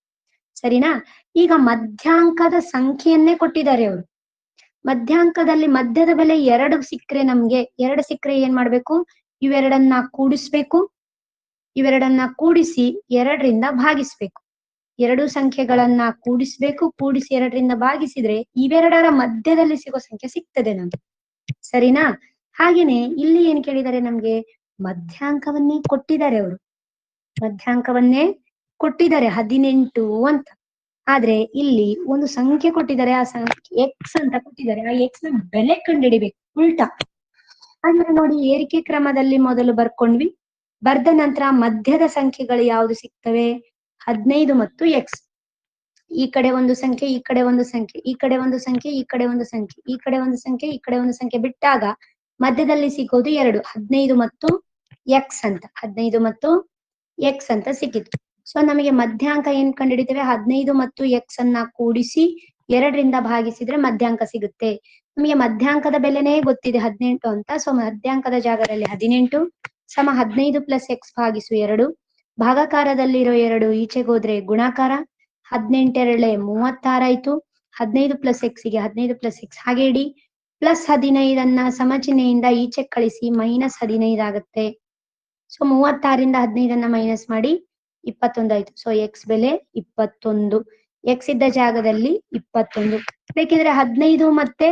ಸರಿನಾ? ಈಗ ಮಧ್ಯಾಂಕದ ಸಂಖ್ಯೆಯನ್ನೇ ಕೊಟ್ಟಿದ್ದಾರೆ ಅವರು. ಮಧ್ಯಾಂಕದಲ್ಲಿ ಮಧ್ಯದ ಬೆಲೆ 2 ಸಿಕ್ಕರೆ, ನಮ್ಗೆ 2 ಸಿಕ್ಕರೆ ಏನ್ ಮಾಡ್ಬೇಕು? ಇವೆರಡನ್ನ ಕೂಡಿಸ್ಬೇಕು, ಇವೆರಡನ್ನ ಕೂಡಿಸಿ 2ರಿಂದ ಭಾಗಿಸ್ಬೇಕು. 2 ಸಂಖ್ಯೆಗಳನ್ನ ಕೂಡಿಸ್ಬೇಕು, ಕೂಡಿಸಿ 2ರಿಂದ ಭಾಗಿಸಿದ್ರೆ ಇವೆರಡರ ಮಧ್ಯದಲ್ಲಿ ಸಿಗೋ ಸಂಖ್ಯೆ ಸಿಗ್ತದೆ ನಮ್ಗೆ, ಸರಿನಾ? ಹಾಗೇನೆ ಇಲ್ಲಿ ಏನ್ ಕೇಳಿದ್ದಾರೆ? ನಮ್ಗೆ ಮಧ್ಯಾಂಕವನ್ನೇ ಕೊಟ್ಟಿದ್ದಾರೆ ಅವರು, ಮಧ್ಯಾಂಕವನ್ನೇ ಕೊಟ್ಟಿದ್ದಾರೆ 18 ಅಂತ. ಆದ್ರೆ ಇಲ್ಲಿ ಒಂದು ಸಂಖ್ಯೆ ಕೊಟ್ಟಿದ್ದಾರೆ, ಆ ಸಂಖ್ಯೆ ಎಕ್ಸ್ ಅಂತ ಕೊಟ್ಟಿದ್ದಾರೆ. ಆ ಎಕ್ಸ್ ನ ಬೆಲೆ ಕಂಡುಹಿಡಿಬೇಕು ಉಲ್ಟಾ. ಹಾಗೆ ನೋಡಿ, ಏರಿಕೆ ಕ್ರಮದಲ್ಲಿ ಮೊದಲು ಬರ್ಕೊಂಡ್ವಿ, ಬರ್ದ ನಂತರ ಮಧ್ಯದ ಸಂಖ್ಯೆಗಳು ಯಾವ್ದು ಸಿಗ್ತವೆ? 15 ಮತ್ತು ಎಕ್ಸ್. ಈ ಕಡೆ ಒಂದು ಸಂಖ್ಯೆ, ಈ ಕಡೆ ಒಂದು ಸಂಖ್ಯೆ, ಈ ಕಡೆ ಒಂದು ಸಂಖ್ಯೆ, ಈ ಕಡೆ ಒಂದು ಸಂಖ್ಯೆ, ಈ ಕಡೆ ಒಂದು ಸಂಖ್ಯೆ, ಈ ಕಡೆ ಒಂದು ಸಂಖ್ಯೆ ಬಿಟ್ಟಾಗ ಮಧ್ಯದಲ್ಲಿ ಸಿಗೋದು 2, 15 ಮತ್ತು ಎಕ್ಸ್ ಅಂತ. 15 ಮತ್ತು ಎಕ್ಸ್ ಅಂತ ಸಿಕ್ಕಿತು. ಸೊ ನಮಗೆ ಮಧ್ಯಾಂಕ ಏನ್ ಕಂಡುಹಿಡಿತೇವೆ? 15 ಮತ್ತು ಎಕ್ಸ್ ಅನ್ನ ಕೂಡಿಸಿ 2ರಿಂದ ಭಾಗಿಸಿದ್ರೆ ಮಧ್ಯಾಂಕ ಸಿಗುತ್ತೆ. ನಮಗೆ ಮಧ್ಯಾಂಕದ ಬೆಲೆನೇ ಗೊತ್ತಿದೆ 18 ಅಂತ. ಸೊ ಮಧ್ಯಾಂಕದ ಜಾಗದಲ್ಲಿ 18 ಸಮ 15 ಪ್ಲಸ್ ಎಕ್ಸ್ ಭಾಗಿಸು 2. ಭಾಗಾಕಾರದಲ್ಲಿರೋ 2 ಈಚೆಗೆ ಹೋದ್ರೆ ಗುಣಾಕಾರ. 18 ಎರಳೆ 36 ಆಯ್ತು. 15 ಪ್ಲಸ್ ಎಕ್ಸ್ಗೆ 15 ಪ್ಲಸ್ ಎಕ್ಸ್ ಹಾಗೆ ಇಡಿ. ಪ್ಲಸ್ 15 ಸಮಚಿಹ್ನೆಯಿಂದ ಈಚೆ ಕಳಿಸಿ ಮೈನಸ್ 15 ಆಗುತ್ತೆ. ಸೊ 36ರಿಂದ 15 ಮೈನಸ್ ಮಾಡಿ 21 ಆಯ್ತು. ಸೊ ಎಕ್ಸ್ ಬೆಲೆ 21. ಎಕ್ಸ್ ಇದ್ದ ಜಾಗದಲ್ಲಿ 21. ಬೇಕಿದ್ರೆ 15 ಮತ್ತೆ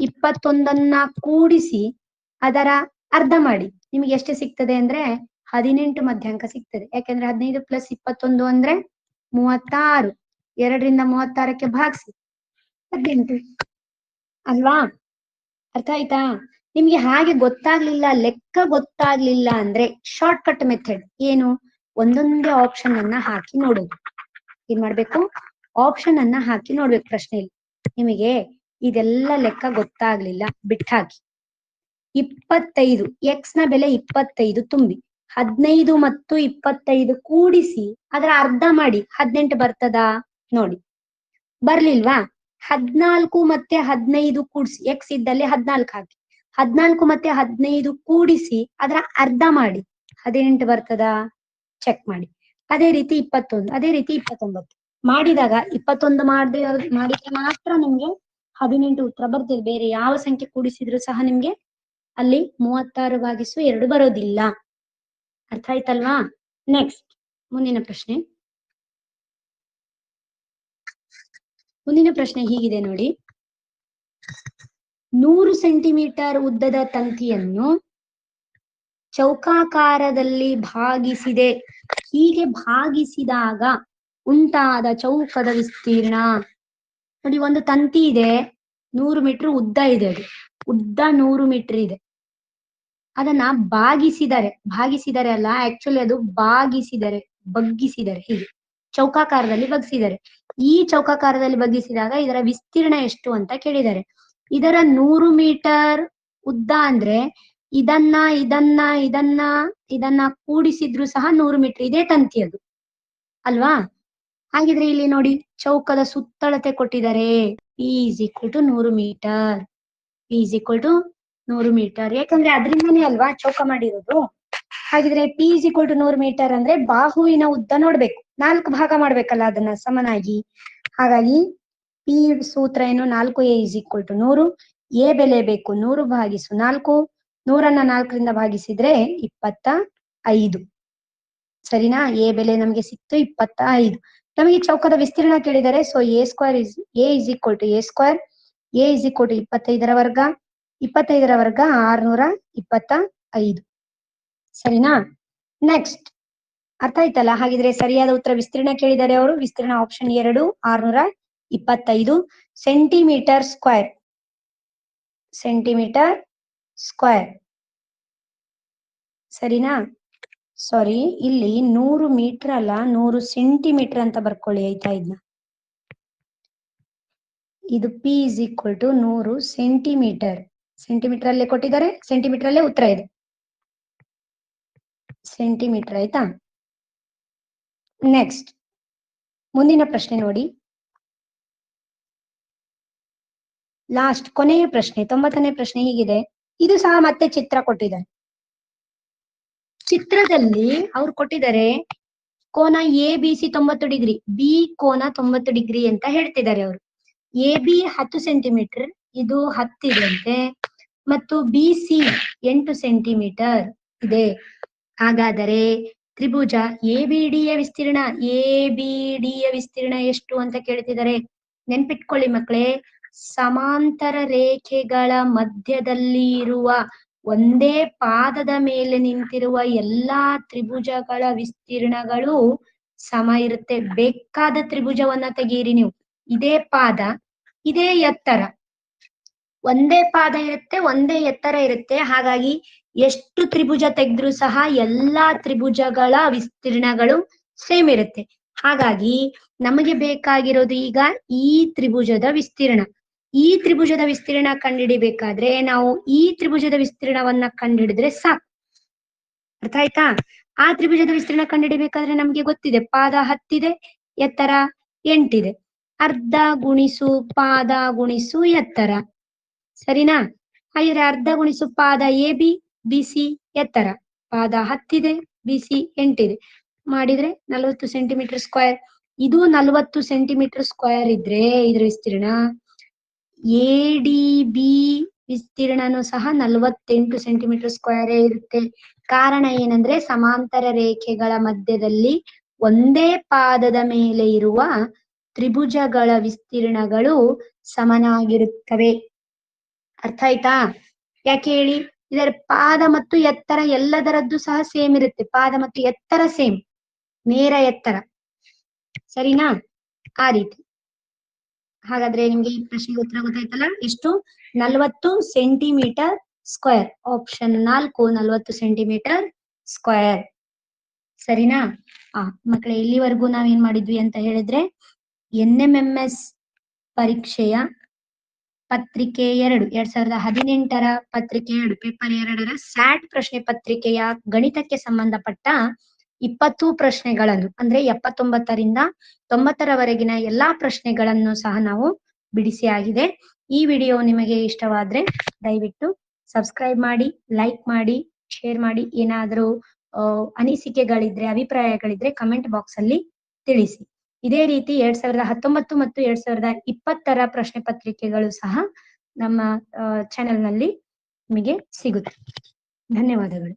21 ಕೂಡಿಸಿ ಅದರ ಅರ್ಧ ಮಾಡಿ. ನಿಮ್ಗೆ ಎಷ್ಟು ಸಿಗ್ತದೆ ಅಂದ್ರೆ 18 ಮಧ್ಯಾಂಕ ಸಿಗ್ತದೆ. ಯಾಕೆಂದ್ರೆ 15 ಪ್ಲಸ್ 21 ಅಂದ್ರೆ 36. 2ರಿಂದ 36ಕ್ಕೆ ಭಾಗಿಸಿ 18 ಅಲ್ವಾ? ಅರ್ಥ ಆಯ್ತಾ? ನಿಮ್ಗೆ ಹಾಗೆ ಗೊತ್ತಾಗ್ಲಿಲ್ಲ, ಲೆಕ್ಕ ಗೊತ್ತಾಗ್ಲಿಲ್ಲ ಅಂದ್ರೆ ಶಾರ್ಟ್ ಕಟ್ ಮೆಥಡ್ ಏನು? ಒಂದೊಂದೇ ಆಪ್ಷನ್ ಅನ್ನ ಹಾಕಿ ನೋಡೋದು. ಏನ್ ಮಾಡ್ಬೇಕು? ಆಪ್ಷನ್ ಅನ್ನ ಹಾಕಿ ನೋಡ್ಬೇಕು ಪ್ರಶ್ನೆಯಲ್ಲಿ. ನಿಮಗೆ ಇದೆಲ್ಲ ಲೆಕ್ಕ ಗೊತ್ತಾಗ್ಲಿಲ್ಲ ಬಿಟ್ಟಾಕಿ. 25 ಎಕ್ಸ್ ನ ಬೆಲೆ 25 ತುಂಬಿ 15 ಮತ್ತು 25 ಕೂಡಿಸಿ ಅದರ ಅರ್ಧ ಮಾಡಿ 18 ಬರ್ತದಾ ನೋಡಿ. ಬರ್ಲಿಲ್ವಾ? 14 ಮತ್ತೆ 15 ಕೂಡಿಸಿ ಎಕ್ಸ್ ಇದ್ದಲ್ಲಿ 14 ಹಾಕಿ 14 ಮತ್ತೆ 15 ಕೂಡಿಸಿ ಅದರ ಅರ್ಧ ಮಾಡಿ 18 ಬರ್ತದಾ ಚೆಕ್ ಮಾಡಿ. ಅದೇ ರೀತಿ 21, ಅದೇ ರೀತಿ 29 ಮಾಡಿದಾಗ 21 ಮಾಡಿದ್ರೆ ಮಾತ್ರ ನಿಮ್ಗೆ 18 ಉತ್ತರ ಬರ್ತದೆ. ಬೇರೆ ಯಾವ ಸಂಖ್ಯೆ ಕೂಡಿಸಿದ್ರು ಸಹ ನಿಮ್ಗೆ ಅಲ್ಲಿ 36/2 ಬರೋದಿಲ್ಲ. ಅರ್ಥ ಆಯ್ತಲ್ವಾ? ನೆಕ್ಸ್ಟ್ ಮುಂದಿನ ಪ್ರಶ್ನೆ. ಮುಂದಿನ ಪ್ರಶ್ನೆ ಹೀಗಿದೆ ನೋಡಿ. 100 ಸೆಂಟಿಮೀಟರ್ ಉದ್ದದ ತಂತಿಯನ್ನು ಚೌಕಾಕಾರದಲ್ಲಿ ಭಾಗಿಸಿದೆ. ಹೀಗೆ ಭಾಗಿಸಿದಾಗ ಉಂಟಾದ ಚೌಕದ ವಿಸ್ತೀರ್ಣ ನೋಡಿ. ಒಂದು ತಂತಿ ಇದೆ, 100 ಮೀಟರ್ ಉದ್ದ ಇದೆ. ಅದು ಉದ್ದ 100 ಮೀಟರ್ ಇದೆ. ಅದನ್ನ ಭಾಗಿಸಿದರೆ ಅಲ್ಲ, ಆಕ್ಚುಲಿ ಅದು ಬಗ್ಗಿಸಿದರೆ ಹೀಗೆ ಚೌಕಾಕಾರದಲ್ಲಿ ಬಗ್ಗಿಸಿದ್ದಾರೆ. ಈ ಚೌಕಾಕಾರದಲ್ಲಿ ಬಗ್ಗಿಸಿದಾಗ ಇದರ ವಿಸ್ತೀರ್ಣ ಎಷ್ಟು ಅಂತ ಕೇಳಿದ್ದಾರೆ. ಇದರ 100 ಮೀಟರ್ ಉದ್ದ ಅಂದ್ರೆ ಇದನ್ನ ಕೂಡಿಸಿದ್ರು ಸಹ 100 ಮೀಟರ್. ಇದೇ ತಂತಿ ಅದು ಅಲ್ವಾ? ಹಾಗಿದ್ರೆ ಇಲ್ಲಿ ನೋಡಿ ಚೌಕದ ಸುತ್ತಳತೆ ಕೊಟ್ಟಿದ್ದಾರೆ. P = 100 metre. P = 100 metre. ಯಾಕಂದ್ರೆ ಅದರಿಂದನೇ ಅಲ್ವಾ ಚೌಕ ಮಾಡಿರೋದು. ಹಾಗಿದ್ರೆ P = 100 ಮೀಟರ್ ಅಂದ್ರೆ ಬಾಹುವಿನ ಉದ್ದ ನೋಡ್ಬೇಕು. 4 ಭಾಗ ಮಾಡ್ಬೇಕಲ್ಲ ಅದನ್ನ ಸಮನಾಗಿ. ಹಾಗಾಗಿ P ಸೂತ್ರ ಏನು? 4a = 100. ಎ ಬೆಲೆ ಬೇಕು 100/4. 100ನ್ನ 4ರಿಂದ ಭಾಗಿಸಿದ್ರೆ 25. ಸರಿನಾ? ಎ ಬೆಲೆ ನಮ್ಗೆ ಸಿಕ್ತು 25. ನಮಗೆ ಚೌಕದ ವಿಸ್ತೀರ್ಣ ಕೇಳಿದರೆ ಸೊ a = a². a = 25ರ ವರ್ಗ. 25ರ ವರ್ಗ 625. ಸರಿನಾ? ನೆಕ್ಸ್ಟ್ ಅರ್ಥ ಆಯ್ತಲ್ಲ? ಹಾಗಿದ್ರೆ ಸರಿಯಾದ ಉತ್ತರ ವಿಸ್ತೀರ್ಣ ಕೇಳಿದರೆ ಅವರು ವಿಸ್ತೀರ್ಣ ಆಪ್ಷನ್ 2 625 ಸೆಂಟಿಮೀಟರ್ ಸ್ಕ್ವೇರ್. ಸರಿನಾ? ಸಾರಿ, ಇಲ್ಲಿ 100 ಮೀಟರ್ ಅಲ್ಲ 100 ಸೆಂಟಿಮೀಟರ್ ಅಂತ ಬರ್ಕೊಳ್ಳಿ ಆಯ್ತಾ. ಇದು P = 100 ಸೆಂಟಿಮೀಟರ್. ಸೆಂಟಿಮೀಟರ್ ಅಲ್ಲೇ ಕೊಟ್ಟಿದ್ದಾರೆ, ಸೆಂಟಿಮೀಟರ್ ಅಲ್ಲೇ ಉತ್ತರ ಇದೆ. ಸೆಂಟಿಮೀಟರ್ ಆಯ್ತಾ? ನೆಕ್ಸ್ಟ್ ಮುಂದಿನ ಪ್ರಶ್ನೆ ನೋಡಿ. ಲಾಸ್ಟ್ ಕೊನೆಯ ಪ್ರಶ್ನೆ 90ನೇ ಪ್ರಶ್ನೆ ಹೀಗಿದೆ. ಇದು ಸಹ ಮತ್ತೆ ಚಿತ್ರ ಕೊಟ್ಟಿದ್ದಾರೆ. ಚಿತ್ರದಲ್ಲಿ ಅವ್ರು ಕೊಟ್ಟಿದ್ದಾರೆ ಕೋನ ABC 90 ಡಿಗ್ರಿ, ಬಿ ಕೋನ 90 ಡಿಗ್ರಿ ಅಂತ ಹೇಳ್ತಿದ್ದಾರೆ ಅವರು. AB 10 ಸೆಂಟಿಮೀಟರ್, ಇದು 10 ಇದೆಯಂತೆ, ಮತ್ತು BC 8 ಸೆಂಟಿಮೀಟರ್ ಇದೆ. ಹಾಗಾದರೆ ತ್ರಿಭುಜ ABD ಯ ವಿಸ್ತೀರ್ಣ ಎಷ್ಟು ಅಂತ ಕೇಳ್ತಿದ್ದಾರೆ. ನೆನ್ಪಿಟ್ಕೊಳ್ಳಿ ಮಕ್ಕಳೇ, ಸಮಾಂತರ ರೇಖೆಗಳ ಮಧ್ಯದಲ್ಲಿ ಇರುವ ಒಂದೇ ಪಾದದ ಮೇಲೆ ನಿಂತಿರುವ ಎಲ್ಲಾ ತ್ರಿಭುಜಗಳ ವಿಸ್ತೀರ್ಣಗಳು ಸಮ ಇರುತ್ತೆ. ಬೇಕಾದ ತ್ರಿಭುಜವನ್ನ ತೆಗೀರಿ ನೀವು. ಇದೇ ಪಾದ, ಇದೇ ಎತ್ತರ, ಒಂದೇ ಪಾದ ಇರುತ್ತೆ, ಒಂದೇ ಎತ್ತರ ಇರುತ್ತೆ. ಹಾಗಾಗಿ ಎಷ್ಟು ತ್ರಿಭುಜ ತೆಗೆದ್ರೂ ಸಹ ಎಲ್ಲಾ ತ್ರಿಭುಜಗಳ ವಿಸ್ತೀರ್ಣಗಳು ಸೇಮ್ ಇರುತ್ತೆ. ಹಾಗಾಗಿ ನಮಗೆ ಬೇಕಾಗಿರೋದು ಈಗ ಈ ತ್ರಿಭುಜದ ವಿಸ್ತೀರ್ಣ. ಈ ತ್ರಿಭುಜದ ವಿಸ್ತೀರ್ಣ ಕಂಡುಹಿಡಿಬೇಕಾದ್ರೆ ನಾವು ಈ ತ್ರಿಭುಜದ ವಿಸ್ತೀರ್ಣವನ್ನ ಕಂಡುಹಿಡಿದ್ರೆ ಸಾಕು. ಅರ್ಥ ಆಯ್ತಾ? ಆ ತ್ರಿಭುಜದ ವಿಸ್ತೀರ್ಣ ಕಂಡುಹಿಡಿಬೇಕಾದ್ರೆ ನಮ್ಗೆ ಗೊತ್ತಿದೆ, ಪಾದ 10 ಇದೆ, ಎತ್ತರ 8 ಇದೆ. ಅರ್ಧ ಗುಣಿಸು ಪಾದ ಗುಣಿಸು ಎತ್ತರ. ಸರಿನಾ? ಹಾಗಿದ್ರೆ ಅರ್ಧ ಗುಣಿಸು ಪಾದ AB, BC ಎತ್ತರ. ಪಾದ 10 ಇದೆ, BC 8 ಇದೆ. ಮಾಡಿದ್ರೆ 40 ಸೆಂಟಿಮೀಟರ್ ಸ್ಕ್ವೇರ್. ಇದು 40 ಸೆಂಟಿಮೀಟರ್ ಸ್ಕ್ವೇರ್ ಇದ್ರೆ ಇದ್ರ ವಿಸ್ತೀರ್ಣ ADB ವಿಸ್ತೀರ್ಣನು ಸಹ 48 ಸೆಂಟಿಮೀಟರ್ ಸ್ಕ್ವೇರ್ ಇರುತ್ತೆ. ಕಾರಣ ಏನಂದ್ರೆ ಸಮಾಂತರ ರೇಖೆಗಳ ಮಧ್ಯದಲ್ಲಿ ಒಂದೇ ಪಾದದ ಮೇಲೆ ಇರುವ ತ್ರಿಭುಜಗಳ ವಿಸ್ತೀರ್ಣಗಳು ಸಮನಾಗಿರುತ್ತವೆ. ಅರ್ಥ ಆಯ್ತಾ? ಯಾಕೆ ಹೇಳಿ? ಇದರ ಪಾದ ಮತ್ತು ಎತ್ತರ ಎಲ್ಲದರದ್ದು ಸಹ ಸೇಮ್ ಇರುತ್ತೆ. ಪಾದ ಮತ್ತು ಎತ್ತರ ಸೇಮ್, ನೇರ ಎತ್ತರ. ಸರಿನಾ? ಆ ರೀತಿ. ಹಾಗಾದ್ರೆ ನಿಮ್ಗೆ ಈ ಪ್ರಶ್ನೆಗೆ ಉತ್ತರ ಗೊತ್ತಾಯ್ತಲ್ಲ? ಎಷ್ಟು? 40 centimetre square. Option 4 40 centimetre square. ಸರಿನಾ? ಮಕ್ಕಳೇ, ಇಲ್ಲಿವರೆಗೂ ನಾವೇನ್ ಮಾಡಿದ್ವಿ ಅಂತ ಹೇಳಿದ್ರೆ NMMS ಪರೀಕ್ಷೆಯ ಪತ್ರಿಕೆ 2 2018ರ ಪತ್ರಿಕೆ 2 ಪೇಪರ್ 2ರ ಸ್ಯಾಟ್ ಪ್ರಶ್ನೆ ಪತ್ರಿಕೆಯ ಗಣಿತಕ್ಕೆ ಸಂಬಂಧಪಟ್ಟ 20 ಪ್ರಶ್ನೆಗಳನ್ನು ಅಂದ್ರೆ 79ರಿಂದ 90ರವರೆಗಿನ ಎಲ್ಲಾ ಪ್ರಶ್ನೆಗಳನ್ನು ಸಹ ನಾವು ಬಿಡಿಸಿ ಆಗಿದೆ. ಈ ವಿಡಿಯೋ ನಿಮಗೆ ಇಷ್ಟವಾದ್ರೆ ದಯವಿಟ್ಟು ಸಬ್ಸ್ಕ್ರೈಬ್ ಮಾಡಿ, ಲೈಕ್ ಮಾಡಿ, ಶೇರ್ ಮಾಡಿ. ಏನಾದರೂ ಅನಿಸಿಕೆಗಳಿದ್ರೆ, ಅಭಿಪ್ರಾಯಗಳಿದ್ರೆ ಕಮೆಂಟ್ ಬಾಕ್ಸ್ ಅಲ್ಲಿ ತಿಳಿಸಿ. ಇದೇ ರೀತಿ 2019 ಮತ್ತು 2020ರ ಪ್ರಶ್ನೆ ಪತ್ರಿಕೆಗಳು ಸಹ ನಮ್ಮ ಚಾನೆಲ್ ನಲ್ಲಿ ನಿಮಗೆ ಸಿಗುತ್ತೆ. ಧನ್ಯವಾದಗಳು.